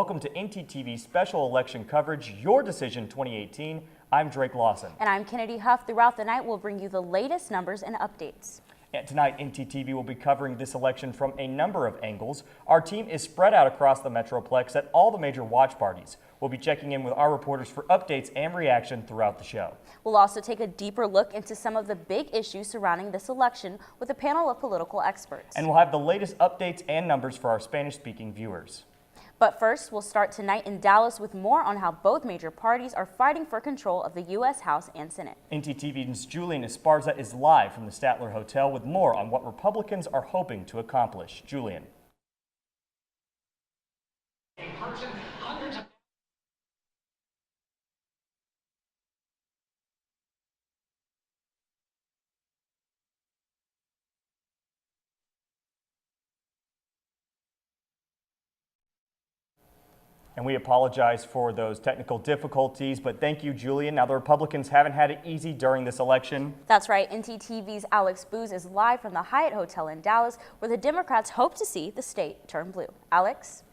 welcome to ntTV special election coverage, Your Decision 2018. I'm Drake Lawson. And I'm Kennedy Huff. Throughout the night, we'll bring you the latest numbers and updates. And tonight, ntTV will be covering this election from a number of angles. Our team is spread out across the Metroplex at all the major watch parties. We'll be checking in with our reporters for updates and reaction throughout the show. We'll also take a deeper look into some of the big issues surrounding this election with a panel of political experts. And we'll have the latest updates and numbers for our Spanish-speaking viewers. But first, we'll start tonight in Dallas with more on how both major parties are fighting for control of the U.S. House and Senate. ntTV's Julian Esparza is live from the Statler Hotel with more on what Republicans are hoping to accomplish. Julian. And we apologize for those technical difficulties, but thank you, Julian. Now, the Republicans haven't had it easy during this election. That's right. ntTV's Alex Booz is live from the Hyatt Hotel in Dallas, where the Democrats hope to see the state turn blue. Alex?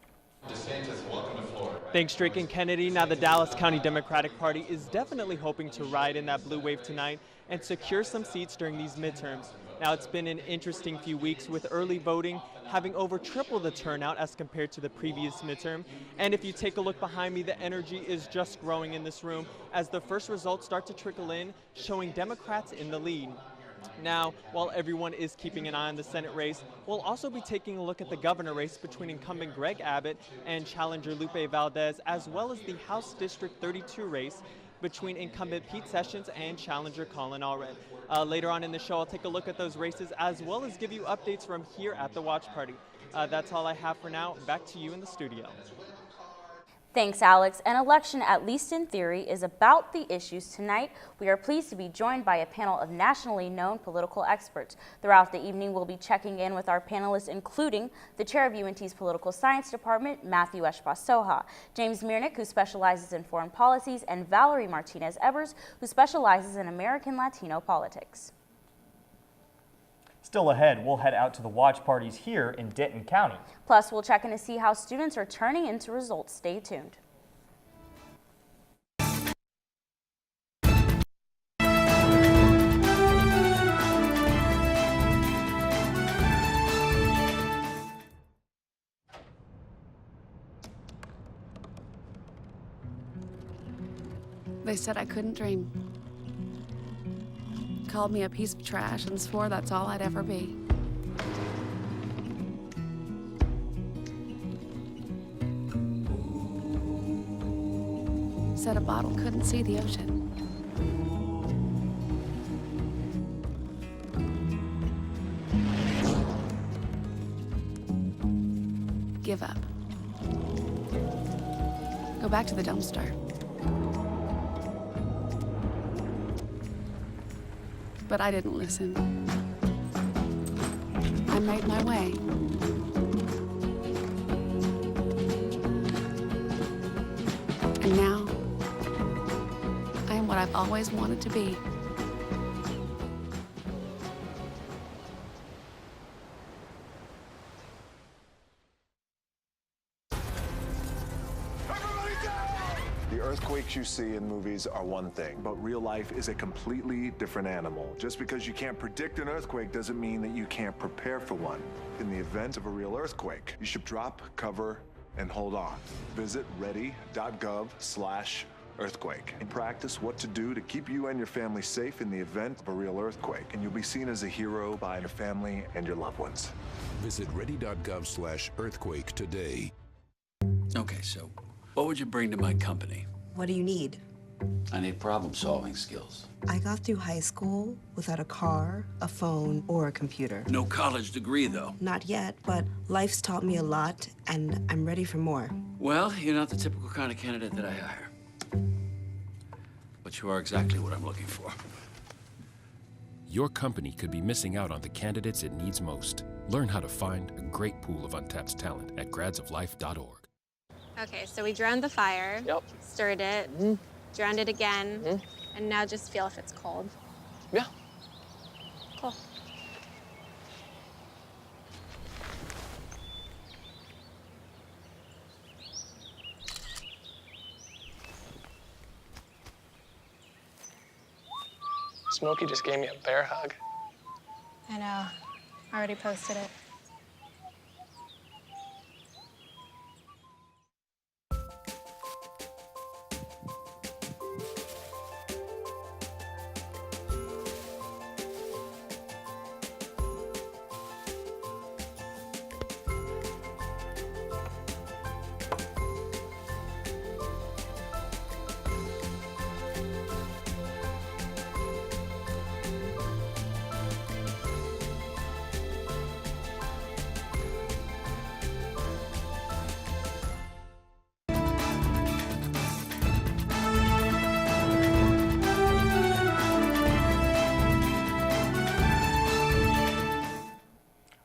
Thanks, Drake and Kennedy. Now, the Dallas County Democratic Party is definitely hoping to ride in that blue wave tonight and secure some seats during these midterms. Now, it's been an interesting few weeks with early voting having over triple the turnout as compared to the previous midterm. And if you take a look behind me, the energy is just growing in this room as the first results start to trickle in, showing Democrats in the lead. Now, while everyone is keeping an eye on the Senate race, we'll also be taking a look at the governor race between incumbent Greg Abbott and challenger Lupe Valdez, as well as the House District 32 race between incumbent Pete Sessions and challenger Colin Allred. Later on in the show, I'll take a look at those races as well as give you updates from here at the watch party. That's all I have for now. Back to you in the studio. Thanks, Alex. An election, at least in theory, is about the issues tonight. We are pleased to be joined by a panel of nationally known political experts. Throughout the evening, we'll be checking in with our panelists, including the chair of UNT's Political Science Department, Matthew Eshbas-Soha, James Miernick, who specializes in foreign policies, and Valerie Martinez-Evers, who specializes in American Latino politics. Still ahead, we'll head out to the watch parties here in Denton County. Plus, we'll check in to see how students are turning into results. Stay tuned. They said I couldn't dream. Called me a piece of trash and swore that's all I'd ever be. Said a bottle couldn't see the ocean. Give up. Go back to the dumpster. But I didn't listen. I made my way. And now, I am what I've always wanted to be. The earthquakes you see in movies are one thing, but real life is a completely different animal. Just because you can't predict an earthquake doesn't mean that you can't prepare for one. In the event of a real earthquake, you should drop, cover, and hold on. Visit ready.gov/earthquake and practice what to do to keep you and your family safe in the event of a real earthquake. And you'll be seen as a hero by your family and your loved ones. Visit ready.gov/earthquake today. Okay, so what would you bring to my company? What do you need? I need problem-solving skills. I got through high school without a car, a phone, or a computer. No college degree, though. Not yet, but life's taught me a lot, and I'm ready for more. Well, you're not the typical kind of candidate that I hire. But you are exactly what I'm looking for. Your company could be missing out on the candidates it needs most. Learn how to find a great pool of untapped talent at gradsoflife.org. Okay, so we drowned the fire, stirred it, drowned it again, and now just feel if it's cold. Yeah. Cool. Smokey just gave me a bear hug. I know. I already posted it.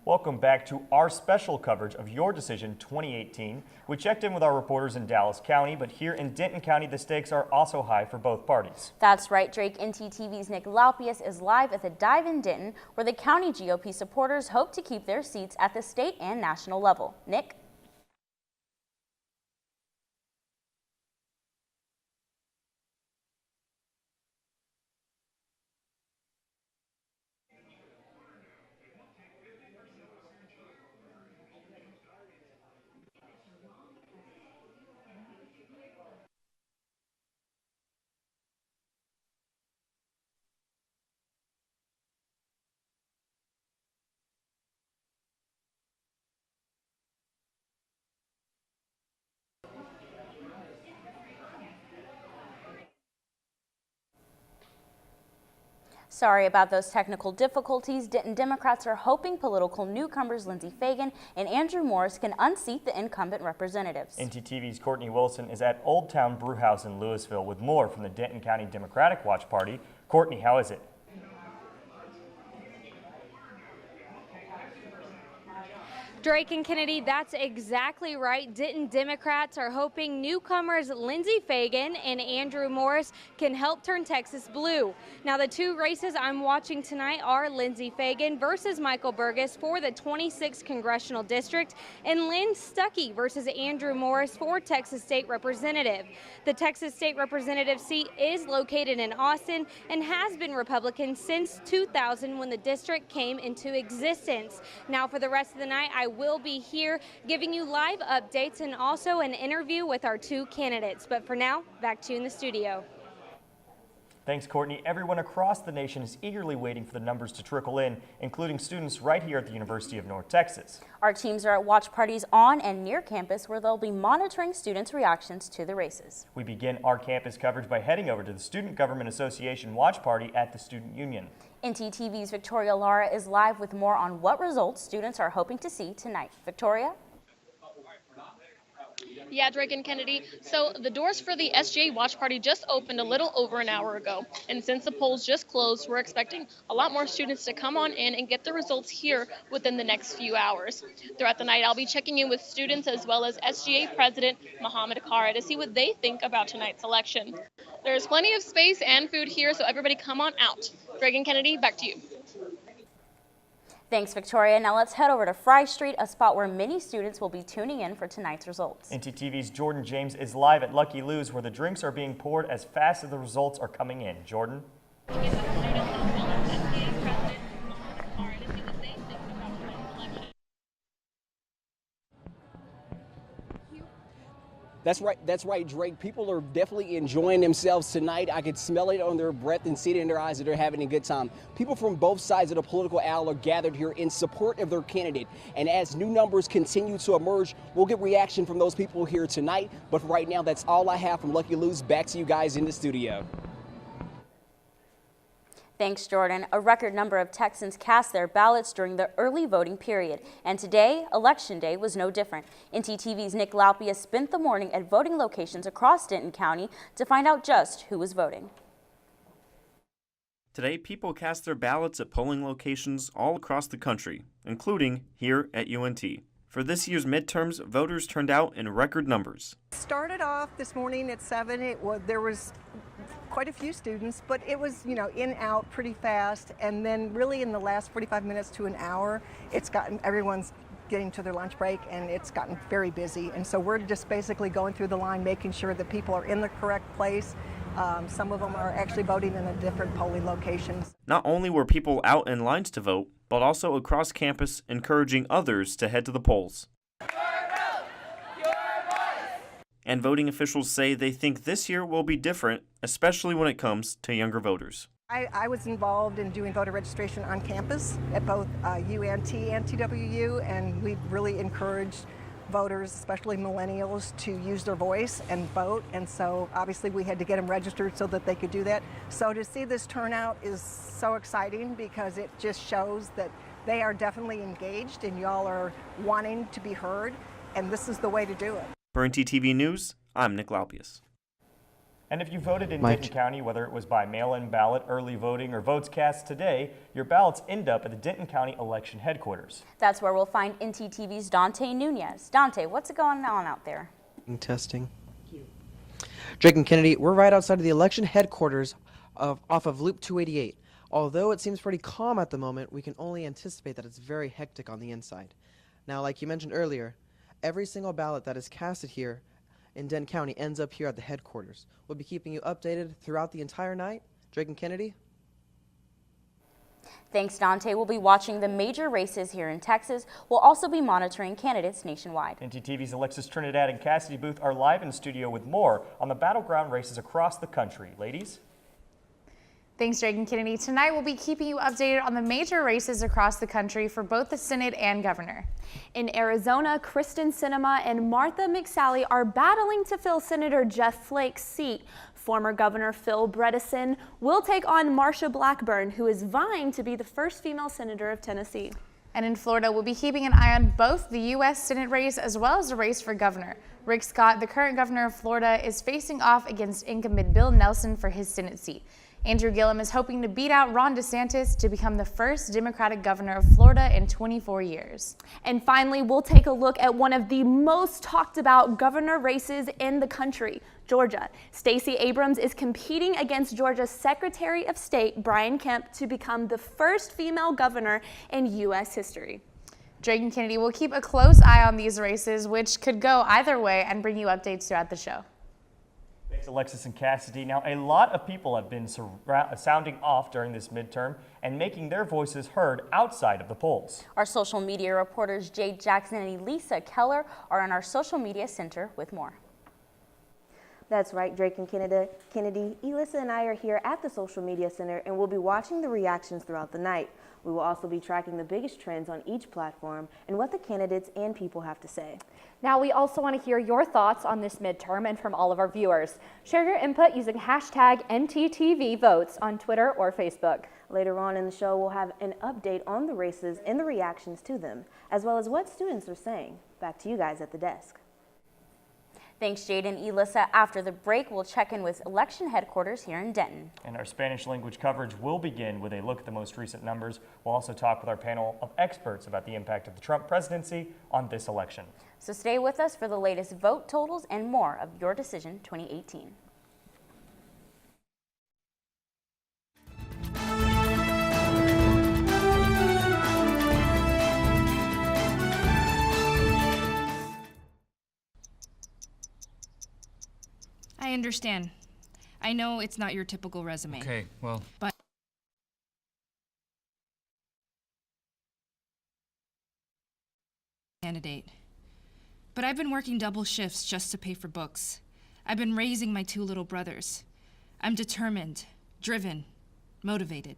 Welcome back to our special coverage of Your Decision 2018. We checked in with our reporters in Dallas County, but here in Denton County, the stakes are also high for both parties. That's right, Drake. ntTV's Nick Laupius is live at the Dive in Denton, where the county GOP supporters hope to keep their seats at the state and national level. Nick? Sorry about those technical difficulties. Denton Democrats are hoping political newcomers Lindsey Fagan and Andrew Morris can unseat the incumbent representatives. ntTV's Courtney Wilson is at Old Town Brewhouse in Louisville with more from the Denton County Democratic Watch Party. Courtney, how is it? Drake and Kennedy, that's exactly right. Denton Democrats are hoping newcomers Lindsey Fagan and Andrew Morris can help turn Texas blue. Now, the two races I'm watching tonight are Lindsey Fagan versus Michael Burgess for the 26th Congressional District and Lynn Stuckey versus Andrew Morris for Texas State Representative. The Texas State Representative seat is located in Austin and has been Republican since 2000 when the district came into existence. Now, for the rest of the night, I will be here giving you live updates and also an interview with our two candidates. But for now, back to you in the studio. Thanks, Courtney. Everyone across the nation is eagerly waiting for the numbers to trickle in, including students right here at the University of North Texas. Our teams are at watch parties on and near campus where they'll be monitoring students' reactions to the races. We begin our campus coverage by heading over to the Student Government Association watch party at the Student Union. ntTV's Victoria Lara is live with more on what results students are hoping to see tonight. Victoria? Yeah, Drake and Kennedy. So the doors for the SGA watch party just opened a little over an hour ago. And since the polls just closed, we're expecting a lot more students to come on in and get the results here within the next few hours. Throughout the night, I'll be checking in with students as well as SGA President Mohammed Kara to see what they think about tonight's election. There's plenty of space and food here, so everybody come on out. Drake and Kennedy, back to you. Thanks, Victoria. Now let's head over to Fry Street, a spot where many students will be tuning in for tonight's results. ntTV's Jordan James is live at Lucky Lou's, where the drinks are being poured as fast as the results are coming in. Jordan? That's right, Drake. People are definitely enjoying themselves tonight. I could smell it on their breath and see it in their eyes that they're having a good time. People from both sides of the political aisle are gathered here in support of their candidate. And as new numbers continue to emerge, we'll get reaction from those people here tonight. But for right now, that's all I have from Lucky Lou's. Back to you guys in the studio. Thanks, Jordan. A record number of Texans cast their ballots during the early voting period, and today, Election Day, was no different. ntTV's Nick Laupius spent the morning at voting locations across Denton County to find out just who was voting. Today, people cast their ballots at polling locations all across the country, including here at UNT. For this year's midterms, voters turned out in record numbers. Started off this morning at 7. There was quite a few students, but it was, in out pretty fast. And then really in the last 45 minutes to an hour, everyone's getting to their lunch break and it's gotten very busy. And so we're just basically going through the line, making sure that people are in the correct place Some of them are actually voting in a different polling locations. Not only were people out in lines to vote, but also across campus encouraging others to head to the polls. And voting officials say they think this year will be different, especially when it comes to younger voters. I was involved in doing voter registration on campus at both UNT and TWU, and we really encouraged voters, especially millennials, to use their voice and vote. And so obviously we had to get them registered so that they could do that. So to see this turnout is so exciting because it just shows that they are definitely engaged and y'all are wanting to be heard, and this is the way to do it. For ntTV News, I'm Nick Laupius. And if you voted in Denton County, whether it was by mail-in ballot, early voting, or votes cast today, your ballots end up at the Denton County Election Headquarters. That's where we'll find ntTV's Dante Nunez. Dante, what's going on out there? Testing. Drake and Kennedy, we're right outside of the election headquarters off of Loop 288. Although it seems pretty calm at the moment, we can only anticipate that it's very hectic on the inside. Now, like you mentioned earlier, every single ballot that is casted here in Denton County ends up here at the headquarters. We'll be keeping you updated throughout the entire night. Drake and Kennedy. Thanks, Dante. We'll be watching the major races here in Texas. We'll also be monitoring candidates nationwide. ntTV's Alexis Trinidad and Cassidy Booth are live in studio with more on the battleground races across the country. Ladies? Thanks, Drake and Kennedy. Tonight we'll be keeping you updated on the major races across the country for both the Senate and governor. In Arizona, Kristen Sinema and Martha McSally are battling to fill Senator Jeff Flake's seat. Former Governor Phil Bredesen will take on Marsha Blackburn, who is vying to be the first female senator of Tennessee. And in Florida, we'll be keeping an eye on both the U.S. Senate race as well as the race for governor. Rick Scott, the current governor of Florida, is facing off against incumbent Bill Nelson for his Senate seat. Andrew Gillum is hoping to beat out Ron DeSantis to become the first Democratic governor of Florida in 24 years. And finally, we'll take a look at one of the most talked about governor races in the country, Georgia. Stacey Abrams is competing against Georgia's Secretary of State, Brian Kemp, to become the first female governor in U.S. history. Drake and Kennedy will keep a close eye on these races, which could go either way, and bring you updates throughout the show. Thanks, Alexis and Cassidy. Now, a lot of people have been sounding off during this midterm and making their voices heard outside of the polls. Our social media reporters Jade Jackson and Elisa Keller are in our social media center with more. That's right, Drake and Kennedy. Elisa and I are here at the Social Media Center, and we'll be watching the reactions throughout the night. We will also be tracking the biggest trends on each platform and what the candidates and people have to say. Now, we also want to hear your thoughts on this midterm and from all of our viewers. Share your input using hashtag #ntTV votes on Twitter or Facebook. Later on in the show, we'll have an update on the races and the reactions to them, as well as what students are saying. Back to you guys at the desk. Thanks, Jade and Elisa. After the break, we'll check in with election headquarters here in Denton. And our Spanish language coverage will begin with a look at the most recent numbers. We'll also talk with our panel of experts about the impact of the Trump presidency on this election. So stay with us for the latest vote totals and more of Your Decision 2018. I understand. I know it's not your typical resume. Okay, well. But candidate. But I've been working double shifts just to pay for books. I've been raising my 2 little brothers. I'm determined, driven, motivated.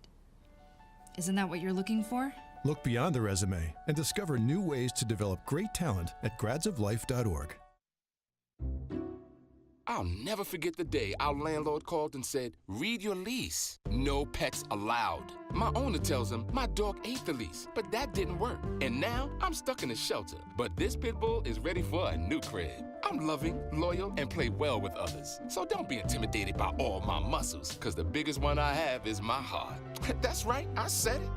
Isn't that what you're looking for? Look beyond the resume and discover new ways to develop great talent at gradsoflife.org. I'll never forget the day our landlord called and said, read your lease. No pets allowed. My owner tells him my dog ate the lease, but that didn't work. And now I'm stuck in a shelter. But this pit bull is ready for a new crib. I'm loving, loyal, and play well with others. So don't be intimidated by all my muscles, because the biggest one I have is my heart. That's right, I said it.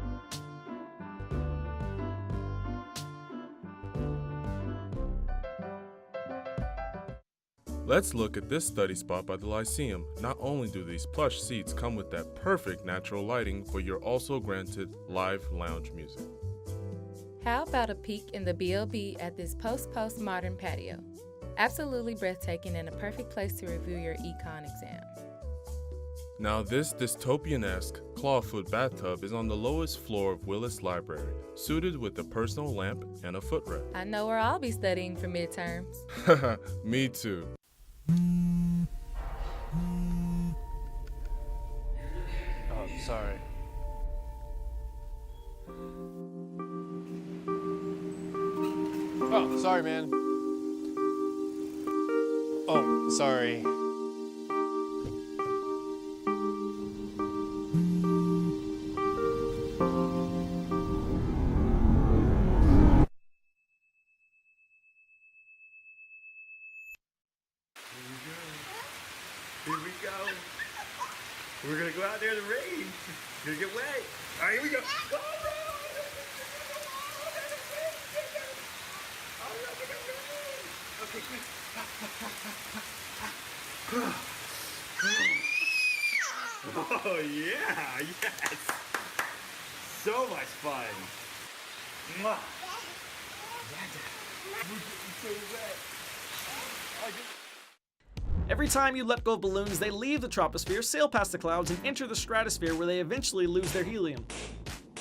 Let's look at this study spot by the Lyceum. Not only do these plush seats come with that perfect natural lighting, but you're also granted live lounge music. How about a peek in the BLB at this post-modern patio? Absolutely breathtaking and a perfect place to review your econ exam. Now this dystopian-esque clawfoot bathtub is on the lowest floor of Willis Library, suited with a personal lamp and a footrest. I know where I'll be studying for midterms. Me too. Oh, sorry. Oh, sorry, man. Oh, sorry. Here we go. We're gonna go out there in the rain. Gonna get wet. All right, here we go. Go, okay, quick. Oh yeah, yes. So much fun. Mwah. We're getting so wet. Every time you let go of balloons, they leave the troposphere, sail past the clouds, and enter the stratosphere where they eventually lose their helium.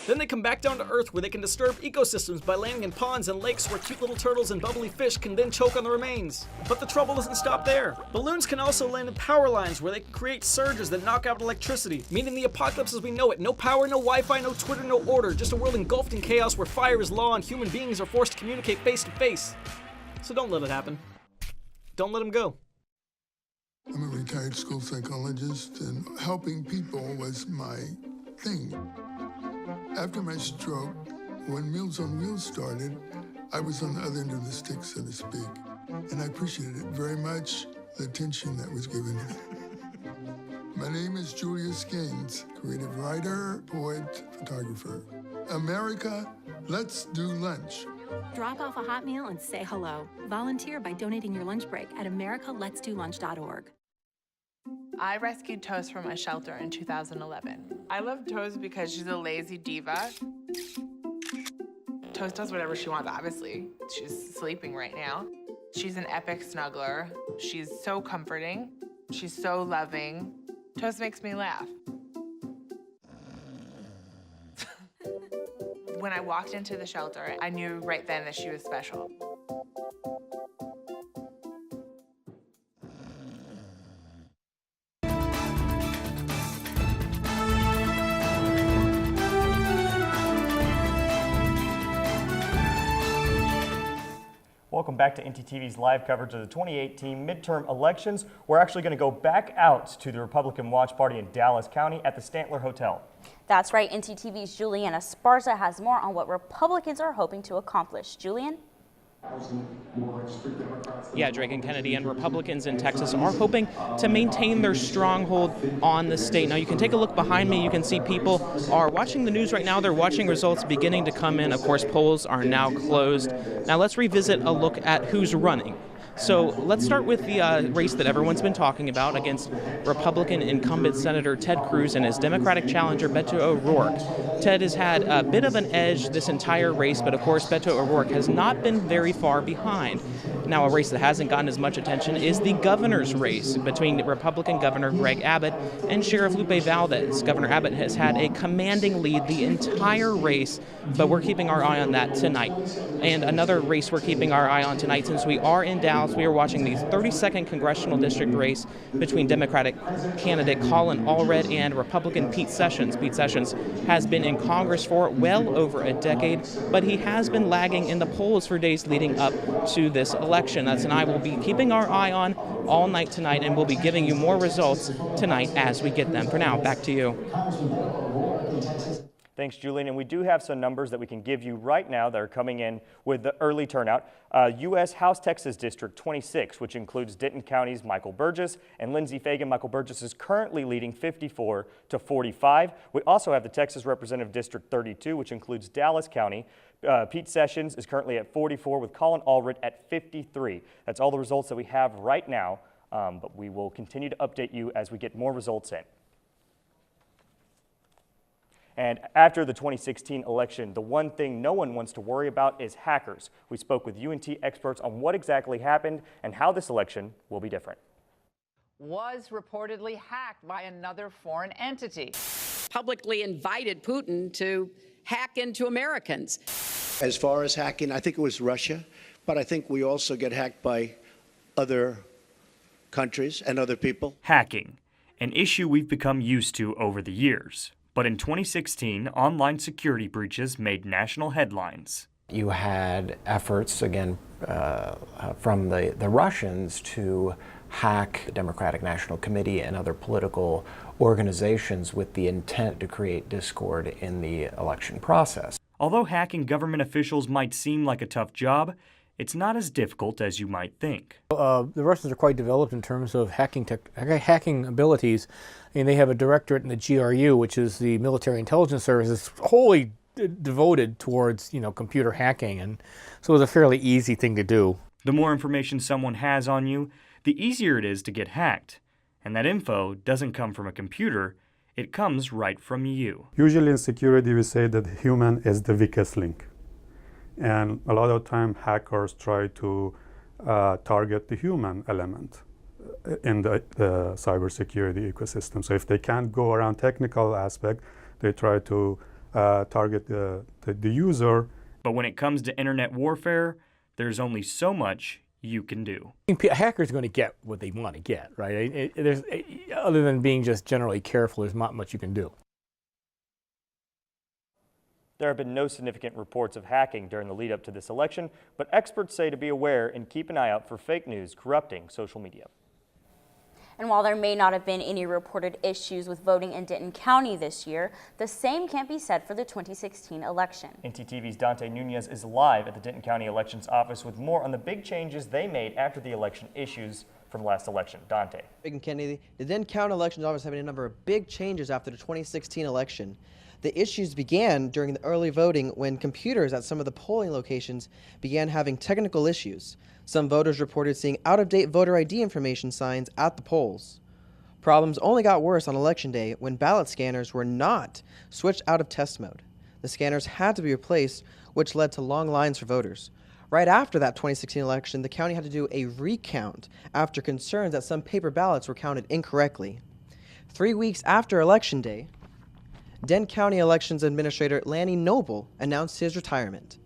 Then they come back down to Earth where they can disturb ecosystems by landing in ponds and lakes where cute little turtles and bubbly fish can then choke on the remains. But the trouble doesn't stop there. Balloons can also land in power lines where they can create surges that knock out electricity, meaning the apocalypse as we know it. No power, no Wi-Fi, no Twitter, no order. Just a world engulfed in chaos where fire is law and human beings are forced to communicate face to face. So don't let it happen. Don't let them go. I'm a retired school psychologist, and helping people was my thing. After my stroke, when Meals on Wheels started, I was on the other end of the stick, so to speak. And I appreciated it very much, the attention that was given. My name is Julius Gaines, creative writer, poet, photographer. America, let's do lunch. Drop off a hot meal and say hello. Volunteer by donating your lunch break at americaletsdolunch.org. I rescued Toast from a shelter in 2011. I love Toast because she's a lazy diva. Toast does whatever she wants, obviously. She's sleeping right now. She's an epic snuggler. She's so comforting. She's so loving. Toast makes me laugh. When I walked into the shelter, I knew right then that she was special. Welcome back to ntTV's live coverage of the 2018 midterm elections. We're actually going to go back out to the Republican Watch Party in Dallas County at the Stantler Hotel. That's right, ntTV's Juliana Esparza has more on what Republicans are hoping to accomplish. Julian? Yeah, Drake and Kennedy and Republicans in Texas are hoping to maintain their stronghold on the state. Now, you can take a look behind me. You can see people are watching the news right now. They're watching results beginning to come in. Of course, polls are now closed. Now, let's revisit a look at who's running. So let's start with the race that everyone's been talking about against Republican incumbent Senator Ted Cruz and his Democratic challenger Beto O'Rourke. Ted has had a bit of an edge this entire race, but of course Beto O'Rourke has not been very far behind. Now, a race that hasn't gotten as much attention is the governor's race between Republican Governor Greg Abbott and Sheriff Lupe Valdez. Governor Abbott has had a commanding lead the entire race, but we're keeping our eye on that tonight. And another race we're keeping our eye on tonight, since we are in Dallas, we are watching the 32nd congressional district race between Democratic candidate Colin Allred and Republican Pete Sessions. Pete Sessions has been in Congress for well over a decade, but he has been lagging in the polls for days leading up to this election. That's and I will be keeping our eye on all night tonight, and we'll be giving you more results tonight as we get them. For now, back to you. Thanks, Julian. And we do have some numbers that we can give you right now that are coming in with the early turnout. U.S. House Texas District 26, which includes Denton County's Michael Burgess and Lindsey Fagan. Michael Burgess is currently leading 54 to 45. We also have the Texas Representative District 32, which includes Dallas County. Pete Sessions is currently at 44 with Colin Allred at 53. That's all the results that we have right now, but we will continue to update you as we get more results in. And after the 2016 election, the one thing no one wants to worry about is hackers. We spoke with UNT experts on what exactly happened and how this election will be different. was reportedly hacked by another foreign entity. Publicly invited Putin to hack into Americans. As far as hacking, I think it was Russia, but I think we also get hacked by other countries and other people. Hacking, an issue we've become used to over the years. But in 2016, online security breaches made national headlines. You had efforts, again, from the Russians to hack the Democratic National Committee and other political organizations with the intent to create discord in the election process. Although hacking government officials might seem like a tough job, it's not as difficult as you might think. The Russians are quite developed in terms of hacking abilities. I mean, they have a directorate in the GRU, which is the military intelligence service, that's wholly devoted towards, computer hacking, and so it was a fairly easy thing to do. The more information someone has on you, the easier it is to get hacked. And that info doesn't come from a computer, it comes right from you. Usually in security we say that human is the weakest link. And a lot of time hackers try to target the human element in the cybersecurity ecosystem. So if they can't go around technical aspect, they try to target the user. But when it comes to internet warfare, there's only so much you can do. Hackers are going to get what they want to get, right? Other than being just generally careful, there's not much you can do. There have been no significant reports of hacking during the lead up to this election, but experts say to be aware and keep an eye out for fake news corrupting social media. And while there may not have been any reported issues with voting in Denton County this year, the same can't be said for the 2016 election. ntTV's Dante Nunez is live at the Denton County Elections Office with more on the big changes they made after the election issues from last election. Dante. Greg and Kennedy, the Denton County Elections Office having a number of big changes after the 2016 election. The issues began during the early voting when computers at some of the polling locations began having technical issues. Some voters reported seeing out-of-date voter ID information signs at the polls. Problems only got worse on Election Day when ballot scanners were not switched out of test mode. The scanners had to be replaced, which led to long lines for voters. Right after that 2016 election, the county had to do a recount after concerns that some paper ballots were counted incorrectly. 3 weeks after Election Day, Denton County Elections Administrator Lanny Noble announced his retirement.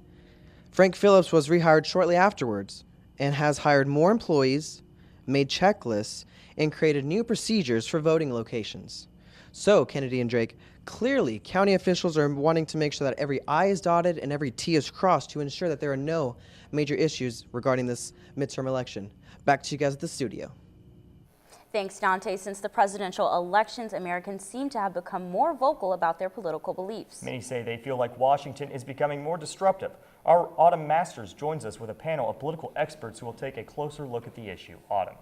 Frank Phillips was rehired shortly afterwards and has hired more employees, made checklists, and created new procedures for voting locations. So, Kennedy and Drake, clearly county officials are wanting to make sure that every I is dotted and every T is crossed to ensure that there are no major issues regarding this midterm election. Back to you guys at the studio. Thanks, Dante. Since the presidential elections, Americans seem to have become more vocal about their political beliefs. Many say they feel like Washington is becoming more disruptive. Our Autumn Masters joins us with a panel of political experts who will take a closer look at the issue. Autumn.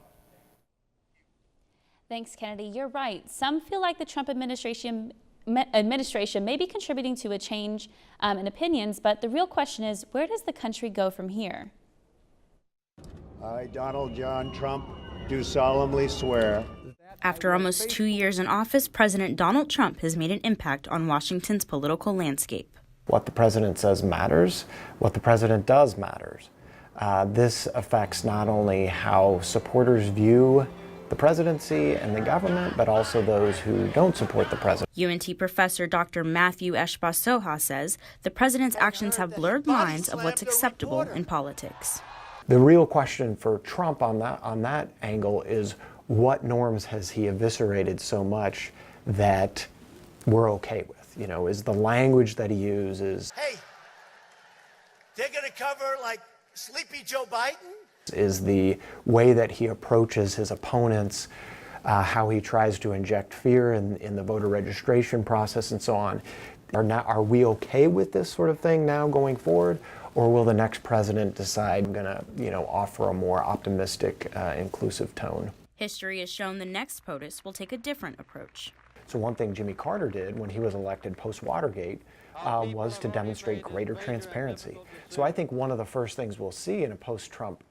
Thanks, Kennedy. You're right. Some feel like the Trump administration may be contributing to a change in opinions, but the real question is, where does the country go from here? I, Donald John Trump, do solemnly swear. After almost 2 years in office, President Donald Trump has made an impact on Washington's political landscape. What the president says matters. What the president does matters. This affects not only how supporters view the presidency and the government, but also those who don't support the president. UNT professor Dr. Matthew Eshba-Soha says the president's actions have blurred lines of what's acceptable in politics. The real question for Trump on that angle is, what norms has he eviscerated so much that we're okay with? You know, is the language that he uses. Hey, they're going to cover like Sleepy Joe Biden? Is the way that he approaches his opponents, how he tries to inject fear in the voter registration process and so on. Are we okay with this sort of thing now going forward? Or will the next president decide I'm going to, offer a more optimistic, inclusive tone? History has shown the next POTUS will take a different approach. So one thing Jimmy Carter did when he was elected post-Watergate was to demonstrate greater transparency. So I think one of the first things we'll see in a post-Trump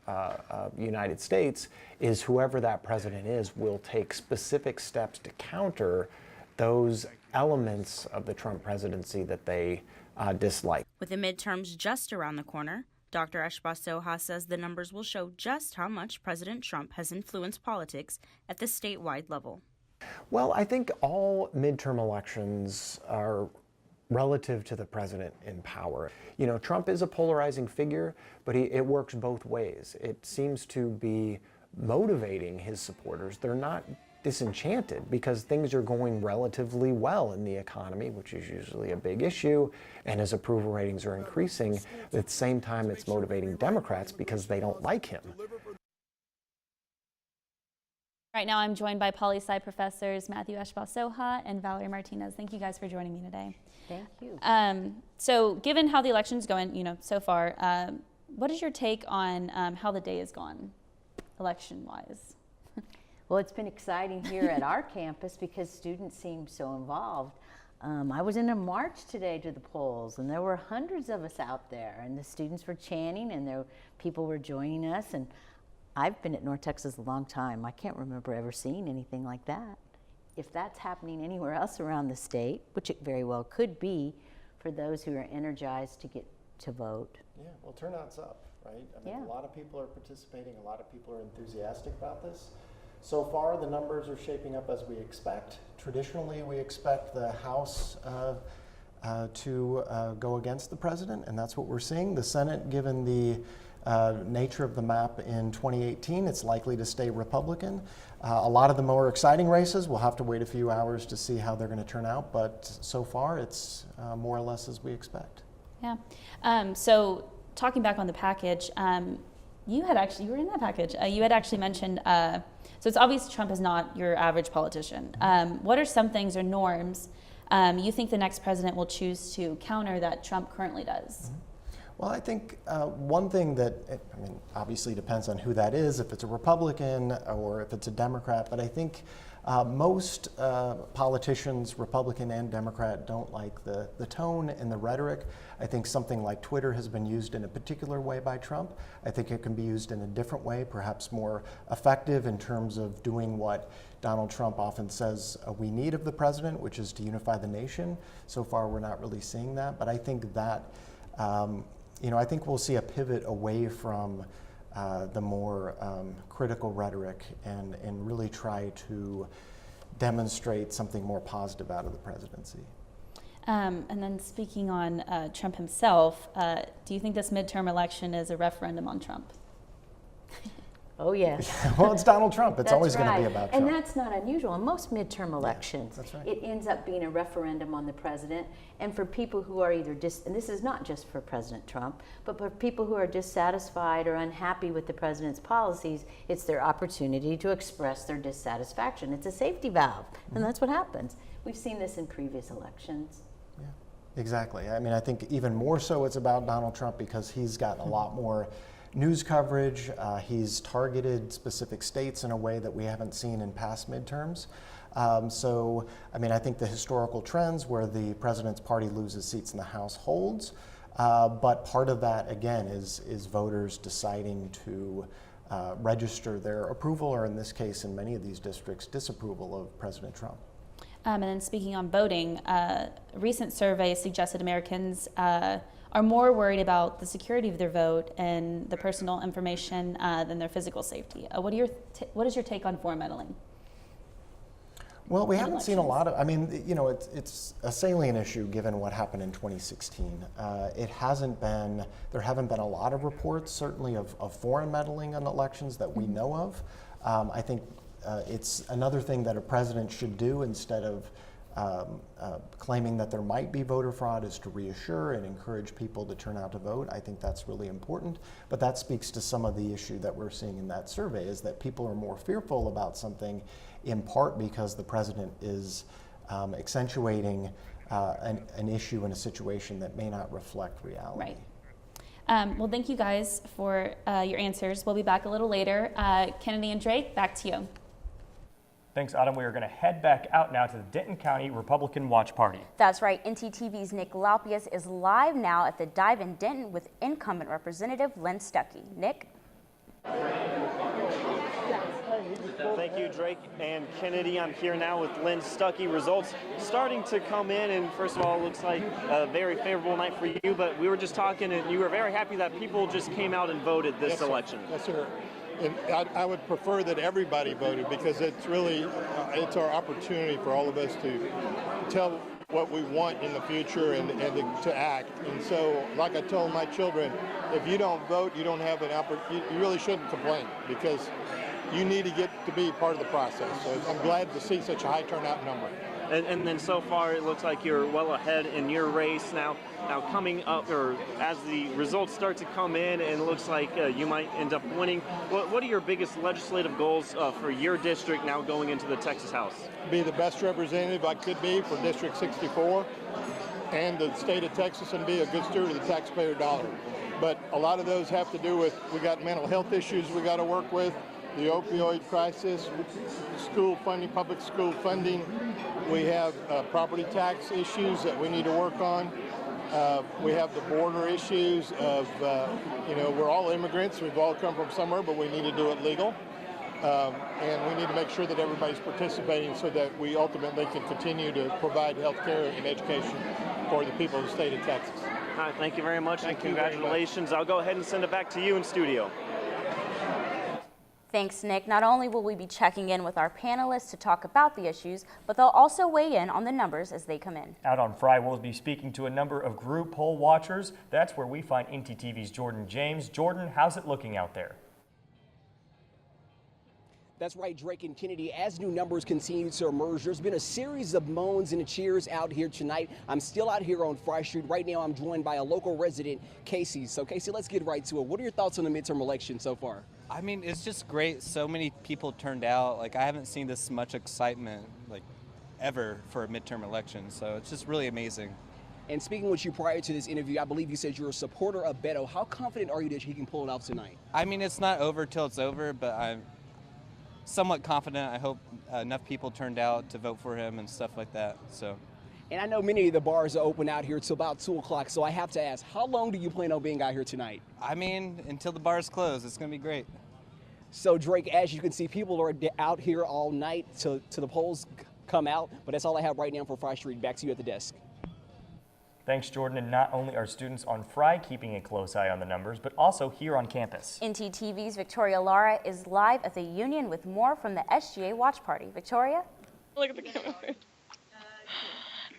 United States is whoever that president is will take specific steps to counter those elements of the Trump presidency that they dislike. With the midterms just around the corner, Dr. Eshba-Soha says the numbers will show just how much President Trump has influenced politics at the statewide level. Well, I think all midterm elections are relative to the president in power. You know, Trump is a polarizing figure, but it works both ways. It seems to be motivating his supporters. They're not disenchanted because things are going relatively well in the economy, which is usually a big issue, and his approval ratings are increasing. At the same time, it's motivating Democrats because they don't like him. Right now, I'm joined by poli-sci professors Matthew Eshba-Soha and Valerie Martinez. Thank you guys for joining me today. Thank you. So given how the election's going, so far, what is your take on how the day has gone, election-wise? Well, it's been exciting here at our campus because students seem so involved. I was in a march today to the polls, and there were hundreds of us out there, and the students were chanting, and people were joining us. And I've been at North Texas a long time. I can't remember ever seeing anything like that. If that's happening anywhere else around the state, which it very well could be for those who are energized to get to vote. Yeah, well, turnout's up, right? I mean, a lot of people are participating, a lot of people are enthusiastic about this. So far, the numbers are shaping up as we expect. Traditionally, we expect the House to go against the president, and that's what we're seeing. The Senate, given the nature of the map in 2018, it's likely to stay Republican. A lot of the more exciting races, we'll have to wait a few hours to see how they're going to turn out, but so far it's more or less as we expect. Yeah. So talking back on the package, you were in that package. You had actually mentioned, so it's obvious Trump is not your average politician. What are some things or norms you think the next president will choose to counter that Trump currently does? Well, I think one thing that, obviously depends on who that is, if it's a Republican or if it's a Democrat, but I think most politicians, Republican and Democrat, don't like the tone and the rhetoric. I think something like Twitter has been used in a particular way by Trump. I think it can be used in a different way, perhaps more effective in terms of doing what Donald Trump often says we need of the president, which is to unify the nation. So far, we're not really seeing that, but I think that I think we'll see a pivot away from the more critical rhetoric and really try to demonstrate something more positive out of the presidency. And then speaking on Trump himself, do you think this midterm election is a referendum on Trump? Oh, yes. Well, it's Donald Trump. It's always going to be about Trump. And that's not unusual. In most midterm elections, that's right. It ends up being a referendum on the president. And for people who are either and this is not just for President Trump, but for people who are dissatisfied or unhappy with the president's policies, it's their opportunity to express their dissatisfaction. It's a safety valve, and that's what happens. We've seen this in previous elections. Yeah, exactly. I think even more so it's about Donald Trump because he's gotten a lot more news coverage. He's targeted specific states in a way that we haven't seen in past midterms. I think the historical trends where the president's party loses seats in the House holds, but part of that, again, is voters deciding to register their approval, or in this case, in many of these districts, disapproval of President Trump. And then speaking on voting, a recent survey suggested Americans are more worried about the security of their vote and the personal information than their physical safety. What is your take on foreign meddling? Well, we haven't seen a lot of, it's a salient issue given what happened in 2016. There haven't been a lot of reports, certainly of foreign meddling in elections that we know of. I think it's another thing that a president should do instead of claiming that there might be voter fraud is to reassure and encourage people to turn out to vote. I think that's really important, but that speaks to some of the issue that we're seeing in that survey is that people are more fearful about something in part because the president is accentuating an issue in a situation that may not reflect reality. Right. Well, thank you guys for your answers. We'll be back a little later. Kennedy and Drake, back to you. Thanks, Autumn. We are going to head back out now to the Denton County Republican Watch Party. That's right. ntTV's Nick Laupius is live now at the Dive in Denton with incumbent Representative Len Stuckey. Nick? Thank you, Drake and Kennedy. I'm here now with Lynn Stuckey. Results starting to come in, and first of all, it looks like a very favorable night for you, but we were just talking, and you were very happy that people just came out and voted this election. Yes, sir. And I would prefer that everybody voted, because it's really, it's our opportunity for all of us to tell what we want in the future and to act. And so, like I told my children, if you don't vote, you don't have an opportunity. You really shouldn't complain, because you need to get to be part of the process. So I'm glad to see such a high turnout number. And then so far it looks like you're well ahead in your race now. Now coming up, or as the results start to come in, and it looks like you might end up winning. What are your biggest legislative goals for your district now going into the Texas House? Be the best representative I could be for District 64 and the state of Texas, and be a good steward of the taxpayer dollar. But a lot of those have to do with, we got mental health issues we got to work with, the opioid crisis, school funding, public school funding. We have property tax issues that we need to work on. We have the border issues of, we're all immigrants. We've all come from somewhere, but we need to do it legal. And we need to make sure that everybody's participating so that we ultimately can continue to provide health care and education for the people of the state of Texas. All right, thank you very much, and congratulations. I'll go ahead and send it back to you in studio. Thanks, Nick. Not only will we be checking in with our panelists to talk about the issues, but they'll also weigh in on the numbers as they come in. Out on Fry, we'll be speaking to a number of group poll watchers. That's where we find ntTV's Jordan James. Jordan, how's it looking out there? That's right, Drake and Kennedy. As new numbers continue to emerge, there's been a series of moans and cheers out here tonight. I'm still out here on Fry Street. Right now, I'm joined by a local resident, Casey. So, Casey, let's get right to it. What are your thoughts on the midterm election so far? I mean, it's just great. So many people turned out. Like, I haven't seen this much excitement, like, ever for a midterm election. So it's just really amazing. And speaking with you prior to this interview, I believe you said you're a supporter of Beto. How confident are you that he can pull it off tonight? I mean, it's not over till it's over, but I'm somewhat confident. I hope enough people turned out to vote for him and stuff like that. So. And I know many of the bars are open out here till about 2 o'clock, so I have to ask, how long do you plan on being out here tonight? I mean, until the bars close. It's going to be great. So, Drake, as you can see, people are out here all night till the polls come out, but that's all I have right now for Fry Street. Back to you at the desk. Thanks, Jordan. And not only are students on Fry keeping a close eye on the numbers, but also here on campus. ntTV's Victoria Lara is live at the Union with more from the SGA Watch Party. Victoria? Look at the camera.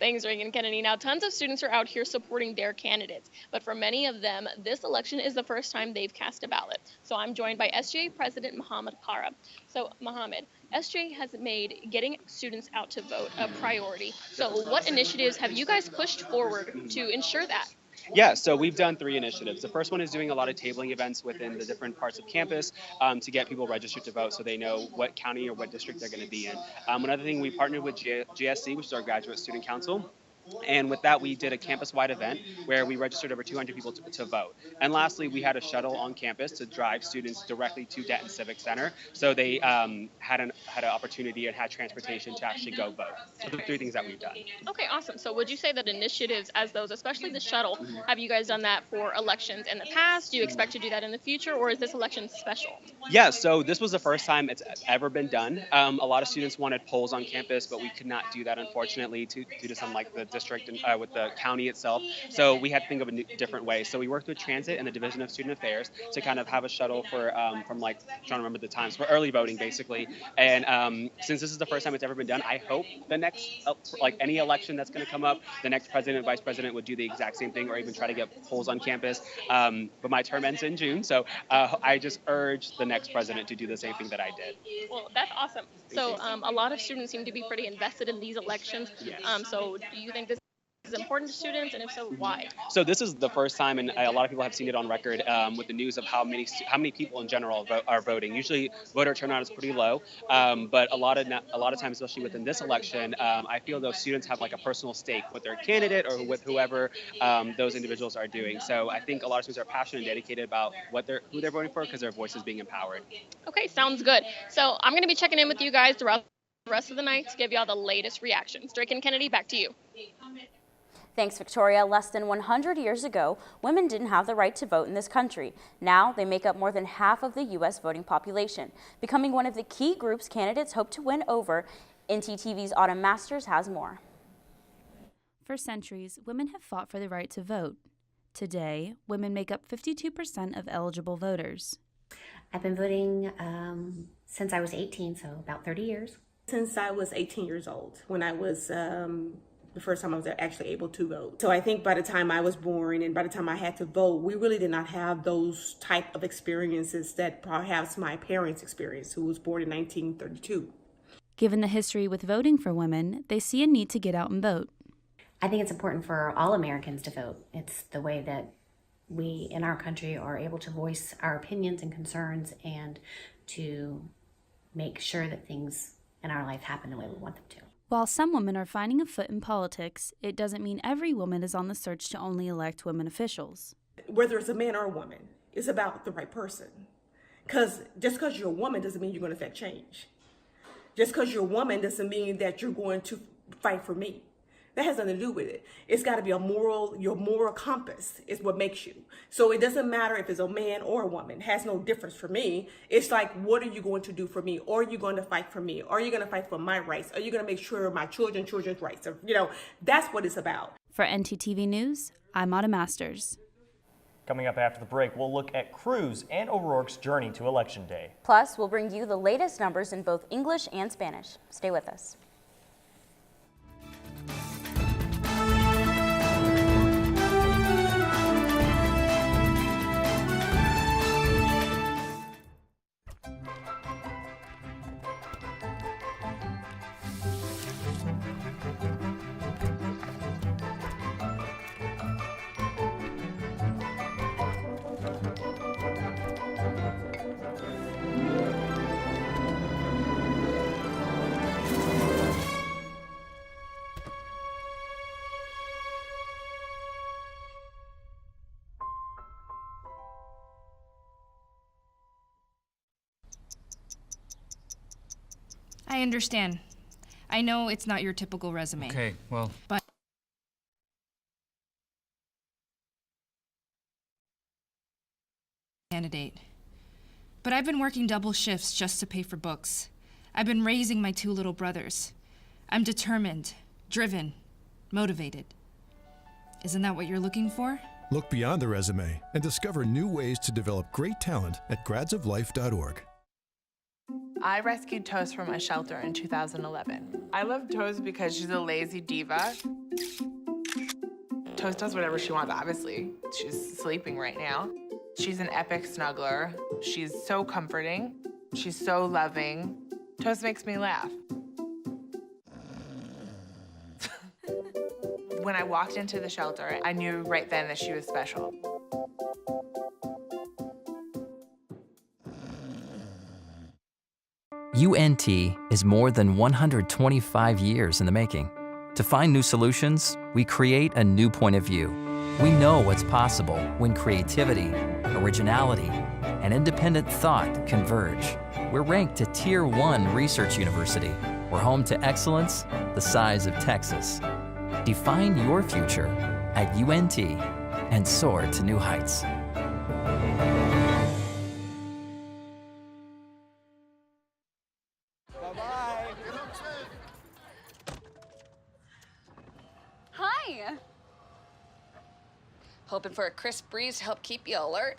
Thanks, Reagan Kennedy. Now, tons of students are out here supporting their candidates, but for many of them, this election is the first time they've cast a ballot. So I'm joined by SGA President Mohammed Kara. So, Mohammed, SGA has made getting students out to vote a priority. So what initiatives have you guys pushed forward to ensure that? Yeah, so we've done 3 initiatives. The first one is doing a lot of tabling events within the different parts of campus to get people registered to vote so they know what county or what district they're going to be in. Another thing, we partnered with GSC, which is our Graduate Student Council. And with that, we did a campus-wide event where we registered over 200 people to vote. And lastly, we had a shuttle on campus to drive students directly to Denton Civic Center, so they had an opportunity and had transportation to actually go vote. So the 3 things that we've done. Okay, awesome. So would you say that initiatives as those, especially the shuttle, have you guys done that for elections in the past? Do you expect to do that in the future, or is this election special? Yeah, so this was the first time it's ever been done. A lot of students wanted polls on campus, but we could not do that, unfortunately, due to some like the district and with the county itself. So we had to think of a different way. So we worked with Transit and the Division of Student Affairs to kind of have a shuttle for from like, I'm trying to remember the times, for early voting basically. And since this is the first time it's ever been done, I hope the next, like any election that's going to come up, the next president and vice president would do the exact same thing or even try to get polls on campus. But my term ends in June, so I just urge the next president to do the same thing that I did. Well, that's awesome. So a lot of students seem to be pretty invested in these elections. Yes. So do you think this is important to students, and if so, why? So this is the first time, and a lot of people have seen it on record with the news of how many people in general are voting. Usually, voter turnout is pretty low, but a lot of times, especially within this election, I feel those students have like a personal stake with their candidate or with whoever those individuals are doing. So I think a lot of students are passionate and dedicated about who they're voting for because their voice is being empowered. Okay, sounds good. So I'm going to be checking in with you guys throughout the rest of the night to give y'all the latest reactions. Drake and Kennedy, back to you. Thanks, Victoria. Less than 100 years ago, women didn't have the right to vote in this country. Now, they make up more than half of the U.S. voting population, becoming one of the key groups candidates hope to win over. ntTV's Autumn Masters has more. For centuries, women have fought for the right to vote. Today, women make up 52% of eligible voters. I've been voting since I was 18, so about 30 years. Since I was 18 years old, when I was the first time I was actually able to vote. So I think by the time I was born and by the time I had to vote, we really did not have those type of experiences that perhaps my parents experienced, who was born in 1932. Given the history with voting for women, they see a need to get out and vote. I think it's important for all Americans to vote. It's the way that we in our country are able to voice our opinions and concerns and to make sure that things in our life happen the way we want them to. While some women are finding a foot in politics, it doesn't mean every woman is on the search to only elect women officials. Whether it's a man or a woman, it's about the right person. Because just because you're a woman doesn't mean you're going to affect change. Just because you're a woman doesn't mean that you're going to fight for me. That has nothing to do with it. It's got to be your moral compass is what makes you. So it doesn't matter if it's a man or a woman. It has no difference for me. It's like, what are you going to do for me? Or are you going to fight for me? Are you going to fight for my rights? Are you going to make sure my children's rights? That's what it's about. For ntTV News, I'm Autumn Masters. Coming up after the break, we'll look at Cruz and O'Rourke's journey to Election Day. Plus, we'll bring you the latest numbers in both English and Spanish. Stay with us. I understand. I know it's not your typical resume. Okay, well. But candidate. But I've been working double shifts just to pay for books. I've been raising my 2 little brothers. I'm determined, driven, motivated. Isn't that what you're looking for? Look beyond the resume and discover new ways to develop great talent at gradsoflife.org. I rescued Toast from a shelter in 2011. I love Toast because she's a lazy diva. Toast does whatever she wants, obviously. She's sleeping right now. She's an epic snuggler. She's so comforting. She's so loving. Toast makes me laugh. When I walked into the shelter, I knew right then that she was special. UNT is more than 125 years in the making. To find new solutions, we create a new point of view. We know what's possible when creativity, originality, and independent thought converge. We're ranked a Tier 1 research university. We're home to excellence the size of Texas. Define your future at UNT and soar to new heights. Hi. Hoping for a crisp breeze to help keep you alert.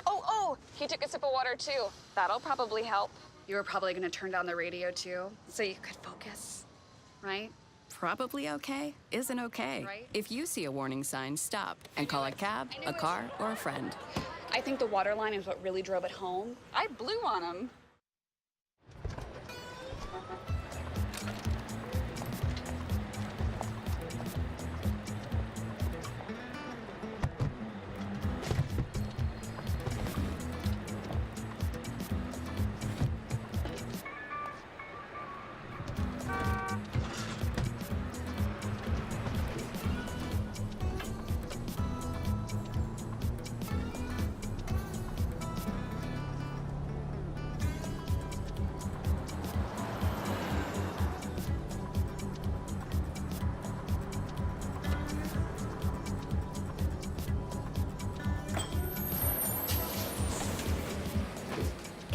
Oh, he took a sip of water too. That'll probably help. You were probably going to turn down the radio too, so you could focus, right? Probably okay isn't okay. Right? If you see a warning sign, stop and call a cab, a car, or a friend. I think the water line is what really drove it home. I blew on him.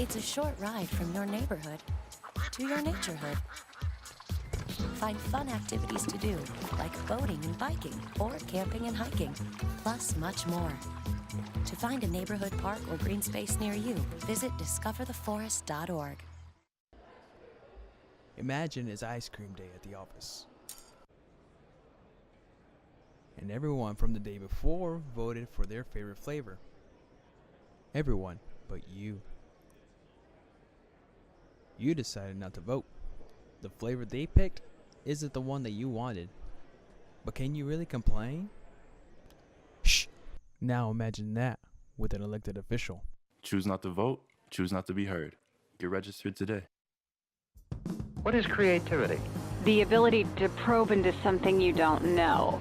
It's a short ride from your neighborhood to your naturehood. Find fun activities to do, like boating and biking, or camping and hiking, plus much more. To find a neighborhood park or green space near you, visit discovertheforest.org. Imagine it's ice cream day at the office. And everyone from the day before voted for their favorite flavor. Everyone but you. You decided not to vote. The flavor they picked isn't the one that you wanted. But can you really complain? Shh! Now imagine that with an elected official. Choose not to vote, choose not to be heard. Get registered today. What is creativity? The ability to probe into something you don't know,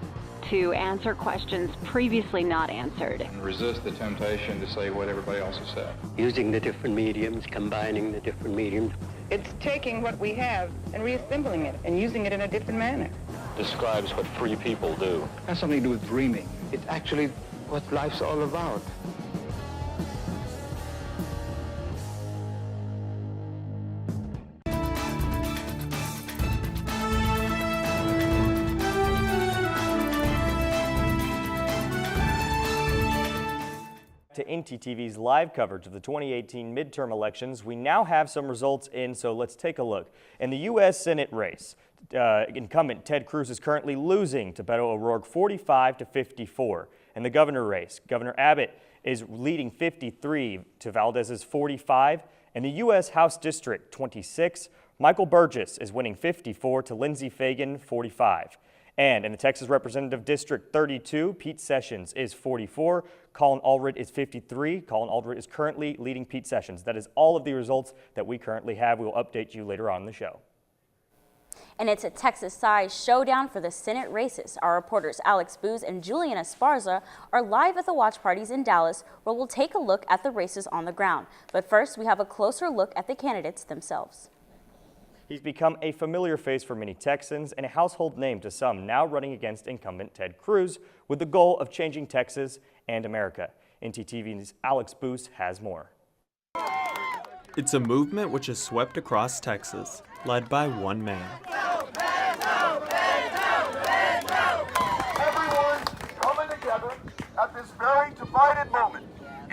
to answer questions previously not answered. And resist the temptation to say what everybody else has said. Using the different mediums, combining the different mediums. It's taking what we have and reassembling it and using it in a different manner. Describes what free people do. It has something to do with dreaming. It's actually what life's all about. To ntTV's live coverage of the 2018 midterm elections, we now have some results in, so let's take a look. In the U.S. Senate race, incumbent Ted Cruz is currently losing to Beto O'Rourke 45-54. In the governor race, Governor Abbott is leading 53 to Valdez's 45. In the U.S. House District 26, Michael Burgess is winning 54 to Lindsey Fagan 45. And in the Texas Representative District 32, Pete Sessions is 44, Colin Allred is 53. Colin Allred is currently leading Pete Sessions. That is all of the results that we currently have. We will update you later on in the show. And it's a Texas-sized showdown for the Senate races. Our reporters Alex Booz and Julian Esparza are live at the watch parties in Dallas, where we'll take a look at the races on the ground. But first, we have a closer look at the candidates themselves. He's become a familiar face for many Texans and a household name to some, now running against incumbent Ted Cruz with the goal of changing Texas and America. ntTV's Alex Booz has more. It's a movement which has swept across Texas, led by one man. Everyone coming together at this very divided moment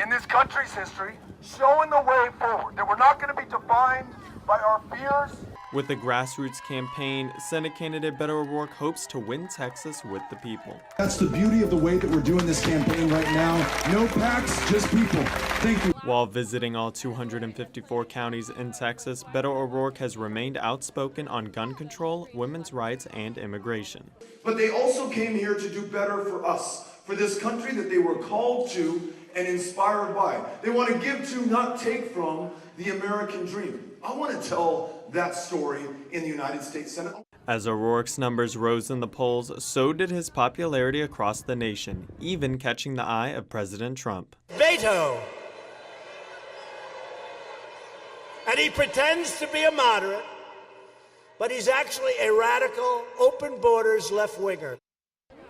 in this country's history, showing the way forward, that we're not going to be defined by our fears. With the grassroots campaign, Senate candidate Beto O'Rourke hopes to win Texas with the people. That's the beauty of the way that we're doing this campaign right now. No PACs, just people. Thank you. While visiting all 254 counties in Texas, Beto O'Rourke has remained outspoken on gun control, women's rights, and immigration. But they also came here to do better for us, for this country that they were called to and inspired by. They want to give to, not take from, the American dream. I want to tell that story in the United States Senate. As O'Rourke's numbers rose in the polls, so did his popularity across the nation, even catching the eye of President Trump. Beto! And he pretends to be a moderate, but he's actually a radical, open borders left-winger.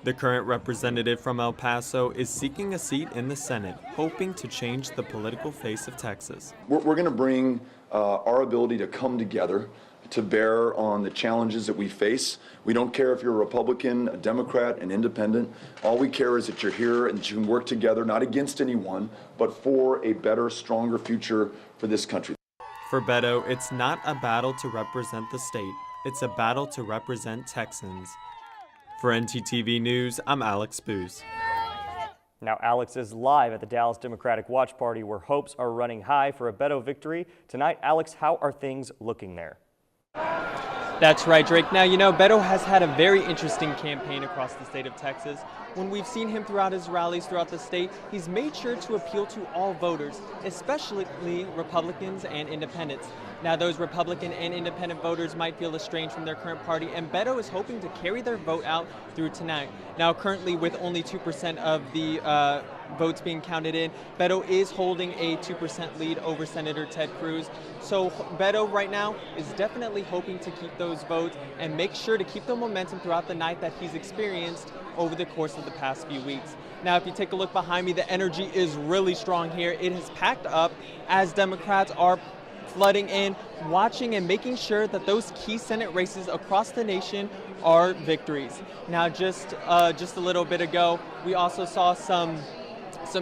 The current representative from El Paso is seeking a seat in the Senate, hoping to change the political face of Texas. We're going to bring our ability to come together to bear on the challenges that we face. We don't care if you're a Republican, a Democrat, an independent. All we care is that you're here and that you can work together, not against anyone, but for a better, stronger future for this country. For Beto, it's not a battle to represent the state. It's a battle to represent Texans. For ntTV News, I'm Alex Booz. Now Alex is live at the Dallas Democratic Watch Party where hopes are running high for a Beto victory. Tonight, Alex, how are things looking there? That's right, Drake. Now, you know, Beto has had a very interesting campaign across the state of Texas. When we've seen him throughout his rallies throughout the state, he's made sure to appeal to all voters, especially Republicans and independents. Now, those Republican and independent voters might feel estranged from their current party, and Beto is hoping to carry their vote out through tonight. Now, currently with only 2% of the votes being counted in, Beto is holding a 2% lead over Senator Ted Cruz. So Beto right now is definitely hoping to keep those votes and make sure to keep the momentum throughout the night that he's experienced over the course of the past few weeks. Now, if you take a look behind me, the energy is really strong here. It is packed up as Democrats are flooding in, watching and making sure that those key Senate races across the nation are victories. Now, just a little bit ago, we also saw some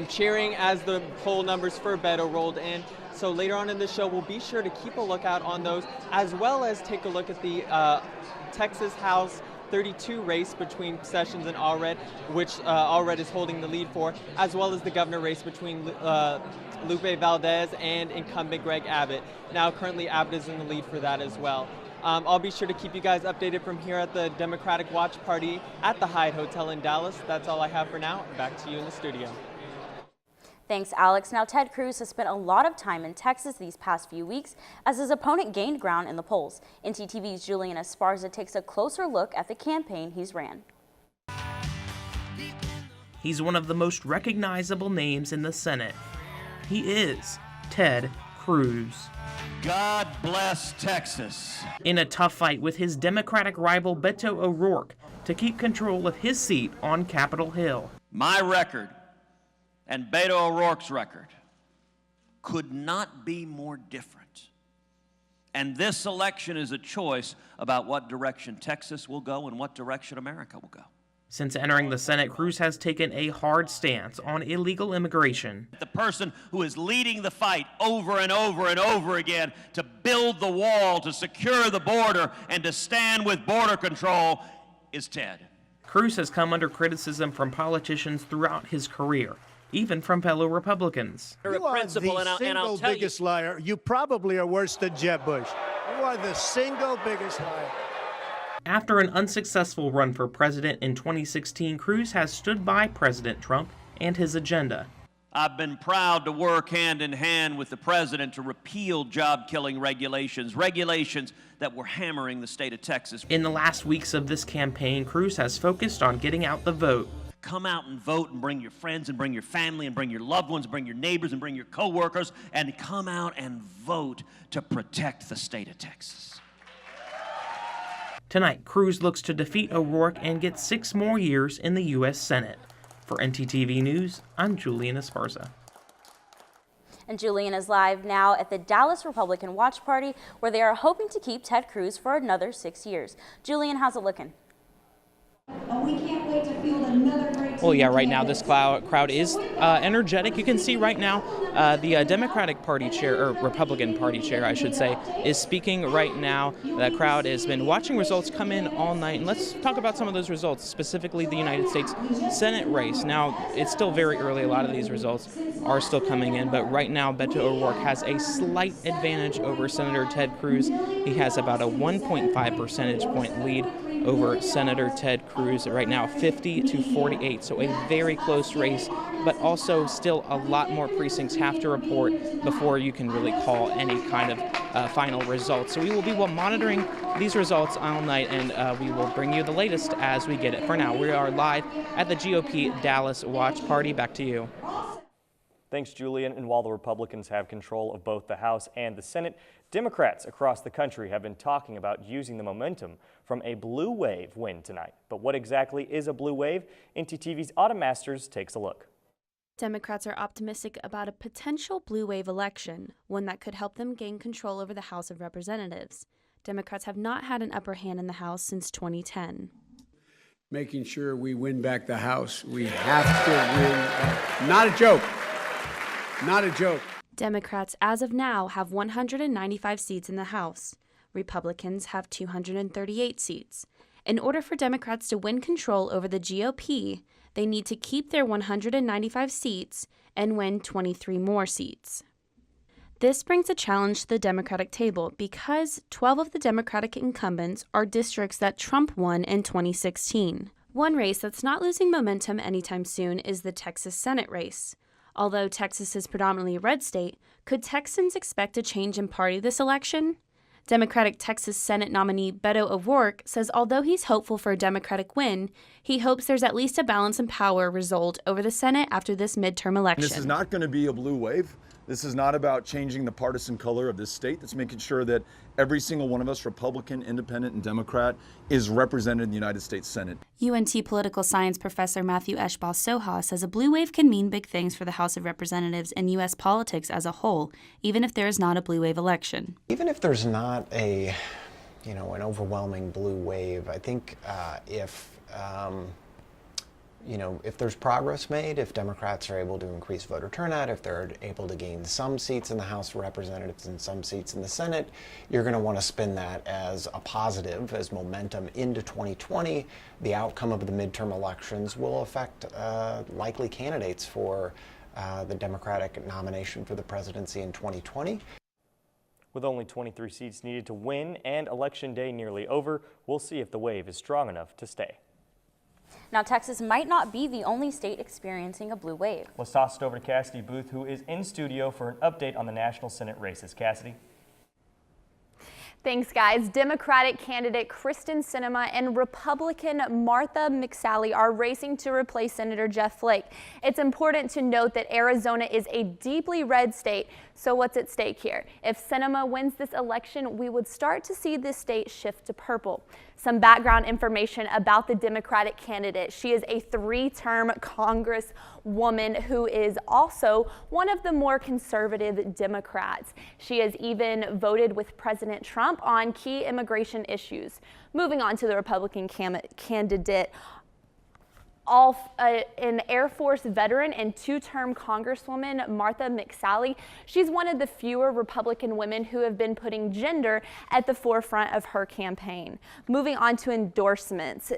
cheering as the poll numbers for Beto rolled in. So later on in the show, we'll be sure to keep a lookout on those, as well as take a look at the Texas House 32 race between Sessions and Allred, which Allred is holding the lead for, as well as the governor race between Lupe Valdez and incumbent Greg Abbott. Now, currently, Abbott is in the lead for that as well. I'll be sure to keep you guys updated from here at the Democratic Watch Party at the Hyatt Hotel in Dallas. That's all I have for now. Back to you in the studio. Thanks, Alex. Now, Ted Cruz has spent a lot of time in Texas these past few weeks as his opponent gained ground in the polls. ntTV's Julian Esparza takes a closer look at the campaign he's ran. He's one of the most recognizable names in the Senate. He is Ted Cruz. God bless Texas. In a tough fight with his Democratic rival Beto O'Rourke to keep control of his seat on Capitol Hill. My record and Beto O'Rourke's record could not be more different. And this election is a choice about what direction Texas will go and what direction America will go. Since entering the Senate, Cruz has taken a hard stance on illegal immigration. The person who is leading the fight over and over and over again to build the wall, to secure the border, and to stand with border control is Ted. Cruz has come under criticism from politicians throughout his career, even from fellow Republicans. You are the single biggest liar. You probably are worse than Jeb Bush. You are the single biggest liar. After an unsuccessful run for president in 2016, Cruz has stood by President Trump and his agenda. I've been proud to work hand in hand with the president to repeal job-killing regulations that were hammering the state of Texas. In the last weeks of this campaign, Cruz has focused on getting out the vote. Come out and vote and bring your friends and bring your family and bring your loved ones, bring your neighbors and bring your coworkers, and come out and vote to protect the state of Texas. Tonight, Cruz looks to defeat O'Rourke and get 6 more years in the U.S. Senate. For ntTV News, I'm Julian Esparza. And Julian is live now at the Dallas Republican Watch Party, where they are hoping to keep Ted Cruz for another 6 years. Julian, how's it looking? We can't wait to field another great. Well, yeah, right now this crowd is energetic. You can see right now the Democratic Party chair, or Republican Party chair, I should say, is speaking right now. That crowd has been watching results come in all night. And let's talk about some of those results, specifically the United States Senate race. Now, it's still very early. A lot of these results are still coming in. But right now, Beto O'Rourke has a slight advantage over Senator Ted Cruz. He has about a 1.5 percentage point lead over Senator Ted Cruz right now, 50 to 48. So a very close race, but also still a lot more precincts have to report before you can really call any kind of final results. So we will be monitoring these results all night, and we will bring you the latest as we get it. For now, we are live at the GOP Dallas Watch Party. Back to you. Thanks, Julian. And while the Republicans have control of both the House and the Senate, Democrats across the country have been talking about using the momentum from a blue wave win tonight. But what exactly is a blue wave? ntTV's Autumn Masters takes a look. Democrats are optimistic about a potential blue wave election, one that could help them gain control over the House of Representatives. Democrats have not had an upper hand in the House since 2010. Making sure we win back the House. We have to win. Not a joke. Not a joke. Democrats, as of now, have 195 seats in the House. Republicans have 238 seats. In order for Democrats to win control over the GOP, they need to keep their 195 seats and win 23 more seats. This brings a challenge to the Democratic table because 12 of the Democratic incumbents are districts that Trump won in 2016. One race that's not losing momentum anytime soon is the Texas Senate race. Although Texas is predominantly a red state, could Texans expect a change in party this election? Democratic Texas Senate nominee Beto O'Rourke says although he's hopeful for a Democratic win, he hopes there's at least a balance and power result over the Senate after this midterm election. This is not going to be a blue wave. This is not about changing the partisan color of this state. It's making sure that every single one of us, Republican, Independent, and Democrat, is represented in the United States Senate. UNT political science professor Matthew Eshbal Soha says a blue wave can mean big things for the House of Representatives and U.S. politics as a whole, even if there is not a blue wave election. Even if there's not an overwhelming blue wave, I think if there's progress made, if Democrats are able to increase voter turnout, if they're able to gain some seats in the House of Representatives and some seats in the Senate, you're going to want to spin that as a positive, as momentum into 2020. The outcome of the midterm elections will affect likely candidates for the Democratic nomination for the presidency in 2020. With only 23 seats needed to win and Election Day nearly over, we'll see if the wave is strong enough to stay. Now, Texas might not be the only state experiencing a blue wave. Let's toss it over to Cassidy Booth, who is in studio for an update on the national Senate races. Cassidy. Thanks, guys. Democratic candidate Kristen Sinema and Republican Martha McSally are racing to replace Senator Jeff Flake. It's important to note that Arizona is a deeply red state, so what's at stake here? If Sinema wins this election, we would start to see this state shift to purple. Some background information about the Democratic candidate. She is a 3-term Congresswoman who is also one of the more conservative Democrats. She has even voted with President Trump on key immigration issues. Moving on to the Republican candidate, an Air Force veteran and 2-term Congresswoman Martha McSally. She's one of the fewer Republican women who have been putting gender at the forefront of her campaign. Moving on to endorsements.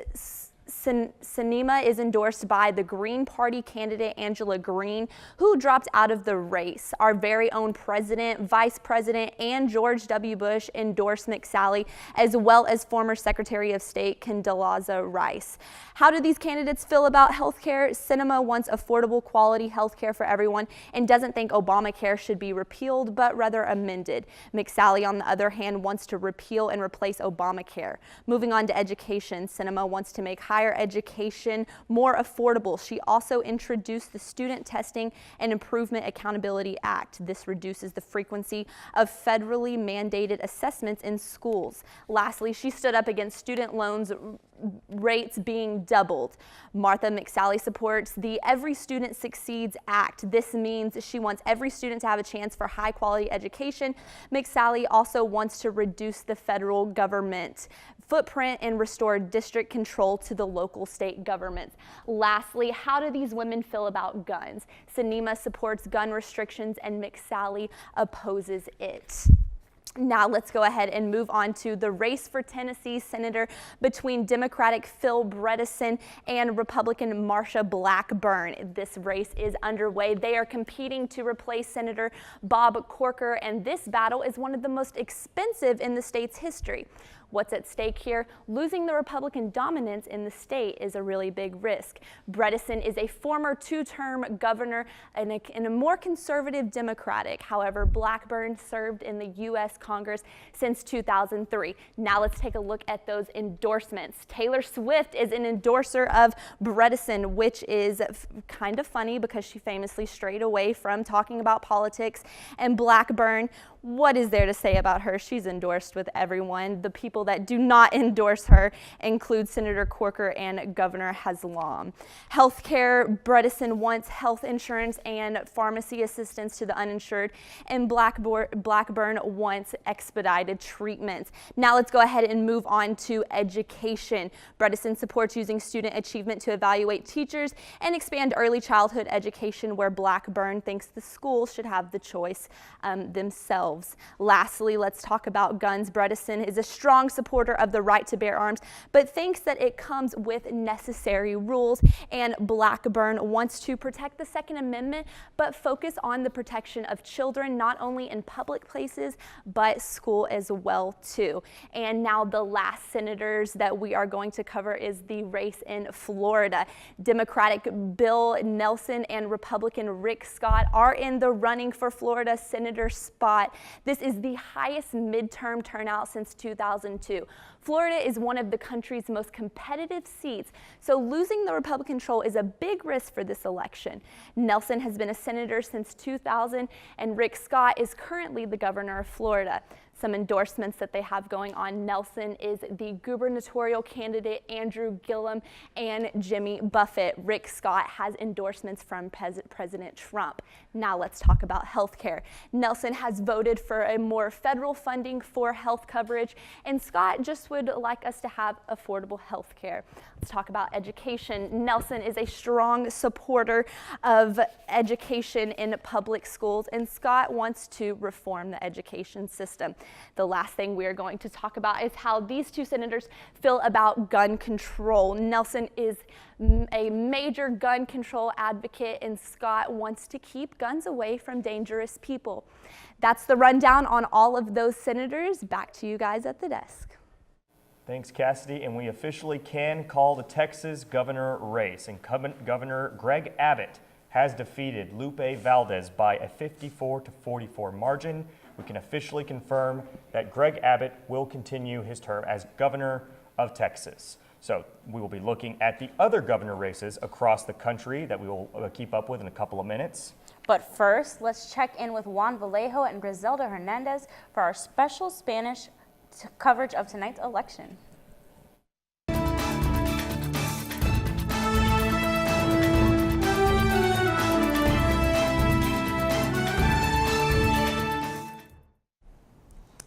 Sinema is endorsed by the Green Party candidate Angela Green, who dropped out of the race. Our very own president, vice president, and George W. Bush endorsed McSally, as well as former Secretary of State Condoleezza Rice. How do these candidates feel about health care? Sinema wants affordable, quality health care for everyone and doesn't think Obamacare should be repealed, but rather amended. McSally, on the other hand, wants to repeal and replace Obamacare. Moving on to education, Sinema wants to make higher education more affordable. She also introduced the Student Testing and Improvement Accountability Act. This reduces the frequency of federally mandated assessments in schools. Lastly, she stood up against student loans rates being doubled. Martha McSally supports the Every Student Succeeds Act. This means she wants every student to have a chance for high quality education. McSally also wants to reduce the federal government footprint and restore district control to the local state governments. Lastly, how do these women feel about guns? Sinema supports gun restrictions and McSally opposes it. Now let's go ahead and move on to the race for Tennessee Senator between Democratic Phil Bredesen and Republican Marsha Blackburn. This race is underway. They are competing to replace Senator Bob Corker, and this battle is one of the most expensive in the state's history. What's at stake here? Losing the Republican dominance in the state is a really big risk. Bredesen is a former 2-term governor and a more conservative Democratic. However, Blackburn served in the U.S. Congress since 2003. Now let's take a look at those endorsements. Taylor Swift is an endorser of Bredesen, which is kind of funny because she famously strayed away from talking about politics. And Blackburn, what is there to say about her? She's endorsed with everyone. The people that do not endorse her include Senator Corker and Governor Haslam. Healthcare, Bredesen wants health insurance and pharmacy assistance to the uninsured, and Blackburn wants expedited treatments. Now let's go ahead and move on to education. Bredesen supports using student achievement to evaluate teachers and expand early childhood education, where Blackburn thinks the schools should have the choice themselves. Lastly, let's talk about guns. Bredesen is a strong supporter of the right to bear arms, but thinks that it comes with necessary rules, and Blackburn wants to protect the Second Amendment, but focus on the protection of children, not only in public places, but school as well, too. And now the last senators that we are going to cover is the race in Florida. Democratic Bill Nelson and Republican Rick Scott are in the running for Florida senator spot. This is the highest midterm turnout since 2002. Florida is one of the country's most competitive seats, so losing the Republican control is a big risk for this election. Nelson has been a senator since 2000, and Rick Scott is currently the governor of Florida. Some endorsements that they have going on Nelson is the gubernatorial candidate Andrew Gillum and Jimmy Buffett. Rick Scott has endorsements from President Trump. Now let's talk about health care. Nelson has voted for a more federal funding for health coverage, and Scott just would like us to have affordable health care. Let's talk about education. Nelson is a strong supporter of education in public schools, and Scott wants to reform the education system. The last thing we are going to talk about is how these two senators feel about gun control. Nelson is a major gun control advocate, and Scott wants to keep guns away from dangerous people. That's the rundown on all of those senators. Back to you guys at the desk. Thanks, Cassidy. And we officially can call the Texas governor race. Incumbent Governor Greg Abbott has defeated Lupe Valdez by a 54-44 margin. We can officially confirm that Greg Abbott will continue his term as governor of Texas. So we will be looking at the other governor races across the country that we will keep up with in a couple of minutes. But first, let's check in with Juan Vallejo and Griselda Hernandez for our special Spanish coverage of tonight's election.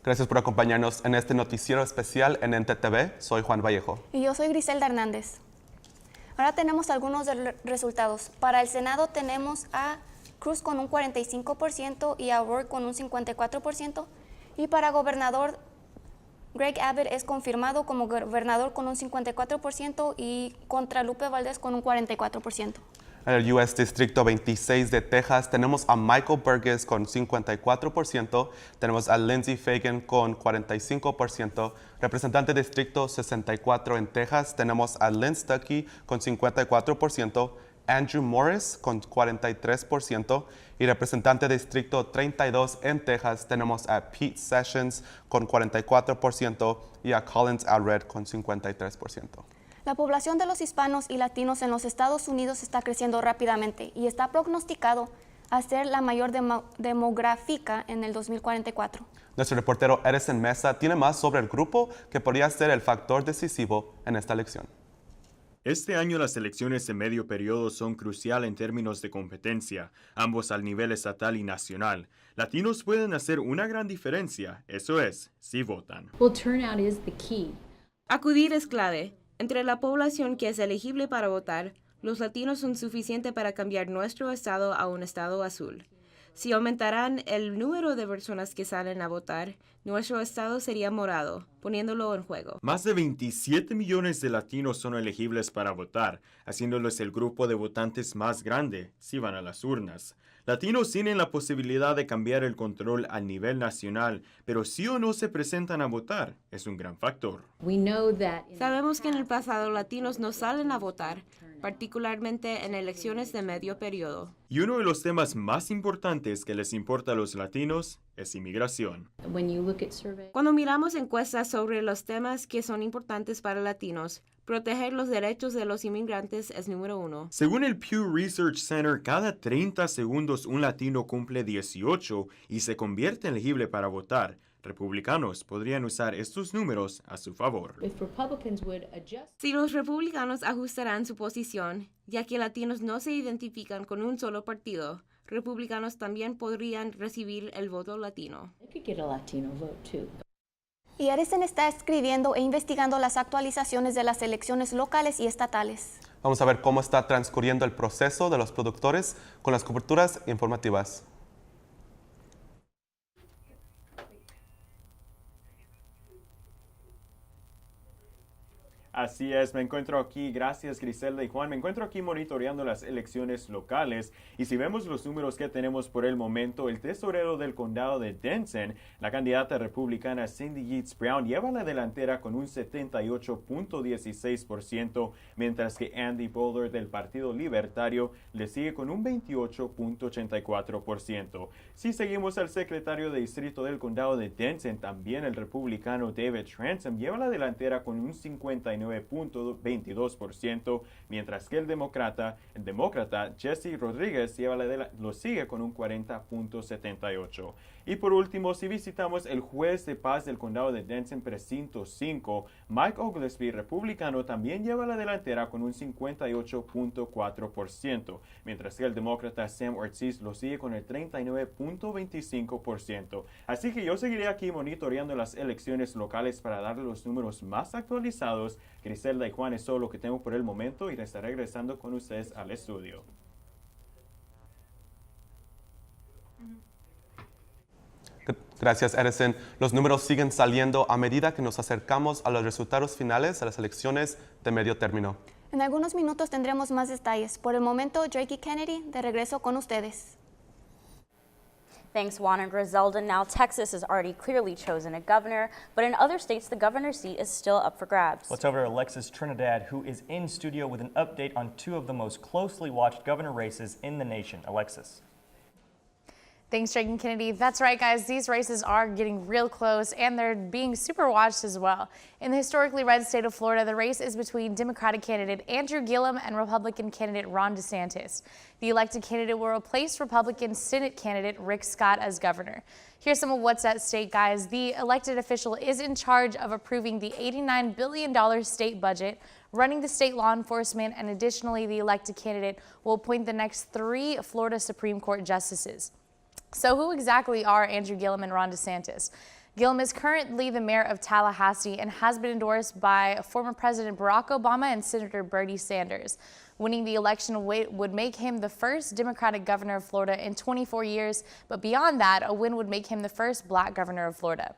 Gracias por acompañarnos en este noticiero especial en ntTV. Soy Juan Vallejo. Y yo soy Griselda Hernández. Ahora tenemos algunos de los resultados. Para el Senado tenemos a Cruz con un 45% y a O'Rourke con un 54%. Y para gobernador, Greg Abbott es confirmado como gobernador con un 54% y contra Lupe Valdez con un 44%. En el US Distrito 26 de Texas tenemos a Michael Burgess con 54%, tenemos a Lindsey Fagan con 45%, representante Distrito 64 en Texas tenemos a Lynn Stuckey con 54%, Andrew Morris con 43% y representante Distrito 32 en Texas tenemos a Pete Sessions con 44% y a Collins Allred con 53%. La población de los hispanos y latinos en los Estados Unidos está creciendo rápidamente y está prognosticado a ser la mayor demográfica en el 2044. Nuestro reportero Edison Mesa tiene más sobre el grupo que podría ser el factor decisivo en esta elección. Este año las elecciones de medio periodo son cruciales en términos de competencia, ambos al nivel estatal y nacional. Latinos pueden hacer una gran diferencia, eso es, si votan. Turnout is the key. Acudir es clave. Entre la población que es elegible para votar, los latinos son suficientes para cambiar nuestro estado a un estado azul. Si aumentaran el número de personas que salen a votar, nuestro estado sería morado, poniéndolo en juego. Más de 27 millones de latinos son elegibles para votar, haciéndoles el grupo de votantes más grande si van a las urnas. Latinos tienen la posibilidad de cambiar el control a nivel nacional, pero si o no se presentan a votar es un gran factor. Sabemos que en el pasado latinos no salen a votar, particularmente en elecciones de medio periodo. Y uno de los temas más importantes que les importa a los latinos es inmigración. Cuando miramos encuestas sobre los temas que son importantes para latinos, proteger los derechos de los inmigrantes es número uno. Según el Pew Research Center, cada 30 segundos un latino cumple 18 y se convierte elegible para votar. Republicanos podrían usar estos números a su favor. Si los republicanos ajustaran su posición, ya que latinos no se identifican con un solo partido, republicanos también podrían recibir el voto latino. Y Edison está escribiendo e investigando las actualizaciones de las elecciones locales y estatales. Vamos a ver cómo está transcurriendo el proceso de los productores con las coberturas informativas. Así es, me encuentro aquí, gracias Griselda y Juan, me encuentro aquí monitoreando las elecciones locales y si vemos los números que tenemos por el momento, el tesorero del condado de Denton, la candidata republicana Cindy Yates Brown, lleva la delantera con un 78.16%, mientras que Andy Bowler del Partido Libertario le sigue con un 28.84%. Si seguimos al secretario de distrito del condado de Denton, también el republicano David Transom lleva la delantera con un 59.22%, mientras que el demócrata Jesse Rodríguez lo sigue con un 40.78%. Y por último, si visitamos el juez de paz del condado de Denton, precinto 5, Mike Oglesby, republicano, también lleva la delantera con un 58.4%, mientras que el demócrata Sam Ortiz lo sigue con el 39.25%. Así que yo seguiré aquí monitoreando las elecciones locales para darle los números más actualizados. Griselda y Juan, es todo lo que tengo por el momento y estaré regresando con ustedes al estudio. Gracias, Edison. Los números siguen saliendo a medida que nos acercamos a los resultados finales de las elecciones de medio término. En algunos minutos tendremos más detalles. Por el momento, Drake y Kennedy, de regreso con ustedes. Thanks, Juan and Griselda. Now, Texas has already clearly chosen a governor, but in other states, the governor's seat is still up for grabs. Let's over to Alexis Trinidad, who is in studio with an update on two of the most closely watched governor races in the nation. Alexis. Thanks, Drake and Kennedy. That's right, guys. These races are getting real close, and they're being super watched as well. In the historically red state of Florida, the race is between Democratic candidate Andrew Gillum and Republican candidate Ron DeSantis. The elected candidate will replace Republican Senate candidate Rick Scott as governor. Here's some of what's at stake, guys. The elected official is in charge of approving the $89 billion state budget, running the state law enforcement, and additionally, the elected candidate will appoint the next 3 Florida Supreme Court justices. So who exactly are Andrew Gillum and Ron DeSantis? Gillum is currently the mayor of Tallahassee and has been endorsed by former President Barack Obama and Senator Bernie Sanders. Winning the election would make him the first Democratic governor of Florida in 24 years, but beyond that, a win would make him the first black governor of Florida.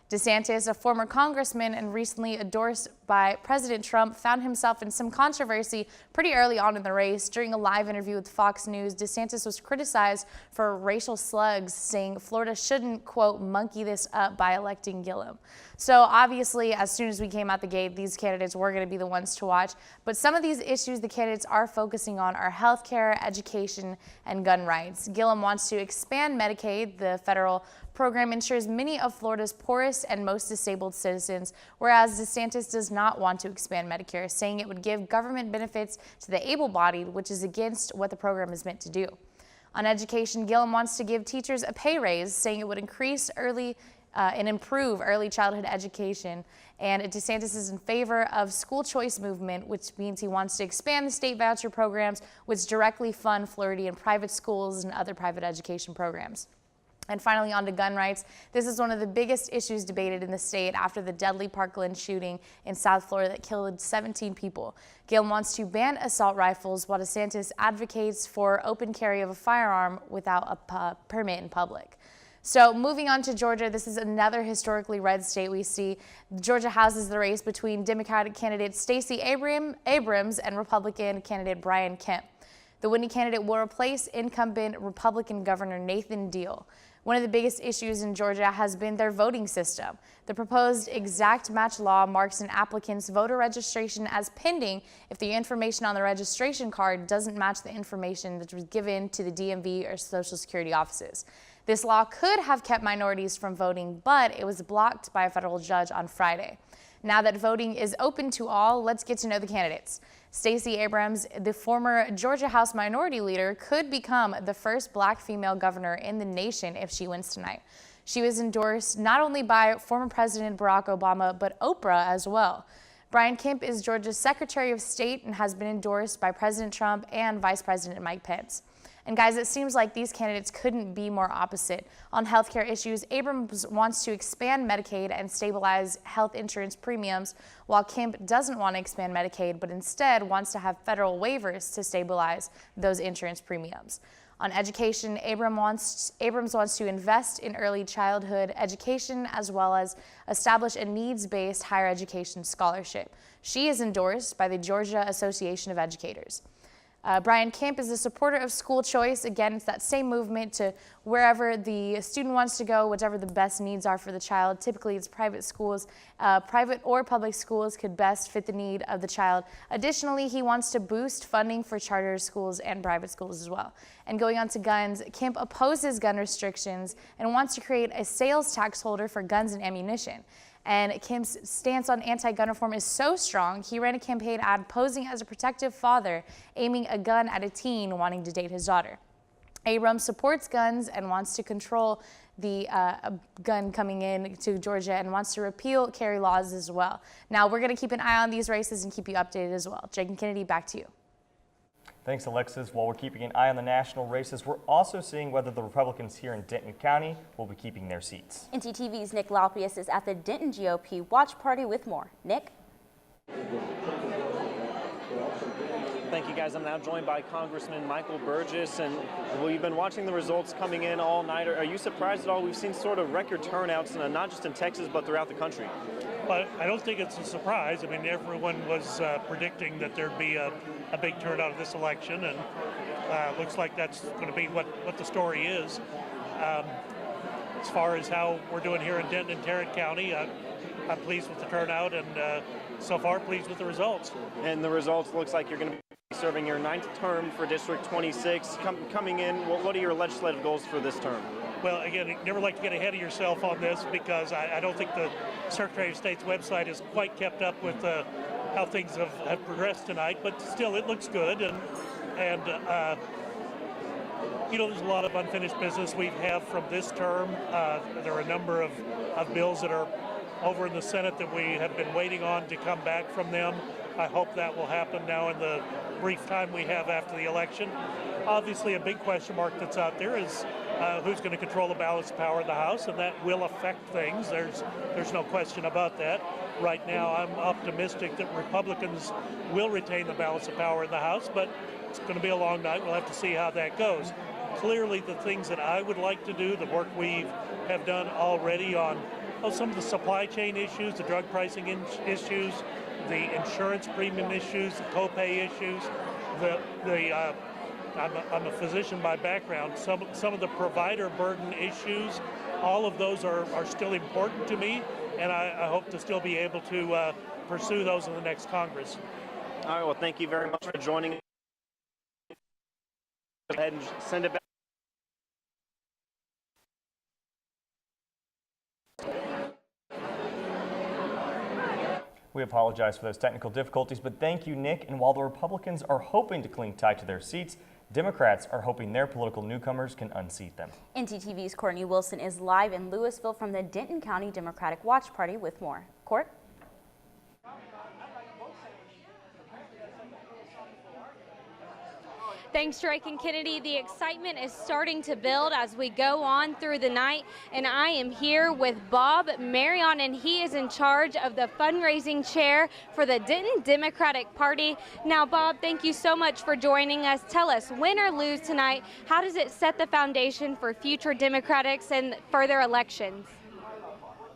DeSantis, a former congressman and recently endorsed by President Trump, found himself in some controversy pretty early on in the race. During a live interview with Fox News, DeSantis was criticized for racial slugs, saying Florida shouldn't, quote, monkey this up by electing Gillum. So obviously, as soon as we came out the gate, these candidates were going to be the ones to watch. But some of these issues the candidates are focusing on are healthcare, education, and gun rights. Gillum wants to expand Medicaid. The federal program ensures many of Florida's poorest and most disabled citizens, whereas DeSantis does not want to expand Medicare, saying it would give government benefits to the able-bodied, which is against what the program is meant to do. On education, Gillum wants to give teachers a pay raise, saying it would increase and improve early childhood education. And DeSantis is in favor of school choice movement, which means he wants to expand the state voucher programs, which directly fund Floridian private schools and other private education programs. And finally, on to gun rights. This is one of the biggest issues debated in the state after the deadly Parkland shooting in South Florida that killed 17 people. Gillum wants to ban assault rifles, while DeSantis advocates for open carry of a firearm without a permit in public. So moving on to Georgia, this is another historically red state we see. Georgia houses the race between Democratic candidate Stacey Abrams and Republican candidate Brian Kemp. The winning candidate will replace incumbent Republican Governor Nathan Deal. One of the biggest issues in Georgia has been their voting system. The proposed exact match law marks an applicant's voter registration as pending if the information on the registration card doesn't match the information that was given to the DMV or Social Security offices. This law could have kept minorities from voting, but it was blocked by a federal judge on Friday. Now that voting is open to all, let's get to know the candidates. Stacey Abrams, the former Georgia House Minority Leader, could become the first black female governor in the nation if she wins tonight. She was endorsed not only by former President Barack Obama, but Oprah as well. Brian Kemp is Georgia's Secretary of State and has been endorsed by President Trump and Vice President Mike Pence. And guys, it seems like these candidates couldn't be more opposite. On healthcare issues, Abrams wants to expand Medicaid and stabilize health insurance premiums, while Kemp doesn't want to expand Medicaid, but instead wants to have federal waivers to stabilize those insurance premiums. On education, Abrams wants to invest in early childhood education as well as establish a needs-based higher education scholarship. She is endorsed by the Georgia Association of Educators. Brian Kemp is a supporter of school choice. Again, it's that same movement to wherever the student wants to go, whatever the best needs are for the child. Typically, it's private schools. Private or public schools could best fit the need of the child. Additionally, he wants to boost funding for charter schools and private schools as well. And going on to guns, Kemp opposes gun restrictions and wants to create a sales tax holder for guns and ammunition. And Kemp's stance on anti-gun reform is so strong, he ran a campaign ad posing as a protective father, aiming a gun at a teen wanting to date his daughter. Abrams supports guns and wants to control the gun coming in to Georgia and wants to repeal carry laws as well. Now, we're going to keep an eye on these races and keep you updated as well. Jake and Kennedy, back to you. Thanks, Alexis. While we're keeping an eye on the national races, we're also seeing whether the Republicans here in Denton County will be keeping their seats. ntTV's Nick Laupius is at the Denton GOP watch party with more. Nick? Thank you, guys. I'm now joined by Congressman Michael Burgess, and we've been watching the results coming in all night. Are you surprised at all? We've seen sort of record turnouts, not just in Texas, but throughout the country. But I don't think it's a surprise. I mean, everyone was predicting that there'd be a big turnout of this election, and looks like that's going to be what the story is. As far as how we're doing here in Denton and Tarrant County, I'm pleased with the turnout, and so far pleased with the results. And the results looks like you're going to be serving your 9th term for District 26. Coming in, what are your legislative goals for this term? Well, again, you never like to get ahead of yourself on this because I don't think the Secretary of State's website has quite kept up with how things have progressed tonight, but still it looks good. And you know, there's a lot of unfinished business we have from this term. There are a number of bills that are over in the Senate that we have been waiting on to come back from them. I hope that will happen now in the brief time we have after the election. Obviously, a big question mark that's out there is who's going to control the balance of power in the House, and that will affect things. There's no question about that. Right now, I'm optimistic that Republicans will retain the balance of power in the House, but it's going to be a long night. We'll have to see how that goes. Clearly, the things that I would like to do, the work we have done already on some of the supply chain issues, the drug pricing issues, the insurance premium issues, the copay issues, I'm a physician by background. Some of the provider burden issues, all of those are still important to me, and I hope to still be able to pursue those in the next Congress. All right, well, thank you very much for joining us. Go ahead and send it back. We apologize for those technical difficulties, but thank you, Nick. And while the Republicans are hoping to cling tight to their seats, Democrats are hoping their political newcomers can unseat them. ntTV's Courtney Wilson is live in Louisville from the Denton County Democratic Watch Party with more. Court? Thanks, Drake and Kennedy. The excitement is starting to build as we go on through the night, and I am here with Bob Marion, and he is in charge of the fundraising chair for the Denton Democratic Party. Now, Bob, thank you so much for joining us. Tell us, win or lose tonight, how does it set the foundation for future Democrats and further elections?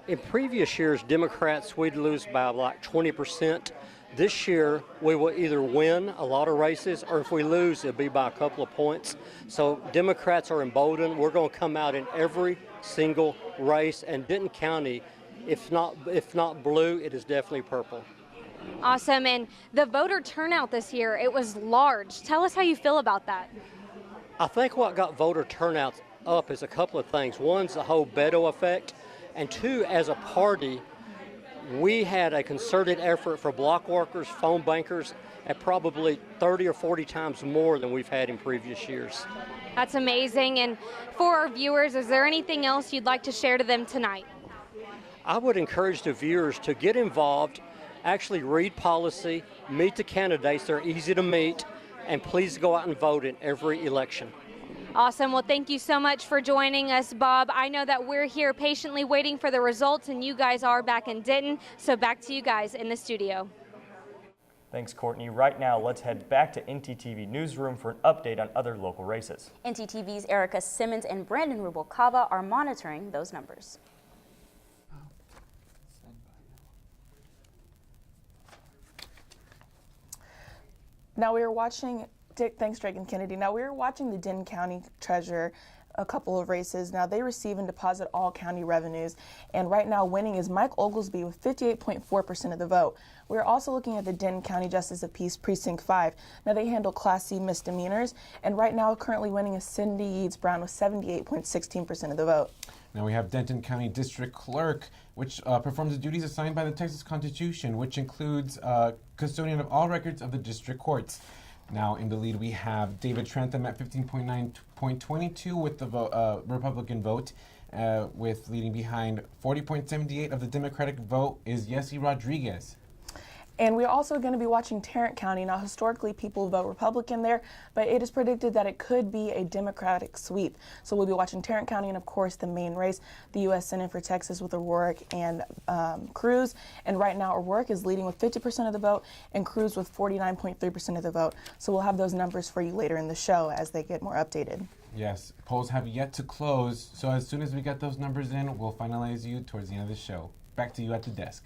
In previous years, Democrats, we'd lose by like 20%. This year, we will either win a lot of races, or if we lose, it'll be by a couple of points. So Democrats are emboldened. We're going to come out in every single race. And Denton County, if not blue, it is definitely purple. Awesome. And the voter turnout this year, it was large. Tell us how you feel about that. I think what got voter turnout up is a couple of things. One's the whole Beto effect, and two, as a party, we had a concerted effort for block workers, phone bankers, at probably 30 or 40 times more than we've had in previous years. That's amazing. And for our viewers, is there anything else you'd like to share to them tonight? I would encourage the viewers to get involved, actually read policy, meet the candidates. They're easy to meet, and please go out and vote in every election. Awesome. Well, thank you so much for joining us, Bob. I know that we're here patiently waiting for the results, and you guys are back in Denton. So back to you guys in the studio. Thanks, Courtney. Right now, let's head back to ntTV Newsroom for an update on other local races. ntTV's Erica Simmons and Brandon Rubalcaba are monitoring those numbers. Now we are watching, thanks Drake and Kennedy. Now we are watching the Denton County Treasurer, a couple of races. Now they receive and deposit all county revenues, and right now winning is Mike Oglesby with 58.4% of the vote. We're also looking at the Denton County Justice of Peace Precinct 5. Now they handle Class C misdemeanors, and right now currently winning is Cindy Yeats Brown with 78.16% of the vote. Now we have Denton County District Clerk, which performs the duties assigned by the Texas Constitution, which includes custodian of all records of the district courts. Now in the lead we have David Trantham at 15.9.22 with the Republican vote, with leading behind 40.78 of the Democratic vote is Yessie Rodriguez. And we're also going to be watching Tarrant County. Now, historically, people vote Republican there, but it is predicted that it could be a Democratic sweep. So we'll be watching Tarrant County and, of course, the main race, the U.S. Senate for Texas with O'Rourke and Cruz. And right now, O'Rourke is leading with 50% of the vote and Cruz with 49.3% of the vote. So we'll have those numbers for you later in the show as they get more updated. Yes, polls have yet to close, so as soon as we get those numbers in, we'll finalize you towards the end of the show. Back to you at the desk.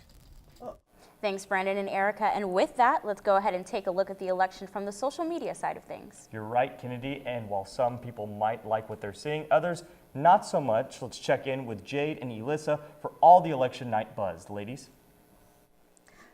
Thanks, Brandon and Erica. And with that, let's go ahead and take a look at the election from the social media side of things. You're right, Kennedy, and while some people might like what they're seeing, others not so much. Let's check in with Jade and Elissa for all the election night buzz. Ladies.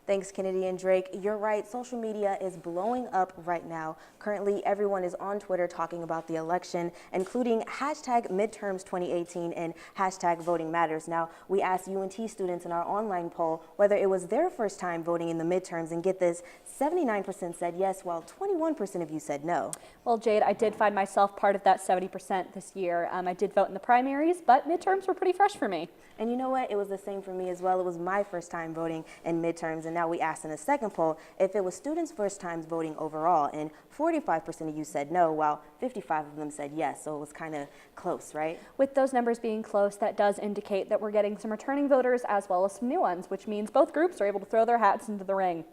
Thanks, Kennedy and Drake. You're right, social media is blowing up right now. Currently, everyone is on Twitter talking about the election, including hashtag midterms 2018 and hashtag voting matters. Now, we asked UNT students in our online poll whether it was their first time voting in the midterms, and get this, 79% said yes, while 21% of you said no. Well, Jade, I did find myself part of that 70% this year. I did vote in the primaries, but midterms were pretty fresh for me. And you know what? It was the same for me as well. It was my first time voting in midterms, and now we asked in a second poll if it was students' first times voting overall, and 45% of you said no, while 55 of them said yes, so it was kind of close, right? With those numbers being close, that does indicate that we're getting some returning voters as well as some new ones, which means both groups are able to throw their hats into the ring.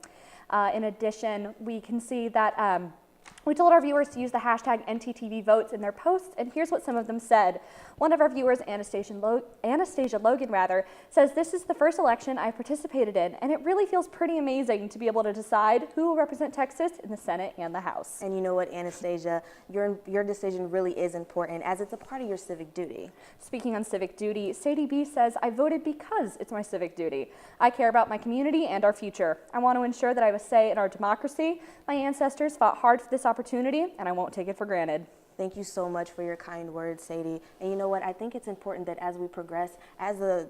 In addition, we can see that we told our viewers to use the hashtag ntTV votes in their posts, and here's what some of them said. One of our viewers, Anastasia Logan, says, "This is the first election I've participated in, and it really feels pretty amazing to be able to decide who will represent Texas in the Senate and the House." And you know what, Anastasia, your decision really is important, as it's a part of your civic duty. Speaking on civic duty, Sadie B says, "I voted because it's my civic duty. I care about my community and our future. I want to ensure that I have a say in our democracy. My ancestors fought hard for this opportunity, and I won't take it for granted." Thank you so much for your kind words, Sadie. And you know what? I think it's important that as we progress as a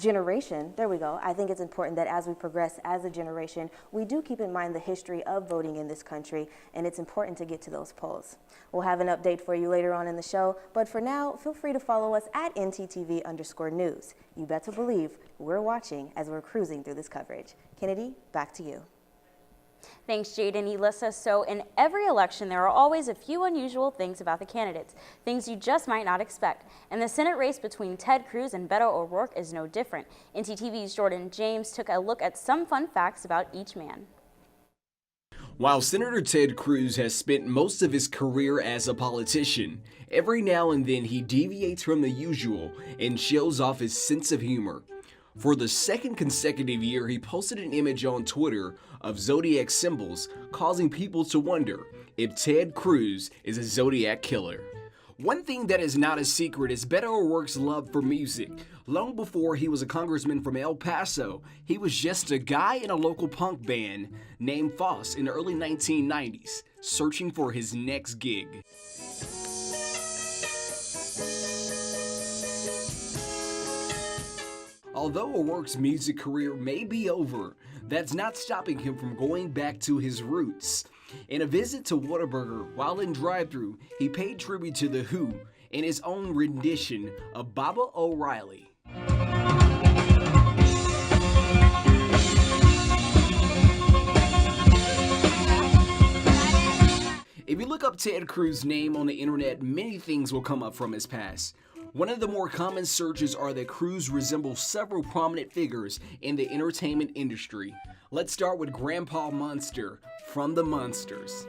generation, there we go. I think it's important that as we progress as a generation, we do keep in mind the history of voting in this country, and it's important to get to those polls. We'll have an update for you later on in the show, but for now, feel free to follow us at ntTV_news. You better believe we're watching as we're cruising through this coverage. Kennedy, back to you. Thanks, Jade and Elissa. So in every election, there are always a few unusual things about the candidates, things you just might not expect. And the Senate race between Ted Cruz and Beto O'Rourke is no different. ntTV's Jordan James took a look at some fun facts about each man. While Senator Ted Cruz has spent most of his career as a politician, every now and then he deviates from the usual and shows off his sense of humor. For the second consecutive year, he posted an image on Twitter of zodiac symbols, causing people to wonder if Ted Cruz is a zodiac killer. One thing that is not a secret is Beto O'Rourke's love for music. Long before he was a congressman from El Paso, he was just a guy in a local punk band named Foss in the early 1990s, searching for his next gig. Although O'Rourke's music career may be over, that's not stopping him from going back to his roots. In a visit to Whataburger while in drive-thru, he paid tribute to The Who in his own rendition of Baba O'Reilly. If you look up Ted Cruz's name on the internet, many things will come up from his past. One of the more common searches are that Cruz resembles several prominent figures in the entertainment industry. Let's start with Grandpa Munster from the Munsters.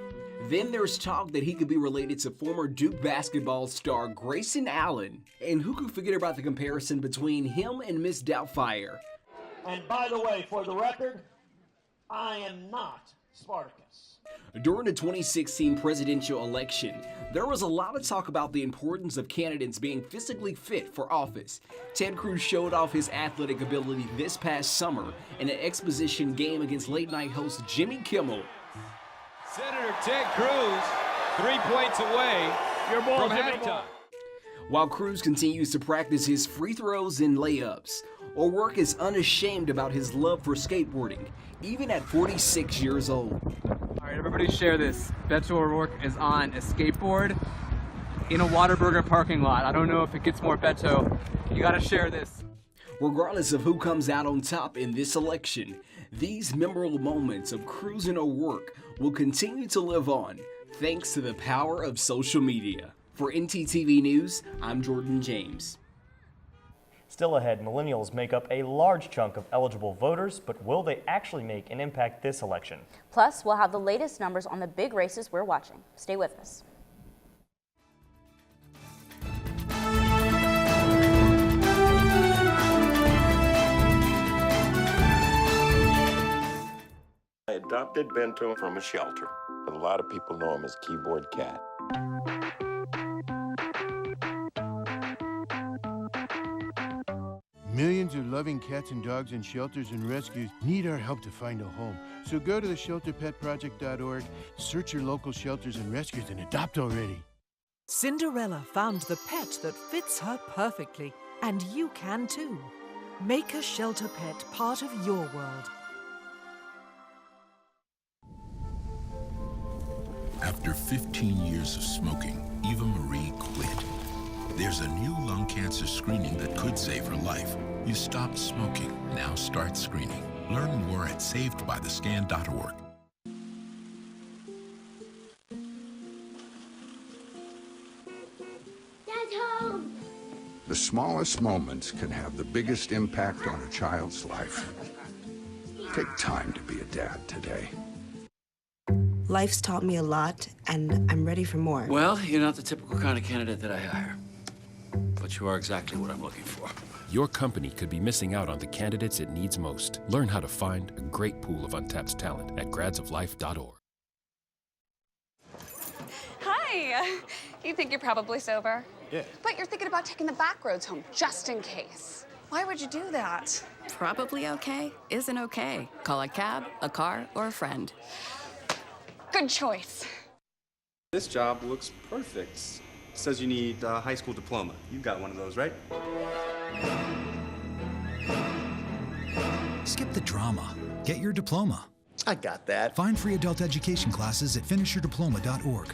Then there's talk that he could be related to former Duke basketball star Grayson Allen. And who could forget about the comparison between him and Miss Doubtfire? And by the way, for the record, I am not Spartacus. During the 2016 presidential election, there was a lot of talk about the importance of candidates being physically fit for office. Ted Cruz showed off his athletic ability this past summer in an exposition game against late-night host Jimmy Kimmel. Senator Ted Cruz, 3 points away from halftime. While Cruz continues to practice his free throws and layups, O'Rourke is unashamed about his love for skateboarding, even at 46 years old. All right, everybody share this. Beto O'Rourke is on a skateboard in a Whataburger parking lot. I don't know if it gets more Beto. You gotta share this. Regardless of who comes out on top in this election, these memorable moments of Cruz and O'Rourke will continue to live on thanks to the power of social media. For ntTV News, I'm Jordan James. Still ahead, millennials make up a large chunk of eligible voters, but will they actually make an impact this election? Plus, we'll have the latest numbers on the big races we're watching. Stay with us. I adopted Bento from a shelter, but a lot of people know him as Keyboard Cat. Millions of loving cats and dogs in shelters and rescues need our help to find a home. So go to the shelterpetproject.org, search your local shelters and rescues, and adopt already. Cinderella found the pet that fits her perfectly, and you can too. Make a shelter pet part of your world. After 15 years of smoking, Eva Marie quit. There's a new lung cancer screening that could save her life. You stopped smoking. Now start screening. Learn more at savedbythescan.org. Dad's home! The smallest moments can have the biggest impact on a child's life. Take time to be a dad today. Life's taught me a lot, and I'm ready for more. Well, you're not the typical kind of candidate that I hire. But you are exactly what I'm looking for. Your company could be missing out on the candidates it needs most. Learn how to find a great pool of untapped talent at gradsoflife.org. Hi! You think you're probably sober? Yeah. But you're thinking about taking the back roads home, just in case. Why would you do that? Probably okay isn't okay. Call a cab, a car, or a friend. Good choice. This job looks perfect. It says you need a high school diploma. You got one of those, right? Skip the drama. Get your diploma. I got that. Find free adult education classes at finishyourdiploma.org.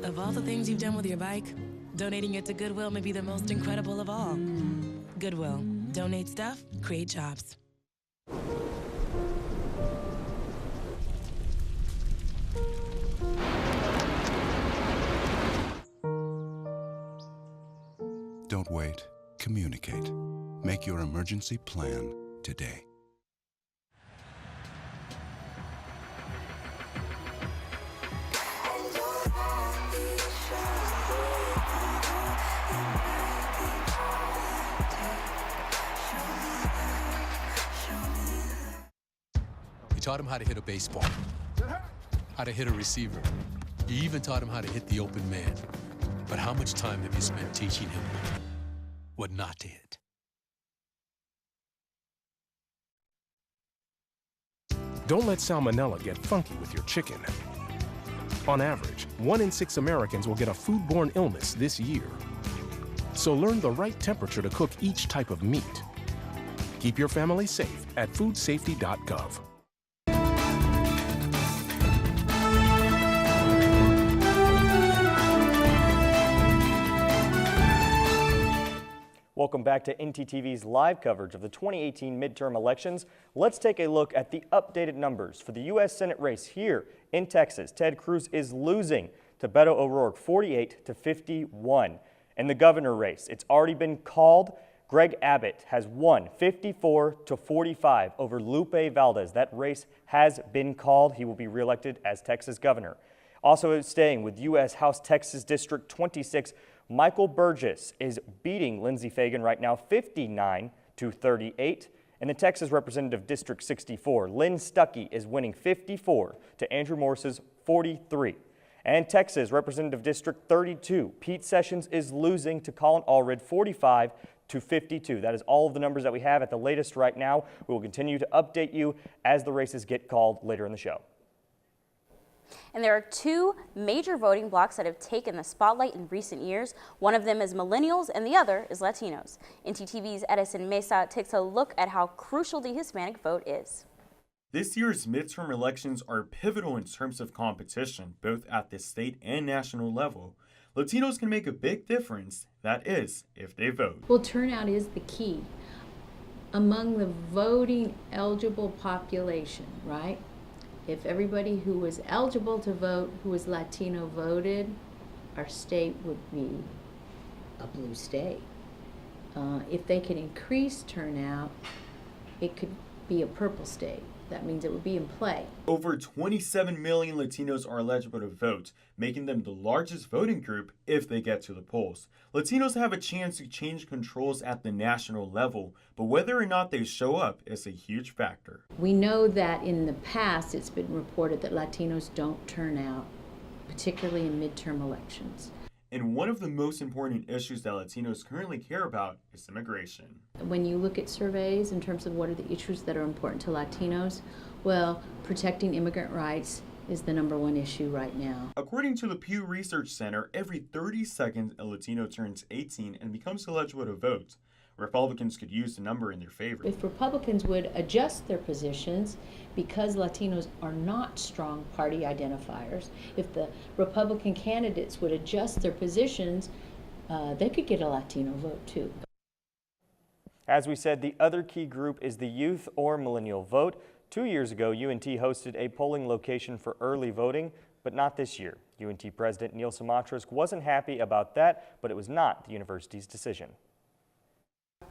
Of all the things you've done with your bike, donating it to Goodwill may be the most incredible of all. Goodwill. Donate stuff, create jobs. Don't wait. Communicate. Make your emergency plan today. You taught him how to hit a baseball, how to hit a receiver. You even taught him how to hit the open man. But how much time have you spent teaching him what not to hit? Don't let salmonella get funky with your chicken. On average, 1 in 6 Americans will get a foodborne illness this year. So learn the right temperature to cook each type of meat. Keep your family safe at foodsafety.gov. Welcome back to ntTV's live coverage of the 2018 midterm elections. Let's take a look at the updated numbers for the U.S. Senate race here in Texas. Ted Cruz is losing to Beto O'Rourke 48 to 51. In the governor race, it's already been called. Greg Abbott has won 54-45 over Lupe Valdez. That race has been called. He will be reelected as Texas governor. Also staying with U.S. House Texas District 26, Michael Burgess is beating Lindsey Fagan right now 59-38. In the Texas Representative District 64, Lynn Stuckey is winning 54 to Andrew Morse's 43. And Texas Representative District 32, Pete Sessions is losing to Colin Allred 45-52. That is all of the numbers that we have at the latest right now. We will continue to update you as the races get called later in the show. And there are two major voting blocks that have taken the spotlight in recent years. One of them is millennials and the other is Latinos. ntTV's Edison Mesa takes a look at how crucial the Hispanic vote is. This year's midterm elections are pivotal in terms of competition, both at the state and national level. Latinos can make a big difference, that is, if they vote. Well, turnout is the key. Among the voting eligible population, right? If everybody who was eligible to vote, who was Latino, voted, our state would be a blue state. If they can increase turnout, it could be a purple state. That means it would be in play. Over 27 million Latinos are eligible to vote, making them the largest voting group if they get to the polls. Latinos have a chance to change controls at the national level, but whether or not they show up is a huge factor. We know that in the past it's been reported that Latinos don't turn out, particularly in midterm elections. And one of the most important issues that Latinos currently care about is immigration. When you look at surveys in terms of what are the issues that are important to Latinos, well, protecting immigrant rights is the #1 issue right now. According to the Pew Research Center, every 30 seconds a Latino turns 18 and becomes eligible to vote. Republicans could use the number in their favor. If Republicans would adjust their positions, because Latinos are not strong party identifiers, if the Republican candidates would adjust their positions, they could get a Latino vote too. As we said, the other key group is the youth or millennial vote. 2 years ago, UNT hosted a polling location for early voting, but not this year. UNT President Neil Simatros wasn't happy about that, but it was not the university's decision.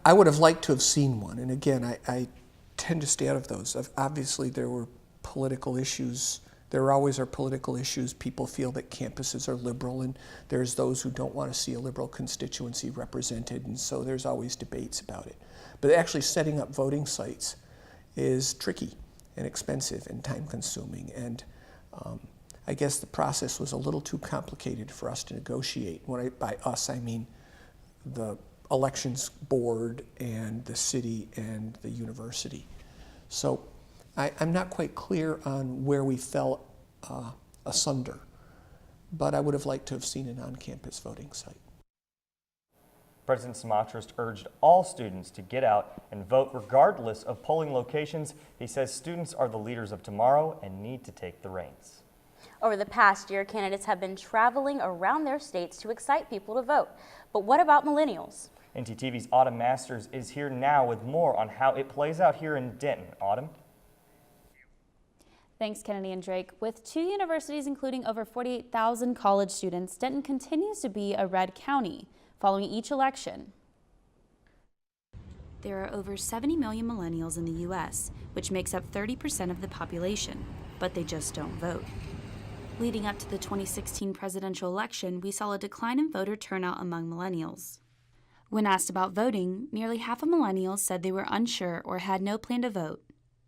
I would have liked to have seen one, and again, I tend to stay out of those. Obviously, there were political issues. There always are political issues. People feel that campuses are liberal, and there's those who don't want to see a liberal constituency represented, and so there's always debates about it. But actually setting up voting sites is tricky and expensive and time-consuming, and I guess the process was a little too complicated for us to negotiate. By us, I mean the elections board and the city and the university. So I'm not quite clear on where we fell asunder, but I would have liked to have seen an on-campus voting site. President Simatros urged all students to get out and vote regardless of polling locations. He says students are the leaders of tomorrow and need to take the reins. Over the past year, candidates have been traveling around their states to excite people to vote. But what about millennials? ntTV's Autumn Masters is here now with more on how it plays out here in Denton. Autumn? Thanks, Kennedy and Drake. With 2 universities including over 48,000 college students, Denton continues to be a red county following each election. There are over 70 million millennials in the U.S., which makes up 30% of the population, but they just don't vote. Leading up to the 2016 presidential election, we saw a decline in voter turnout among millennials. When asked about voting, nearly half of millennials said they were unsure or had no plan to vote.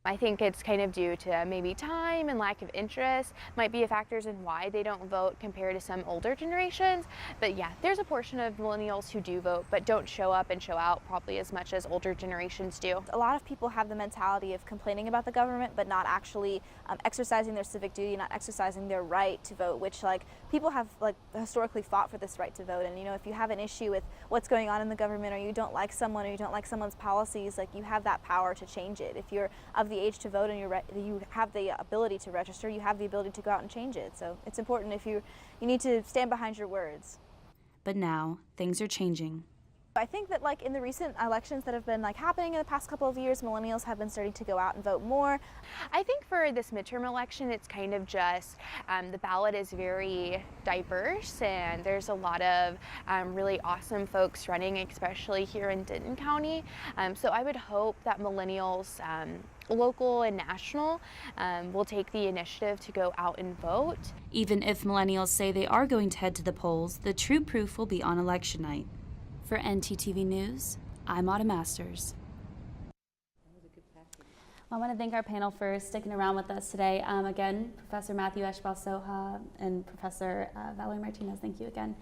I think it's kind of due to maybe time and lack of interest, might be factors in why they don't vote compared to some older generations. But yeah, there's a portion of millennials who do vote but don't show up and show out probably as much as older generations do. A lot of people have the mentality of complaining about the government but not actually exercising their civic duty, not exercising their right to vote, which people have historically fought for this right to vote. And if you have an issue with what's going on in the government, or you don't like someone, or you don't like someone's policies, you have that power to change it. If you're of the age to vote and you have the ability to register, you have the ability to go out and change it. So it's important if you need to stand behind your words. But now, things are changing. I think that like in the recent elections that have been like happening in the past couple of years, millennials have been starting to go out and vote more. I think for this midterm election, it's kind of just the ballot is very diverse, and there's a lot of really awesome folks running, especially here in Denton County. So I would hope that millennials, local and national, will take the initiative to go out and vote. Even if millennials say they are going to head to the polls, the true proof will be on election night. For ntTV News, I'm Autumn Masters. I want to thank our panel for sticking around with us today. Again, Professor Matthew Eshbal-Soha and Professor Valerie Martinez, thank you again.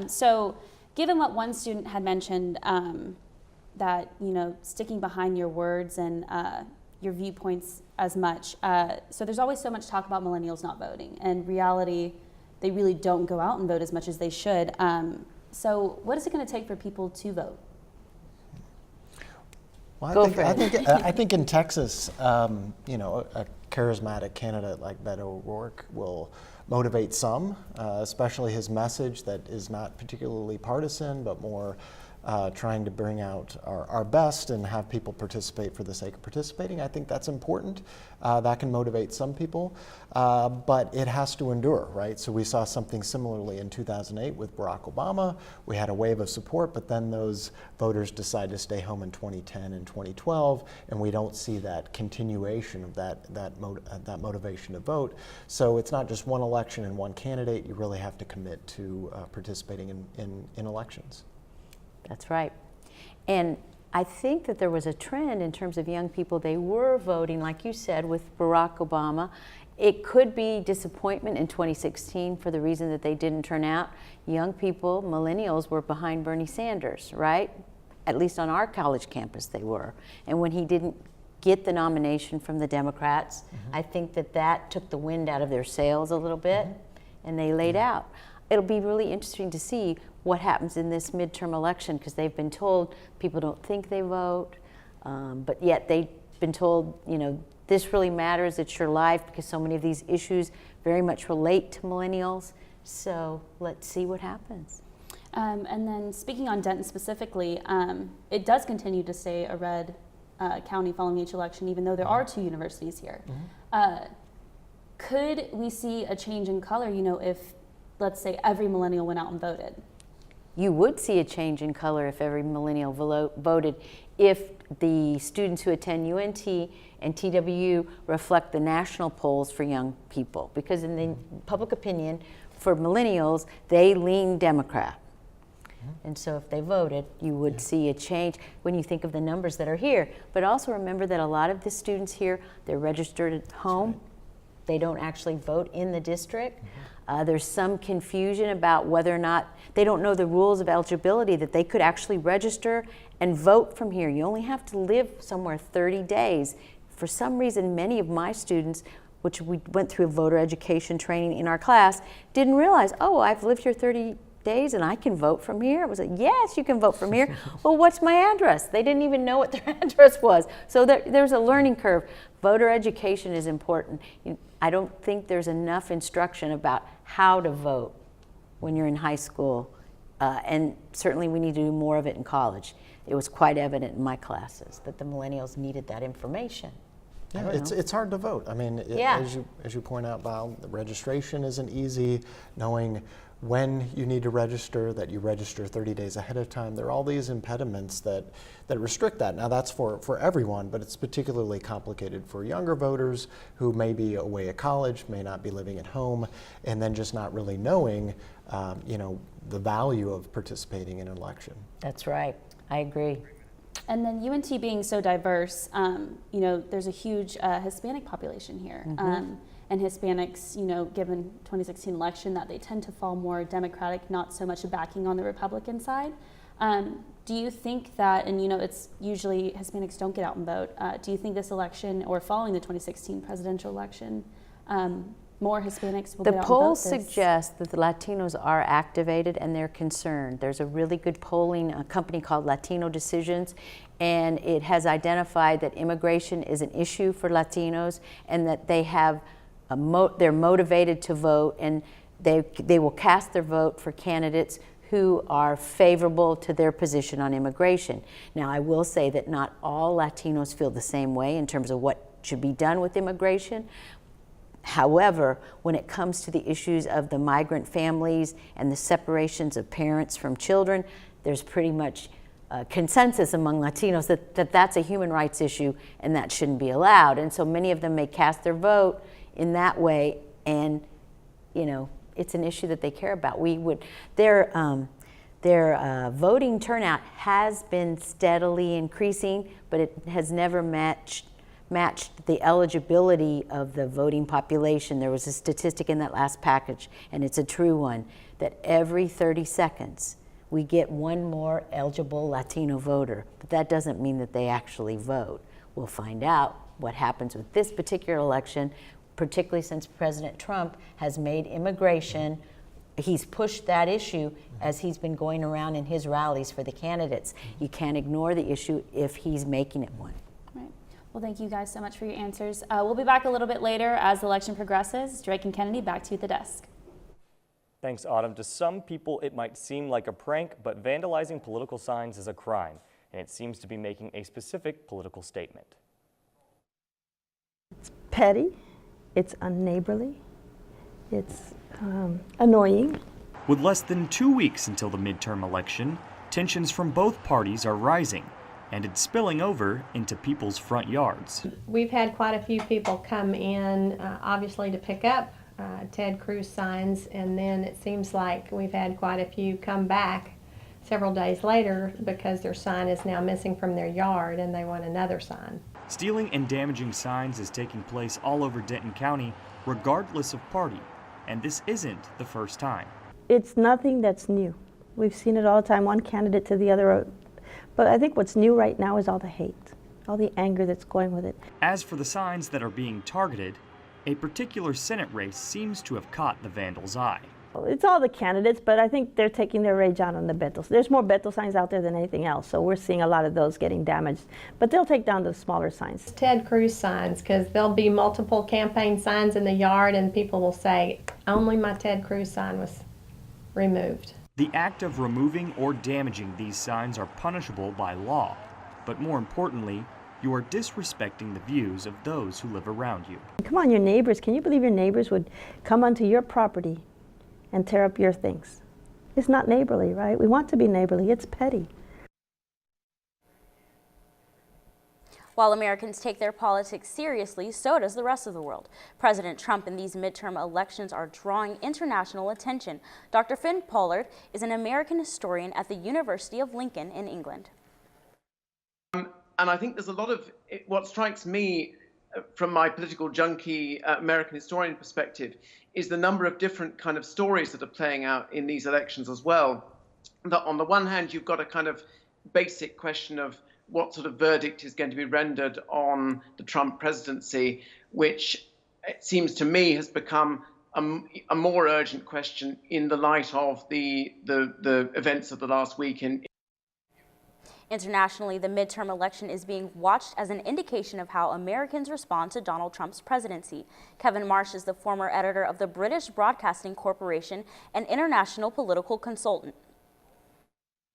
So given what one student had mentioned, that, you know, sticking behind your words and your viewpoints as much, so there's always so much talk about millennials not voting. In reality, they really don't go out and vote as much as they should. So what is it going to take for people to vote? Well, I think in Texas, you know, a charismatic candidate like Beto O'Rourke will motivate some, especially his message that is not particularly partisan, but more trying to bring out our best and have people participate for the sake of participating. I think that's important. That can motivate some people, but it has to endure, right? So we saw something similarly in 2008 with Barack Obama. We had a wave of support, but then those voters decided to stay home in 2010 and 2012, and we don't see that continuation of that motivation to vote. So it's not just one election and one candidate. You really have to commit to participating in elections. That's right. And I think that there was a trend in terms of young people. They were voting, like you said, with Barack Obama. It could be disappointment in 2016 for the reason that they didn't turn out. Young people, millennials, were behind Bernie Sanders, right? At least on our college campus they were. And when he didn't get the nomination from the Democrats, I think that took the wind out of their sails a little bit, and they laid out. It'll be really interesting to see what happens in this midterm election, because they've been told people don't think they vote, but yet they've been told, you know, this really matters, it's your life, because so many of these issues very much relate to millennials. So let's see what happens. And then speaking on Denton specifically, it does continue to stay a red county following each election, even though there are two universities here. Could we see a change in color, you know, if, let's say, every millennial went out and voted? You would see a change in color if every millennial voted, if the students who attend UNT and TWU reflect the national polls for young people. Because in the public opinion, for millennials, they lean Democrat. And so if they voted, you would see a change when you think of the numbers that are here. But also remember that a lot of the students here, they're registered at home. They don't actually vote in the district. There's some confusion about whether or not, they don't know the rules of eligibility, that they could actually register and vote from here. You only have to live somewhere 30 days. For some reason, many of my students, which we went through voter education training in our class, didn't realize, oh, I've lived here 30 days and I can vote from here. It was like, yes, you can vote from here. Well, what's my address? They didn't even know what their address was. So there's a learning curve. Voter education is important. I don't think there's enough instruction about how to vote when you're in high school, and certainly we need to do more of it in college. It was quite evident in my classes that the millennials needed that information. Yeah, it's hard to vote. I mean, as you point out, Val, the registration isn't easy. Knowing when you need to register, that you register 30 days ahead of time. There are all these impediments that restrict that. Now that's for everyone, but it's particularly complicated for younger voters who may be away at college, may not be living at home, and then just not really knowing, you know, the value of participating in an election. That's right. I agree. And then UNT being so diverse, you know, there's a huge Hispanic population here. And Hispanics, you know, given 2016 election, that they tend to fall more Democratic, not so much backing on the Republican side. Do you think that, and you know, it's usually Hispanics don't get out and vote, do you think this election, or following the 2016 presidential election, more Hispanics will get out and vote? The polls suggest that the Latinos are activated and they're concerned. There's a really good polling company called Latino Decisions, and it has identified that immigration is an issue for Latinos, and that they have they're motivated to vote, and they will cast their vote for candidates who are favorable to their position on immigration. Now, I will say that not all Latinos feel the same way in terms of what should be done with immigration. However, when it comes to the issues of the migrant families and the separations of parents from children, there's pretty much consensus among Latinos that that's a human rights issue and that shouldn't be allowed. And so many of them may cast their vote in that way, and you know, it's an issue that they care about. Their voting turnout has been steadily increasing, but it has never matched the eligibility of the voting population. There was a statistic in that last package, and it's a true one, that every 30 seconds we get one more eligible Latino voter, but that doesn't mean that they actually vote. We'll find out what happens with this particular election, particularly since President Trump has made immigration, he's pushed that issue as he's been going around in his rallies for the candidates. You can't ignore the issue if he's making it one. Right. Well, thank you guys so much for your answers. We'll be back a little bit later as the election progresses. Drake and Kennedy, back to you at the desk. Thanks, Autumn. To some people, it might seem like a prank, but vandalizing political signs is a crime, and it seems to be making a specific political statement. It's petty, it's unneighborly, it's annoying. With less than 2 weeks until the midterm election, tensions from both parties are rising, and it's spilling over into people's front yards. We've had quite a few people come in, obviously, to pick up Ted Cruz signs, and then it seems like we've had quite a few come back several days later because their sign is now missing from their yard and they want another sign. Stealing and damaging signs is taking place all over Denton County, regardless of party, and this isn't the first time. It's nothing that's new. We've seen it all the time, one candidate to the other. But I think what's new right now is all the hate, all the anger that's going with it. As for the signs that are being targeted, a particular Senate race seems to have caught the vandal's eye. It's all the candidates, but I think they're taking their rage out on the Beto. There's more Beto signs out there than anything else, so we're seeing a lot of those getting damaged. But they'll take down the smaller signs. Ted Cruz signs, because there'll be multiple campaign signs in the yard and people will say, only my Ted Cruz sign was removed. The act of removing or damaging these signs are punishable by law, but more importantly, you are disrespecting the views of those who live around you. Come on, your neighbors. Can you believe your neighbors would come onto your property and tear up your things? It's not neighborly, right? We want to be neighborly. It's petty. While Americans take their politics seriously, so does the rest of the world. President Trump and these midterm elections are drawing international attention. Dr. Finn Pollard is an American historian at the University of Lincoln in England. And I think there's a lot of, what strikes me from my political junkie American historian perspective is the number of different kind of stories that are playing out in these elections as well. That on the one hand, you've got a kind of basic question of what sort of verdict is going to be rendered on the Trump presidency, which it seems to me has become a more urgent question in the light of the events of the last week in Internationally, the midterm election is being watched as an indication of how Americans respond to Donald Trump's presidency. Kevin Marsh is the former editor of the British Broadcasting Corporation and international political consultant.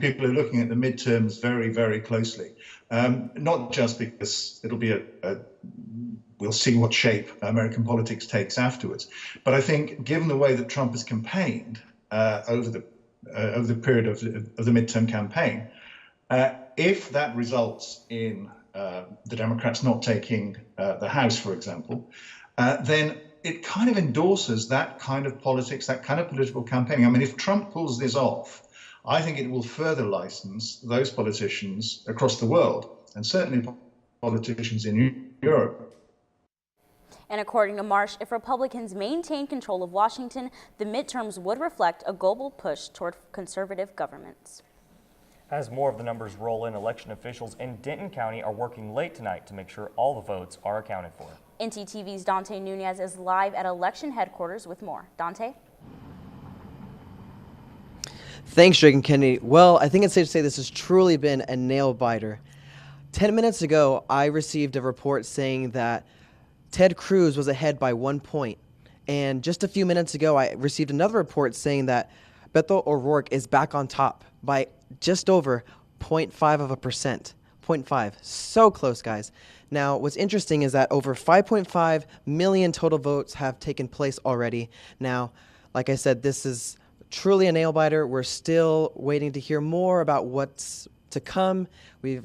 People are looking at the midterms very, very closely, not just because it'll be we'll see what shape American politics takes afterwards, but I think given the way that Trump has campaigned over the period of the midterm campaign, if that results in the Democrats not taking the House, for example, then it kind of endorses that kind of politics, that kind of political campaigning. I mean, if Trump pulls this off, I think it will further license those politicians across the world, and certainly politicians in Europe. And according to Marsh, if Republicans maintain control of Washington, the midterms would reflect a global push toward conservative governments. As more of the numbers roll in, election officials in Denton County are working late tonight to make sure all the votes are accounted for. ntTV's Dante Nunez is live at election headquarters with more. Dante? Thanks, Drake and Kennedy. Well, I think it's safe to say this has truly been a nail-biter. 10 minutes ago, I received a report saying that Ted Cruz was ahead by 1 point. And just a few minutes ago, I received another report saying that Beto O'Rourke is back on top by just over 0.5%. 0.5. So close, guys. Now, what's interesting is that over 5.5 million total votes have taken place already. Now, like I said, this is truly a nail-biter. We're still waiting to hear more about what's to come. We've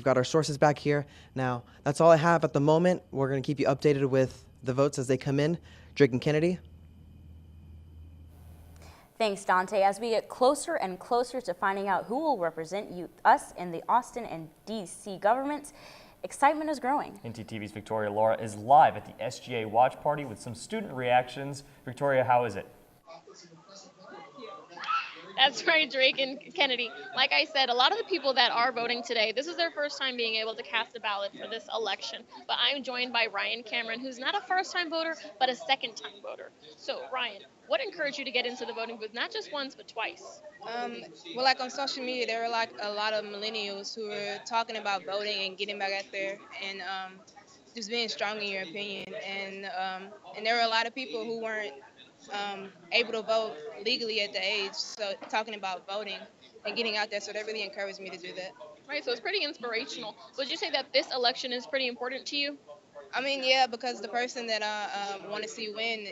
got our sources back here. Now, that's all I have at the moment. We're going to keep you updated with the votes as they come in. Drake and Kennedy. Thanks, Dante. As we get closer and closer to finding out who will represent us in the Austin and D.C. governments, excitement is growing. ntTV's Victoria Laura is live at the SGA watch party with some student reactions. Victoria, how is it? That's right, Drake and Kennedy. Like I said, a lot of the people that are voting today, this is their first time being able to cast a ballot for this election. But I'm joined by Ryan Cameron, who's not a first-time voter, but a second-time voter. So, Ryan, what encouraged you to get into the voting booth, not just once, but twice? Well, like on social media, there were like a lot of millennials who were talking about voting and getting back out there and just being strong in your opinion. And there were a lot of people who weren't able to vote legally at the age, so talking about voting and getting out there, so that really encouraged me to do that. Right, so it's pretty inspirational. Would you say that this election is pretty important to you? I mean, yeah, because the person that I want to see win,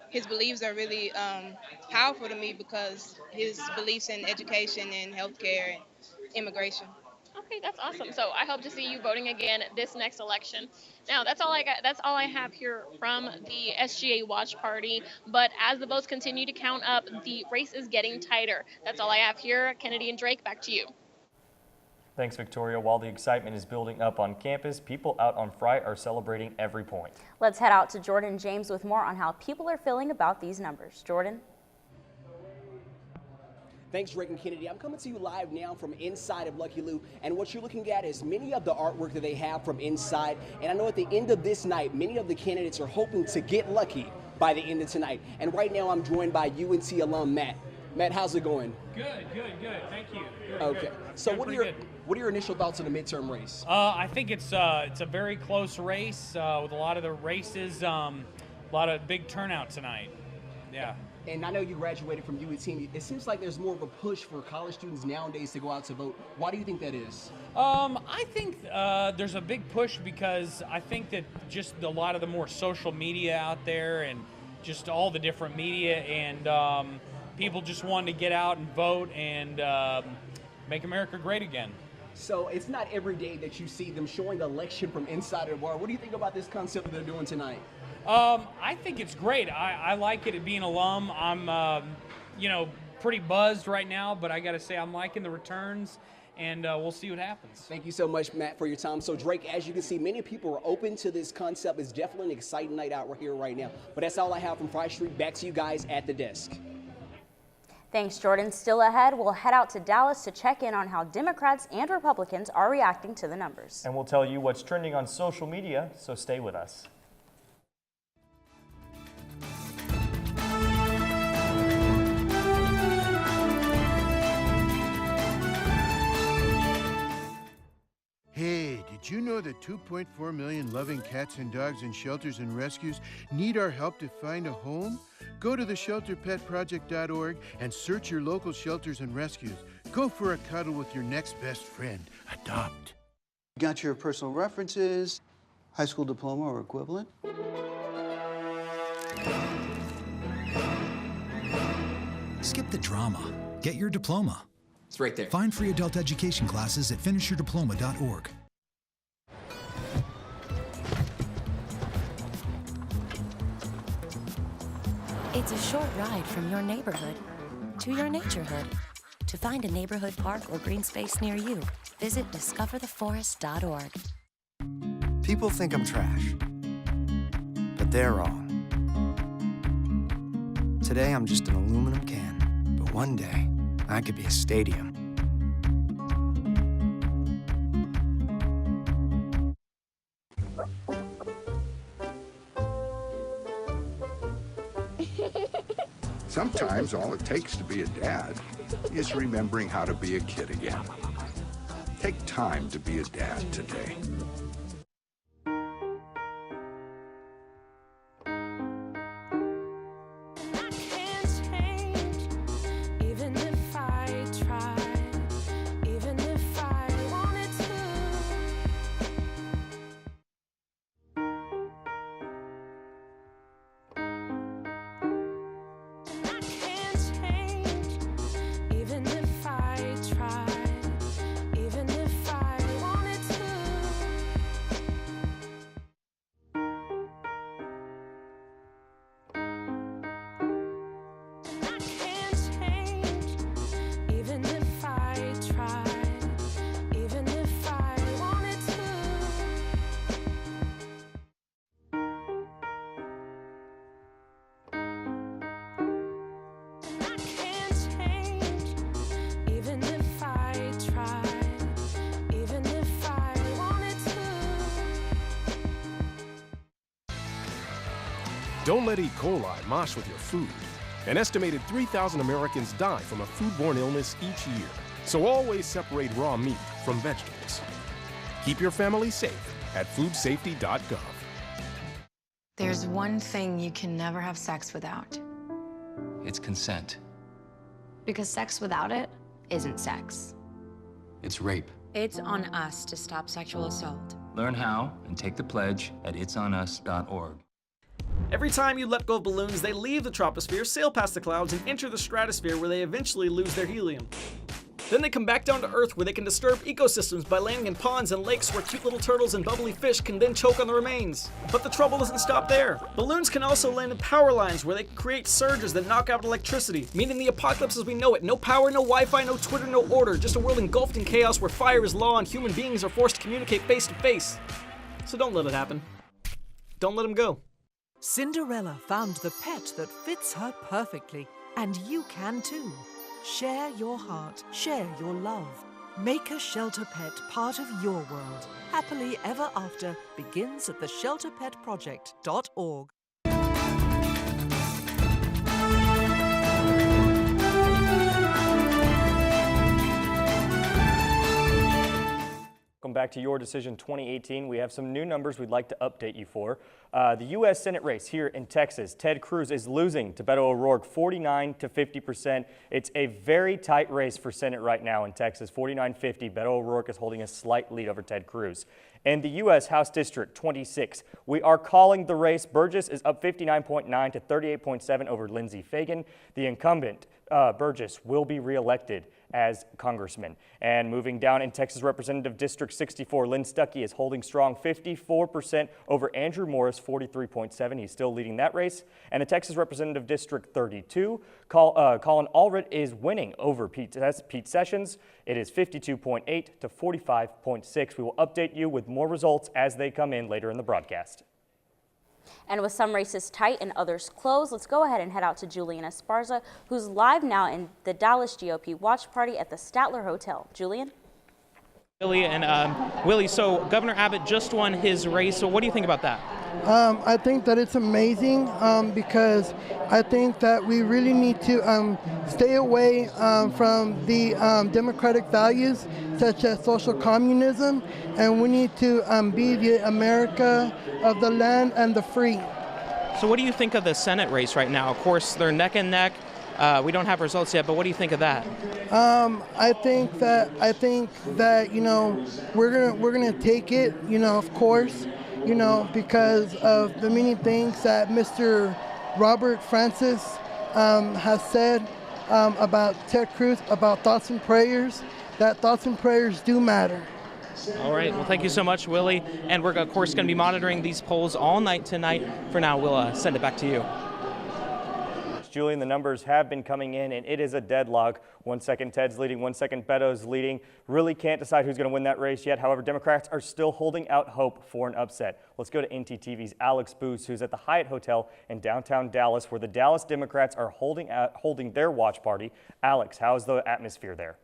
his beliefs are really powerful to me because his beliefs in education and healthcare and immigration. Okay, that's awesome. So I hope to see you voting again this next election. Now, that's all I got. That's all I have here from the SGA watch party. But as the votes continue to count up, the race is getting tighter. That's all I have here. Kennedy and Drake, back to you. Thanks, Victoria. While the excitement is building up on campus, people out on Fry are celebrating every point. Let's head out to Jordan James with more on how people are feeling about these numbers. Jordan? Thanks, Drake and Kennedy. I'm coming to you live now from inside of Lucky Lou, and what you're looking at is many of the artwork that they have from inside, and I know at the end of this night, many of the candidates are hoping to get lucky by the end of tonight. And right now, I'm joined by UNT alum Matt. Matt, how's it going? Good. Thank you. Good, okay. Good. So what are your initial thoughts on the midterm race? I think it's a very close race with a lot of the races, a lot of big turnout tonight. Yeah. And I know you graduated from UNT. It seems like there's more of a push for college students nowadays to go out to vote. Why do you think that is? I think there's a big push because I think that just a lot of the more social media out there and just all the different media and people just wanting to get out and vote and make America great again. So it's not every day that you see them showing the election from inside of the bar. What do you think about this concept that they're doing tonight? I think it's great. I like it being alum. I'm, pretty buzzed right now, but I got to say I'm liking the returns, and we'll see what happens. Thank you so much, Matt, for your time. So, Drake, as you can see, many people are open to this concept. It's definitely an exciting night out here right now. But that's all I have from Fry Street. Back to you guys at the desk. Thanks, Jordan. Still ahead, we'll head out to Dallas to check in on how Democrats and Republicans are reacting to the numbers. And we'll tell you what's trending on social media, so stay with us. Hey, did you know that 2.4 million loving cats and dogs in shelters and rescues need our help to find a home? Go to theshelterpetproject.org and search your local shelters and rescues. Go for a cuddle with your next best friend. Adopt. Got your personal references, high school diploma or equivalent? Skip the drama. Get your diploma. It's right there. Find free adult education classes at finishyourdiploma.org. It's a short ride from your neighborhood to your naturehood. To find a neighborhood park or green space near you, visit discovertheforest.org. People think I'm trash, but they're wrong. Today I'm just an aluminum can, but one day I could be a stadium. Sometimes all it takes to be a dad is remembering how to be a kid again. Take time to be a dad today. Don't let E. coli mosh with your food. An estimated 3,000 Americans die from a foodborne illness each year. So always separate raw meat from vegetables. Keep your family safe at foodsafety.gov. There's one thing you can never have sex without. It's consent. Because sex without it isn't sex. It's rape. It's on us to stop sexual assault. Learn how and take the pledge at itsonus.org. Every time you let go of balloons, they leave the troposphere, sail past the clouds, and enter the stratosphere where they eventually lose their helium. Then they come back down to Earth where they can disturb ecosystems by landing in ponds and lakes where cute little turtles and bubbly fish can then choke on the remains. But the trouble doesn't stop there. Balloons can also land in power lines where they can create surges that knock out electricity, meaning the apocalypse as we know it. No power, no Wi-Fi, no Twitter, no order. Just a world engulfed in chaos where fire is law and human beings are forced to communicate face to face. So don't let it happen. Don't let them go. Cinderella found the pet that fits her perfectly, and you can too. Share your heart, share your love. Make a shelter pet part of your world. Happily Ever After begins at theshelterpetproject.org. Welcome back to Your Decision 2018. We have some new numbers we'd like to update you for. The U.S. Senate race here in Texas, Ted Cruz is losing to Beto O'Rourke 49 to 50%. It's a very tight race for Senate right now in Texas, 49-50. Beto O'Rourke is holding a slight lead over Ted Cruz. In the U.S. House District 26, we are calling the race. Burgess is up 59.9 to 38.7 over Lindsey Fagan. The incumbent, Burgess, will be reelected as congressman. And moving down in Texas Representative District 64, Lynn Stuckey is holding strong 54% over Andrew Morris, 43.7. He's still leading that race. And the Texas Representative District 32, Colin Allred is winning over Pete Sessions. It is 52.8 to 45.6. We will update you with more results as they come in later in the broadcast. And with some races tight and others closed, let's go ahead and head out to Julian Esparza, who's live now in the Dallas GOP watch party at the Statler Hotel. Julian? Willie, so Governor Abbott just won his race, so what do you think about that? I think that it's amazing because I think that we really need to stay away from the democratic values such as social communism, and we need to be the America of the land and the free. So what do you think of the Senate race right now? Of course, they're neck and neck. We don't have results yet, but what do you think of that? I think that you know we're gonna take it, you know, of course, you know, because of the many things that Mr. Robert Francis has said about Ted Cruz, about thoughts and prayers. That thoughts and prayers do matter. All right. Well, thank you so much, Willie. And we're, of course, going to be monitoring these polls all night tonight. For now, we'll send it back to you. Julian, the numbers have been coming in, and it is a deadlock. 1 second Ted's leading, 1 second Beto's leading. Really can't decide who's going to win that race yet. However, Democrats are still holding out hope for an upset. Let's go to ntTV's Alex Booth, who's at the Hyatt Hotel in downtown Dallas, where the Dallas Democrats are holding their watch party. Alex, how's the atmosphere there?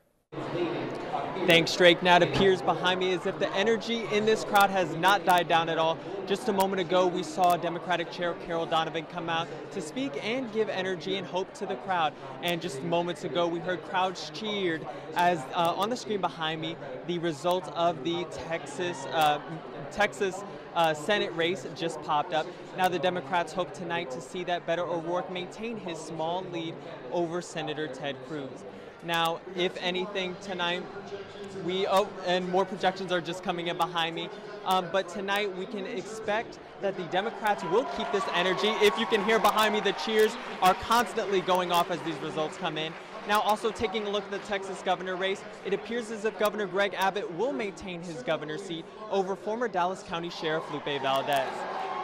Thanks, Drake. Now it appears behind me as if the energy in this crowd has not died down at all. Just a moment ago, we saw Democratic Chair Carol Donovan come out to speak and give energy and hope to the crowd. And just moments ago, we heard crowds cheered as on the screen behind me, the results of the Texas Senate race just popped up. Now the Democrats hope tonight to see that Beto O'Rourke maintain his small lead over Senator Ted Cruz. Now, if anything, tonight, and more projections are just coming in behind me, but tonight we can expect that the Democrats will keep this energy. If you can hear behind me, the cheers are constantly going off as these results come in. Now, also taking a look at the Texas governor race, it appears as if Governor Greg Abbott will maintain his governor's seat over former Dallas County Sheriff Lupe Valdez.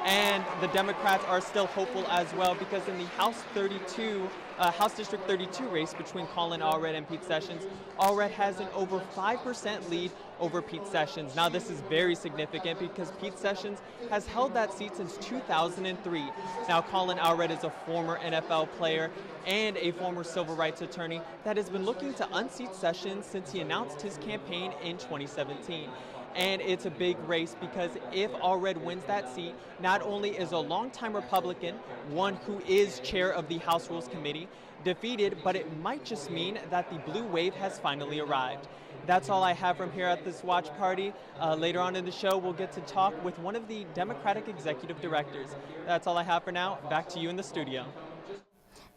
And the Democrats are still hopeful as well, because in the House 32 House District 32 race between Colin Allred and Pete Sessions, Allred has an over 5% lead over Pete Sessions. Now this is very significant because Pete Sessions has held that seat since 2003. Now Colin Allred is a former NFL player and a former civil rights attorney that has been looking to unseat Sessions since he announced his campaign in 2017. And it's a big race because if Allred wins that seat, not only is a longtime Republican, one who is chair of the House Rules Committee, defeated, but it might just mean that the blue wave has finally arrived. That's all I have from here at this watch party. Later on in the show, we'll get to talk with one of the Democratic executive directors. That's all I have for now. Back to you in the studio.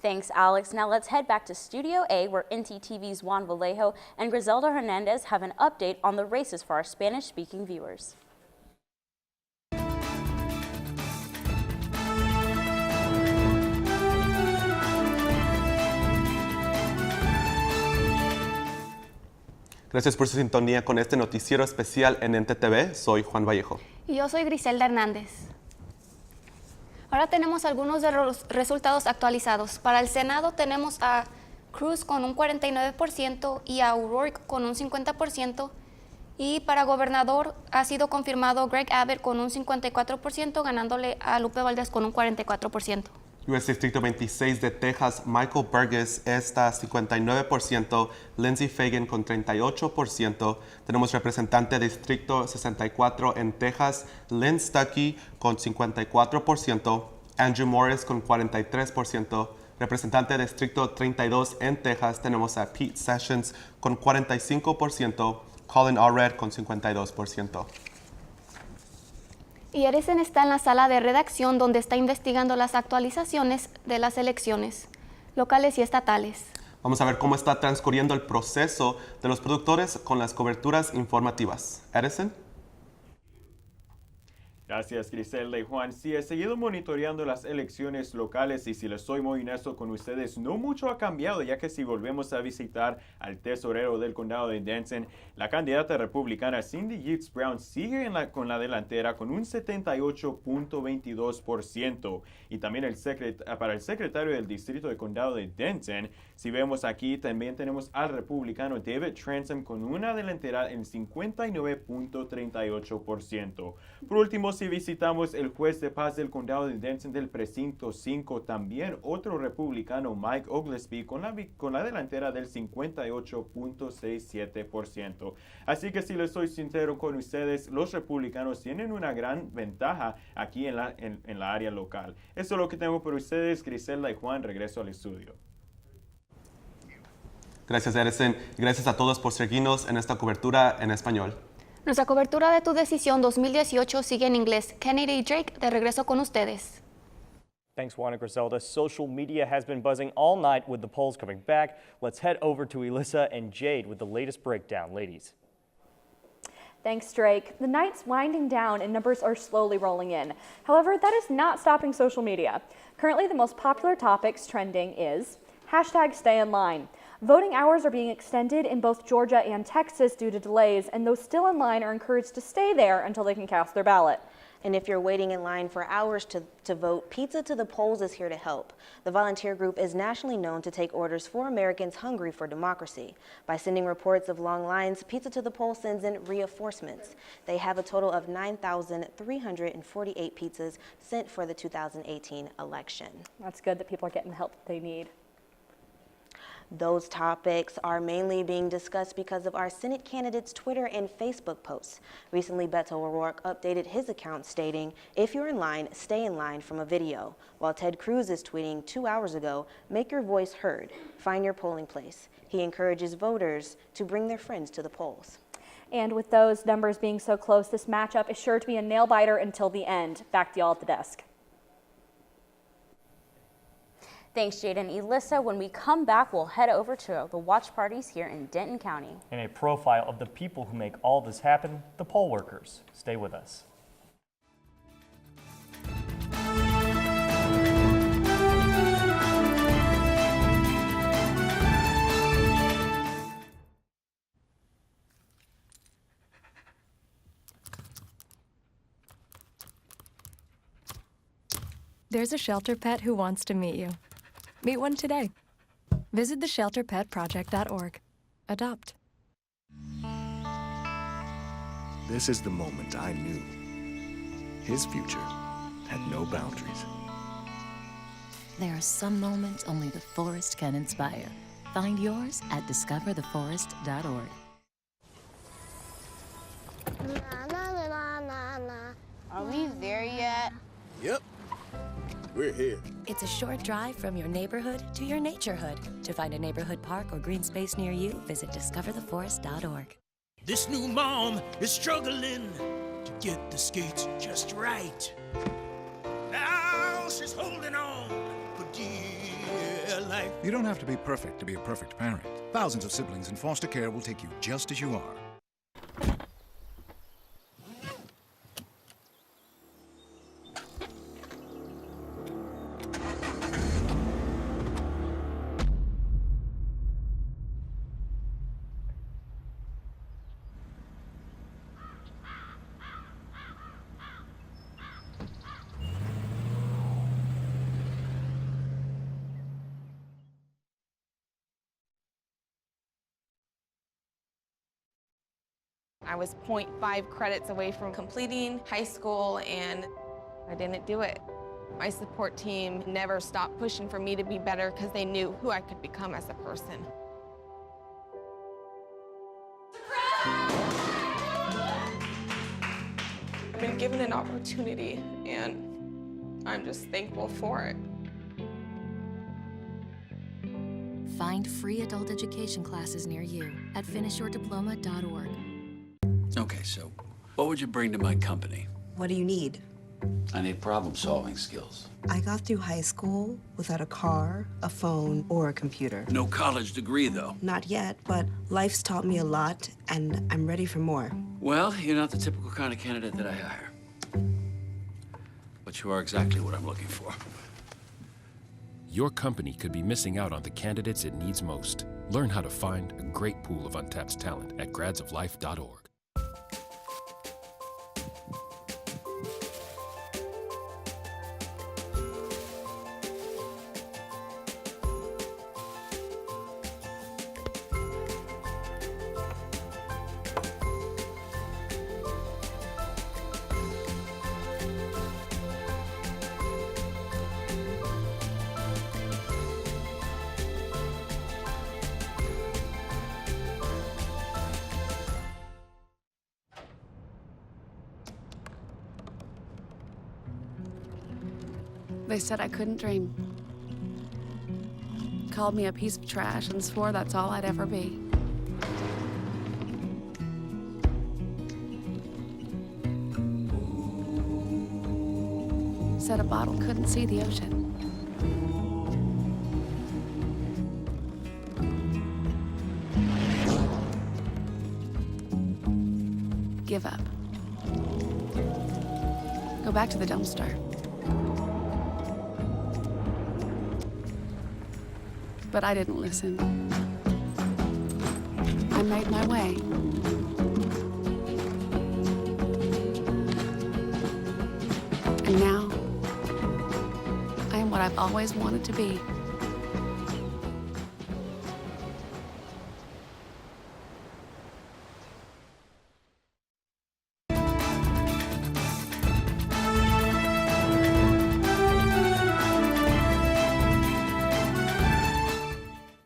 Thanks, Alex. Now let's head back to Studio A, where ntTV's Juan Vallejo and Griselda Hernandez have an update on the races for our Spanish-speaking viewers. Gracias por su sintonía con este noticiero especial en ntTV. Soy Juan Vallejo. Y yo soy Griselda Hernández. Ahora tenemos algunos de los resultados actualizados. Para el Senado tenemos a Cruz con un 49% y a O'Rourke con un 50%. Y para gobernador ha sido confirmado Greg Abbott con un 54%, ganándole a Lupe Valdez con un 44%. US Distrito 26 de Texas, Michael Burgess está 59%, Lindsey Fagan con 38%. Tenemos representante de Distrito 64 en Texas, Lynn Stuckey con 54%, Andrew Morris con 43%. Representante de Distrito 32 en Texas, tenemos a Pete Sessions con 45%, Colin Allred con 52%. Y Edison está en la sala de redacción donde está investigando las actualizaciones de las elecciones locales y estatales. Vamos a ver cómo está transcurriendo el proceso de los productores con las coberturas informativas. Edison. Gracias, Griselda y Juan. Sí, he seguido monitoreando las elecciones locales y si les soy muy honesto con ustedes, no mucho ha cambiado, ya que si volvemos a visitar al tesorero del condado de Denton, la candidata republicana Cindy Yates Brown sigue con la delantera con un 78.22%. Y también para el secretario del distrito del condado de Denton, si vemos aquí, también tenemos al republicano David Transom con una delantera en 59.38%. Por último, si visitamos el juez de paz del condado de Denton del precinto 5, también otro republicano, Mike Oglesby, con la delantera del 58.67%. Así que si les soy sincero con ustedes, los republicanos tienen una gran ventaja aquí en la área local. Eso es lo que tengo por ustedes, Griselda y Juan. Regreso al estudio. Gracias, Edison. Gracias a todos por seguirnos en esta cobertura en español. Nuestra cobertura de Tu Decisión 2018 sigue en inglés. Kennedy y Drake, de regreso con ustedes. Thanks, Juan and Griselda. Social media has been buzzing all night with the polls coming back. Let's head over to Elissa and Jade with the latest breakdown. Ladies. Thanks, Drake. The night's winding down and numbers are slowly rolling in. However, that is not stopping social media. Currently, the most popular topics trending is #StayInLine. Voting hours are being extended in both Georgia and Texas due to delays, and those still in line are encouraged to stay there until they can cast their ballot. And if you're waiting in line for hours to vote, Pizza to the Polls is here to help. The volunteer group is nationally known to take orders for Americans hungry for democracy. By sending reports of long lines, Pizza to the Polls sends in reinforcements. They have a total of 9,348 pizzas sent for the 2018 election. That's good that people are getting the help that they need. Those topics are mainly being discussed because of our Senate candidates' Twitter and Facebook posts. Recently, Beto O'Rourke updated his account stating, "If you're in line, stay in line," from a video, while Ted Cruz is tweeting 2 hours ago, "Make your voice heard, find your polling place." He encourages voters to bring their friends to the polls. And with those numbers being so close, this matchup is sure to be a nail-biter until the end. Back to y'all at the desk. Thanks, Jade and Elissa. When we come back, we'll head over to the watch parties here in Denton County. And a profile of the people who make all this happen, the poll workers. Stay with us. There's a shelter pet who wants to meet you. Meet one today. Visit theshelterpetproject.org. Adopt. This is the moment I knew. His future had no boundaries. There are some moments only the forest can inspire. Find yours at discovertheforest.org. Are we there yet? Yep. We're here. It's a short drive from your neighborhood to your naturehood. To find a neighborhood park or green space near you, visit discovertheforest.org. This new mom is struggling to get the skates just right. Now she's holding on for dear life. You don't have to be perfect to be a perfect parent. Thousands of siblings in foster care will take you just as you are. I was 0.5 credits away from completing high school, and I didn't do it. My support team never stopped pushing for me to be better because they knew who I could become as a person. I've been given an opportunity, and I'm just thankful for it. Find free adult education classes near you at finishyourdiploma.org. Okay, so what would you bring to my company? What do you need? I need problem-solving skills. I got through high school without a car, a phone, or a computer. No college degree, though. Not yet, but life's taught me a lot, and I'm ready for more. Well, you're not the typical kind of candidate that I hire. But you are exactly what I'm looking for. Your company could be missing out on the candidates it needs most. Learn how to find a great pool of untapped talent at gradsoflife.org. They said I couldn't dream. Called me a piece of trash and swore that's all I'd ever be. Said a bottle couldn't see the ocean. Give up. Go back to the dumpster. But I didn't listen. I made my way. And now, I am what I've always wanted to be.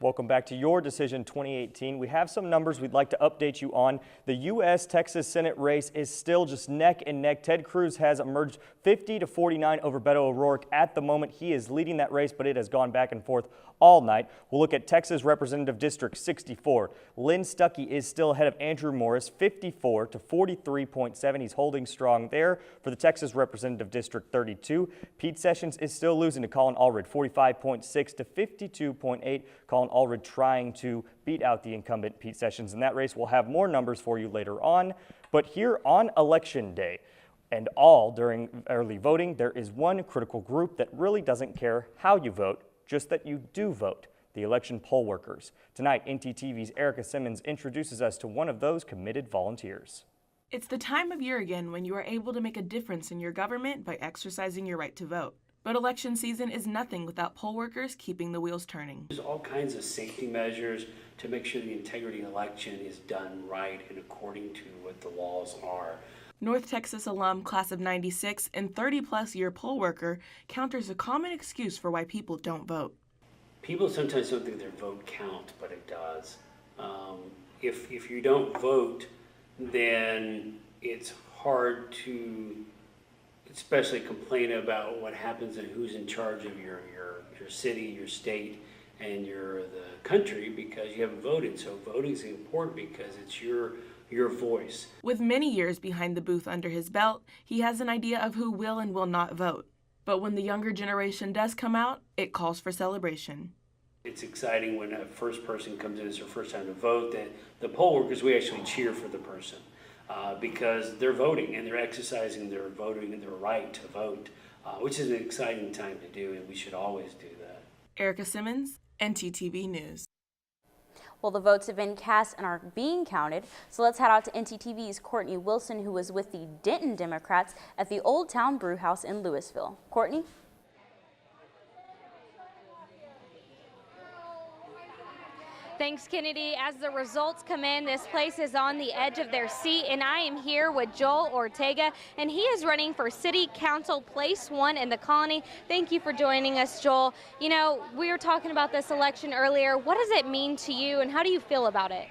Welcome back to Your Decision 2018. We have some numbers we'd like to update you on. The U.S.-Texas Senate race is still just neck and neck. Ted Cruz has emerged 50-49 over Beto O'Rourke. At the moment, he is leading that race, but it has gone back and forth all night. We'll look at Texas Representative District 64. Lynn Stuckey is still ahead of Andrew Morris, 54 to 43.7. He's holding strong there. For the Texas Representative District 32, Pete Sessions is still losing to Colin Allred, 45.6 to 52.8. Colin Allred trying to beat out the incumbent Pete Sessions in that race. We'll have more numbers for you later on. But here on Election Day and all during early voting, there is one critical group that really doesn't care how you vote, just that you do vote, the election poll workers. Tonight, ntTV's Erica Simmons introduces us to one of those committed volunteers. It's the time of year again when you are able to make a difference in your government by exercising your right to vote. But election season is nothing without poll workers keeping the wheels turning. There's all kinds of safety measures to make sure the integrity of the election is done right and according to what the laws are. North Texas alum class of 96 and 30-plus year poll worker counters a common excuse for why people don't vote. People sometimes don't think their vote counts, but it does. If you don't vote, then it's hard to especially complain about what happens and who's in charge of your city, your state, and the country because you haven't voted. So voting is important because it's your voice. With many years behind the booth under his belt, he has an idea of who will and will not vote. But when the younger generation does come out, it calls for celebration. It's exciting when a first person comes in, it's their first time to vote, that the poll workers, we actually cheer for the person because they're voting and they're exercising their voting and their right to vote, which is an exciting time to do, and we should always do that. Erica Simmons, ntTV News. Well, the votes have been cast and are being counted, so let's head out to ntTV's Courtney Wilson, who was with the Denton Democrats at the Old Town Brew House in Louisville. Courtney? Thanks, Kennedy. As the results come in, this place is on the edge of their seat, and I am here with Joel Ortega, and he is running for City Council Place 1 in the Colony. Thank you for joining us, Joel. You know, we were talking about this election earlier. What does it mean to you, and how do you feel about it?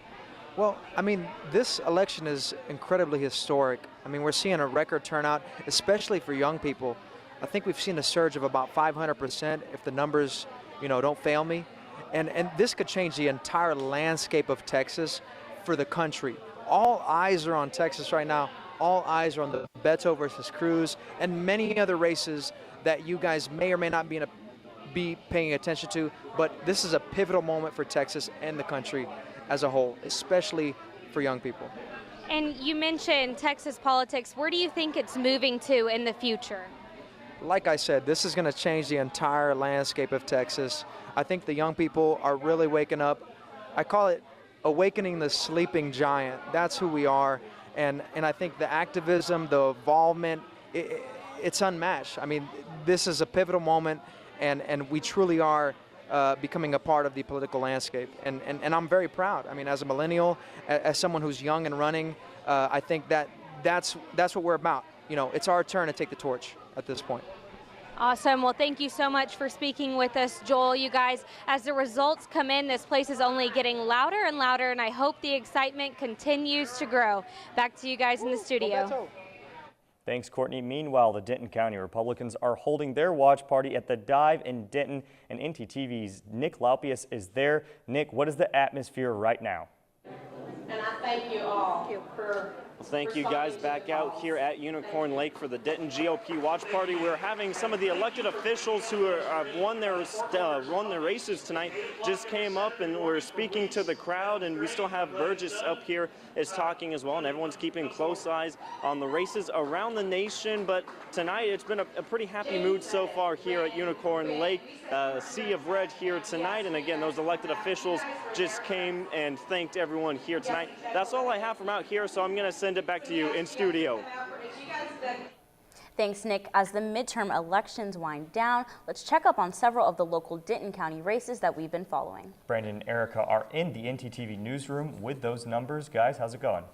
Well, I mean, this election is incredibly historic. I mean, we're seeing a record turnout, especially for young people. I think we've seen a surge of about 500% if the numbers, don't fail me. And this could change the entire landscape of Texas for the country. All eyes are on Texas right now. All eyes are on the Beto versus Cruz and many other races that you guys may or may not be paying attention to. But this is a pivotal moment for Texas and the country as a whole, especially for young people. And you mentioned Texas politics. Where do you think it's moving to in the future? Like I said, this is going to change the entire landscape of Texas. I think the young people are really waking up. I call it awakening the sleeping giant. That's who we are. And I think the activism, the involvement, it's unmatched. I mean, this is a pivotal moment, and we truly are becoming a part of the political landscape. And I'm very proud. I mean, as a millennial, as someone who's young and running, I think that's what we're about. It's our turn to take the torch at this point. Awesome. Well, thank you so much for speaking with us, Joel. You guys, as the results come in, this place is only getting louder and louder, and I hope the excitement continues to grow. Back to you guys in the studio. Thanks, Courtney. Meanwhile, the Denton County Republicans are holding their watch party at the Dive in Denton, and ntTV's Nick Laupius is there. Nick, what is the atmosphere right now? And I thank you all for... Thank you guys. Back out here at Unicorn Lake for the Denton GOP watch party. We're having some of the elected officials who have won their races tonight just came up and we're speaking to the crowd, and we still have Burgess up here is talking as well, and everyone's keeping close eyes on the races around the nation. But tonight it's been a pretty happy mood so far here at Unicorn Lake. Sea of red here tonight, and again, those elected officials just came and thanked everyone here tonight. That's all I have from out here, so I'm going to send it back to you in studio. Thanks, Nick. As the midterm elections wind down, let's check up on several of the local Denton County races that we've been following. Brandon and Erica are in the ntTV newsroom with those numbers. Guys, how's it going?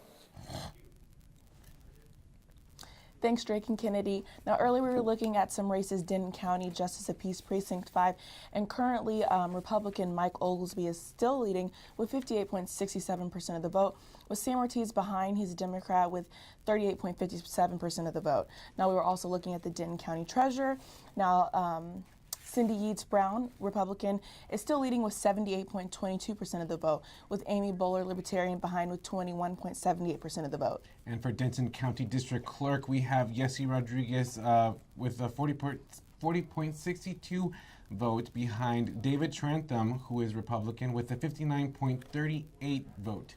Thanks, Drake and Kennedy. Now, earlier we were looking at some races, Denton County Justice of Peace Precinct 5, and currently Republican Mike Oglesby is still leading with 58.67% of the vote, with Sam Ortiz behind. He's a Democrat with 38.57% of the vote. Now, we were also looking at the Denton County Treasurer. Now, Cindy Yeats Brown, Republican, is still leading with 78.22% of the vote, with Amy Bowler, Libertarian, behind with 21.78% of the vote. And for Denton County District Clerk, we have Yessi Rodriguez with a 40.62 vote behind David Trantham, who is Republican, with a 59.38 vote.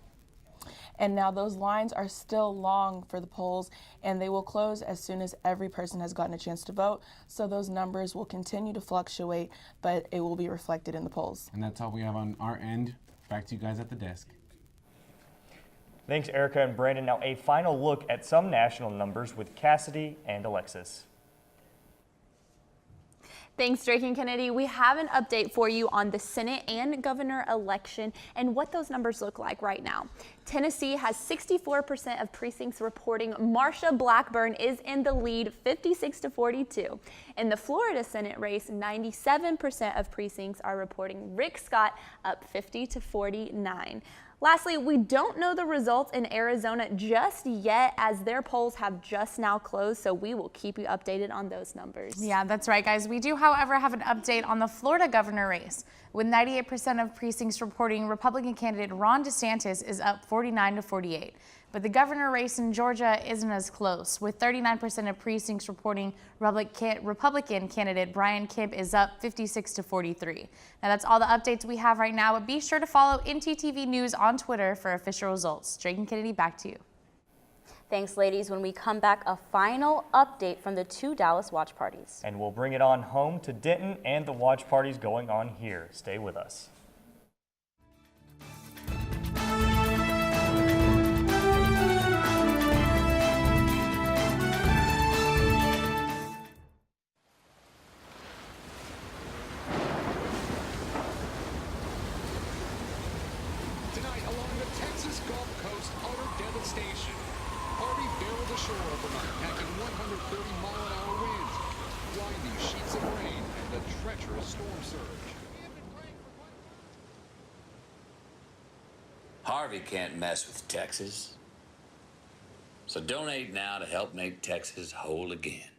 And now those lines are still long for the polls, and they will close as soon as every person has gotten a chance to vote. So those numbers will continue to fluctuate, but it will be reflected in the polls. And that's all we have on our end. Back to you guys at the desk. Thanks, Erica and Brandon. Now a final look at some national numbers with Cassidy and Alexis. Thanks, Drake and Kennedy. We have an update for you on the Senate and governor election and what those numbers look like right now. Tennessee has 64% of precincts reporting Marsha Blackburn is in the lead, 56-42. In the Florida Senate race, 97% of precincts are reporting Rick Scott up 50-49. Lastly, we don't know the results in Arizona just yet, as their polls have just now closed, so we will keep you updated on those numbers. Yeah, that's right, guys. We do, however, have an update on the Florida governor race, with 98% of precincts reporting Republican candidate Ron DeSantis is up 49-48. But the governor race in Georgia isn't as close, with 39% of precincts reporting Republican candidate Brian Kemp is up 56-43. Now, that's all the updates we have right now, but be sure to follow ntTV News on Twitter for official results. Drake and Kennedy, back to you. Thanks, ladies. When we come back, a final update from the 2 Dallas watch parties. And we'll bring it on home to Denton and the watch parties going on here. Stay with us. Tonight, along the Texas Gulf Coast, utter devastation. Harvey barreled ashore overnight, packing 130-mile-an-hour winds, blinding sheets of rain, and a treacherous storm surge. Harvey can't mess with Texas. So donate now to help make Texas whole again.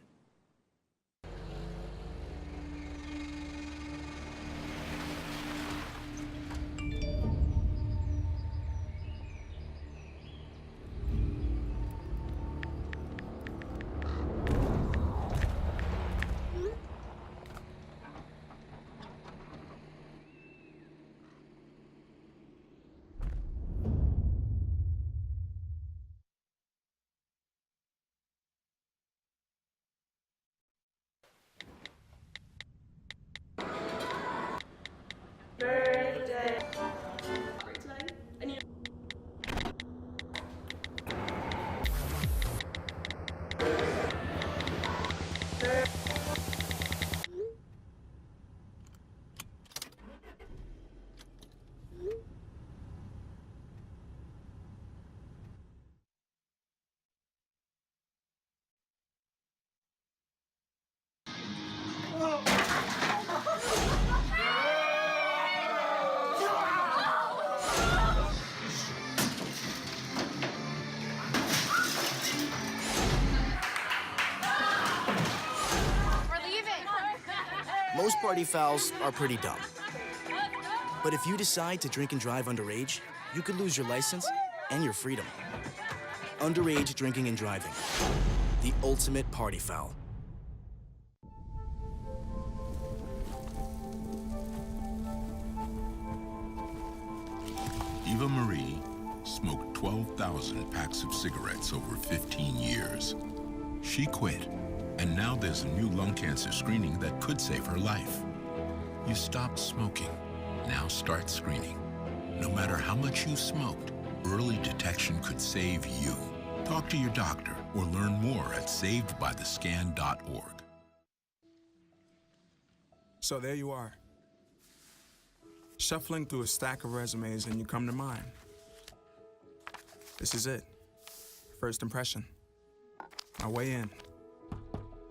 Most party fouls are pretty dumb. But if you decide to drink and drive underage, you could lose your license and your freedom. Underage drinking and driving. The ultimate party foul. Eva Marie smoked 12,000 packs of cigarettes over 15 years. She quit, and now there's a new lung cancer screening that could save her life. You stopped smoking, now start screening. No matter how much you smoked, early detection could save you. Talk to your doctor or learn more at savedbythescan.org. So there you are, shuffling through a stack of resumes, and you come to mine. This is it. First impression. My way in.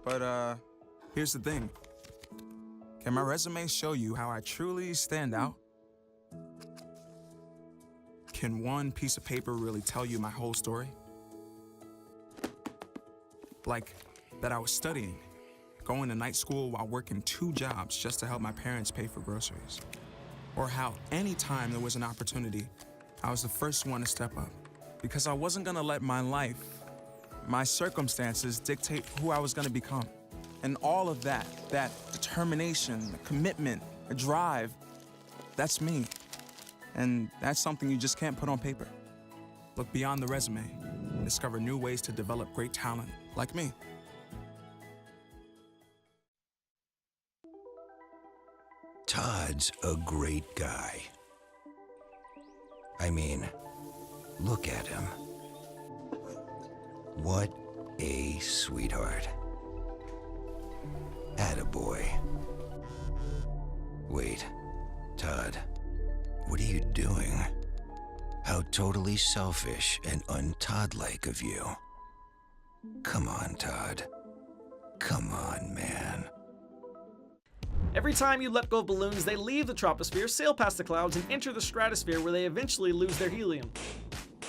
But here's the thing. Can my resume show you how I truly stand out? Can one piece of paper really tell you my whole story? Like that I was studying, going to night school while working 2 jobs just to help my parents pay for groceries. Or how anytime there was an opportunity, I was the first one to step up. Because I wasn't gonna let my life, my circumstances dictate who I was gonna become. And all of that determination, the commitment, the drive, that's me. And that's something you just can't put on paper. Look beyond the resume and discover new ways to develop great talent, like me. Todd's a great guy. I mean, look at him. What a sweetheart. Attaboy. Wait, Todd, what are you doing? How totally selfish and un-Todd-like of you. Come on, Todd. Come on, man. Every time you let go of balloons, they leave the troposphere, sail past the clouds, and enter the stratosphere where they eventually lose their helium.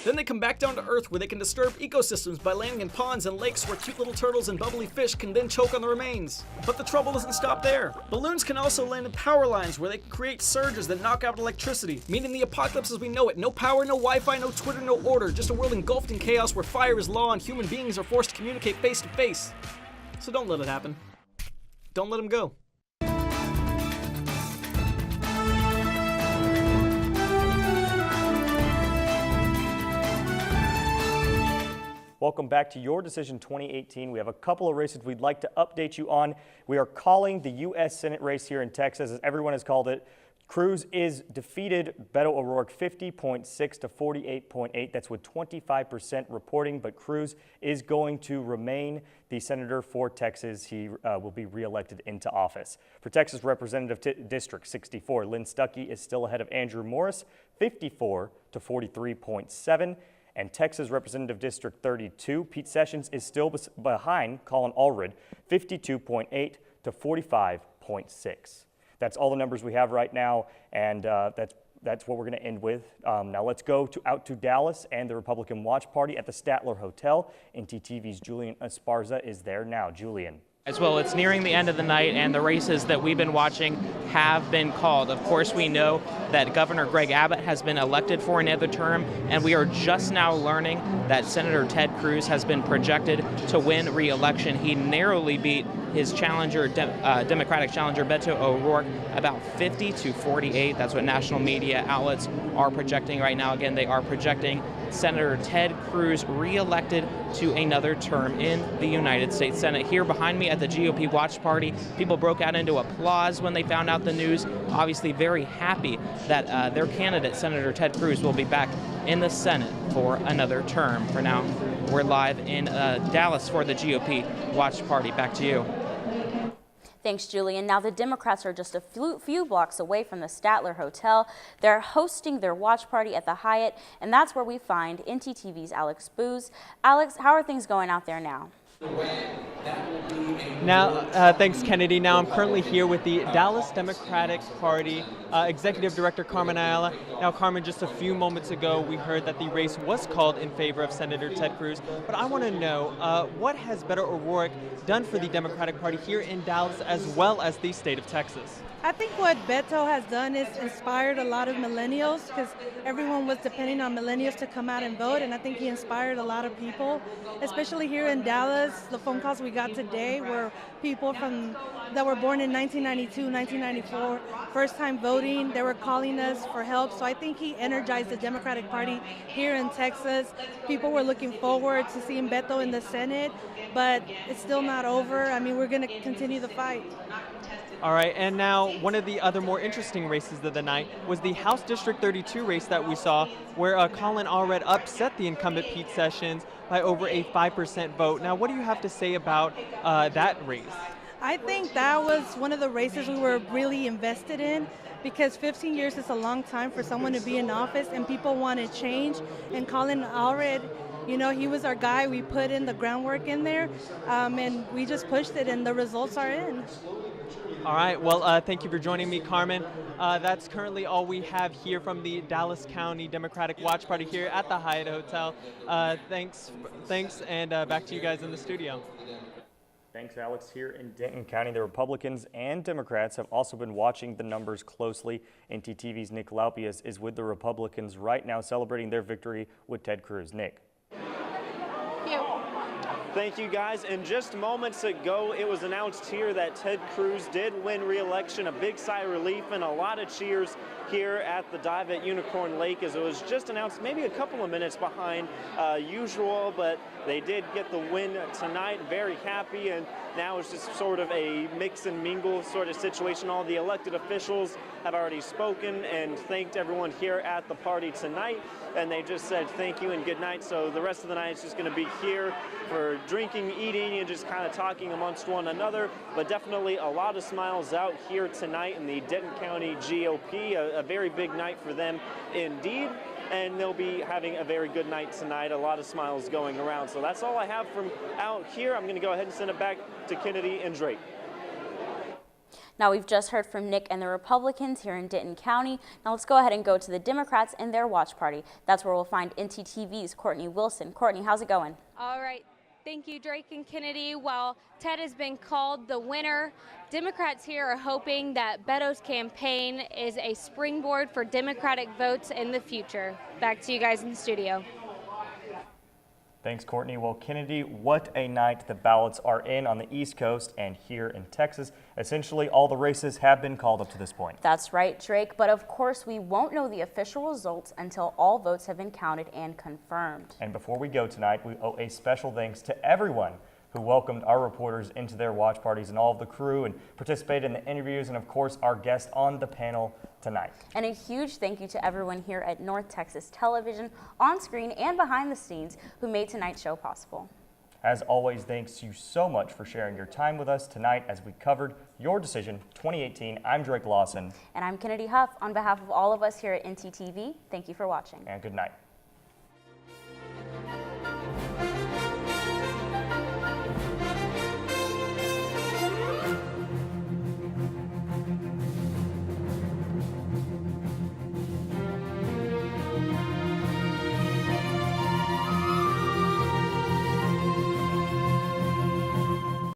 Then they come back down to Earth where they can disturb ecosystems by landing in ponds and lakes where cute little turtles and bubbly fish can then choke on the remains. But the trouble doesn't stop there. Balloons can also land in power lines where they can create surges that knock out electricity, meaning the apocalypse as we know it. No power, no Wi-Fi, no Twitter, no order. Just a world engulfed in chaos where fire is law and human beings are forced to communicate face to face. So don't let it happen. Don't let them go. Welcome back to Your Decision 2018. We have a couple of races we'd like to update you on. We are calling the U.S. Senate race here in Texas, as everyone has called it. Cruz is defeated Beto O'Rourke 50.6 to 48.8. That's with 25% reporting, but Cruz is going to remain the senator for Texas. He will be reelected into office. For Texas Representative District 64, Lynn Stuckey is still ahead of Andrew Morris, 54 to 43.7. And Texas Representative District 32, Pete Sessions is still behind Colin Allred, 52.8 to 45.6. That's all the numbers we have right now, and that's what we're going to end with. Now let's go out to Dallas and the Republican Watch Party at the Statler Hotel. ntTV's Julian Esparza is there now. Julian. As well, it's nearing the end of the night, and the races that we've been watching have been called. Of course, we know that Governor Greg Abbott has been elected for another term, and we are just now learning that Senator Ted Cruz has been projected to win re-election. He narrowly beat his challenger, Democratic challenger Beto O'Rourke, about 50 to 48. That's what national media outlets are projecting right now. Again, they are projecting Senator Ted Cruz re-elected to another term in the United States Senate. Here behind me at the GOP Watch Party, people broke out into applause when they found out the news. Obviously very happy that their candidate, Senator Ted Cruz, will be back in the Senate for another term. For now, we're live in Dallas for the GOP Watch Party. Back to you. Thanks, Julian. Now, the Democrats are just a few blocks away from the Statler Hotel. They're hosting their watch party at the Hyatt, and that's where we find ntTV's Alex Booz. Alex, how are things going out there now? Now, thanks, Kennedy. Now I'm currently here with the Dallas Democratic Party Executive Director Carmen Ayala. Now, Carmen, just a few moments ago, we heard that the race was called in favor of Senator Ted Cruz. But I want to know, what has Beto O'Rourke done for the Democratic Party here in Dallas as well as the state of Texas? I think what Beto has done is inspired a lot of millennials, because everyone was depending on millennials to come out and vote, and I think he inspired a lot of people, especially here in Dallas. The phone calls we got today were people that were born in 1992, 1994, first time voting. They were calling us for help, so I think he energized the Democratic Party here in Texas. People were looking forward to seeing Beto in the Senate, but it's still not over. I mean, we're going to continue the fight. All right, and now one of the other more interesting races of the night was the House District 32 race that we saw, where Colin Allred upset the incumbent Pete Sessions by over a 5% vote. Now, what do you have to say about that race? I think that was one of the races we were really invested in, because 15 years is a long time for someone to be in office, and people want to change. And Colin Allred, you know, he was our guy. We put in the groundwork in there, and we just pushed it, and the results are in. All right, well, thank you for joining me, Carmen. That's currently all we have here from the Dallas County Democratic Watch Party here at the Hyatt Hotel. Thanks, and back to you guys in the studio. Thanks, Alex. Here in Denton County, the Republicans and Democrats have also been watching the numbers closely. ntTV's Nick Laupius is with the Republicans right now, celebrating their victory with Ted Cruz. Nick. Thank you, guys. And just moments ago, it was announced here that Ted Cruz did win re-election. A big sigh of relief and a lot of cheers here at the dive at Unicorn Lake, as it was just announced maybe a couple of minutes behind usual, but they did get the win tonight. Very happy, and now it's just sort of a mix and mingle sort of situation. All the elected officials have already spoken and thanked everyone here at the party tonight, and they just said thank you and good night. So the rest of the night is just going to be here for drinking, eating, and just kind of talking amongst one another. But definitely a lot of smiles out here tonight in the Denton County GOP. A very big night for them indeed, and they'll be having a very good night tonight. A lot of smiles going around. So that's all I have from out here. I'm going to go ahead and send it back to Kennedy and Drake. Now, we've just heard from Nick and the Republicans here in Denton County. Now let's go ahead and go to the Democrats and their watch party. That's where we'll find ntTV's Courtney Wilson. Courtney, how's it going? All right. Thank you, Drake and Kennedy. While Ted has been called the winner, Democrats here are hoping that Beto's campaign is a springboard for Democratic votes in the future. Back to you guys in the studio. Thanks, Courtney. Well, Kennedy, what a night the ballots are in on the East Coast and here in Texas. Essentially, all the races have been called up to this point. That's right, Drake. But of course, we won't know the official results until all votes have been counted and confirmed. And before we go tonight, we owe a special thanks to everyone who welcomed our reporters into their watch parties, and all of the crew and participated in the interviews, and of course our guest on the panel tonight. And a huge thank you to everyone here at North Texas Television, on screen and behind the scenes, who made tonight's show possible. As always, thanks you so much for sharing your time with us tonight as we covered your decision 2018. I'm Drake Lawson. And I'm Kennedy Huff. On behalf of all of us here at ntTV, thank you for watching. And good night.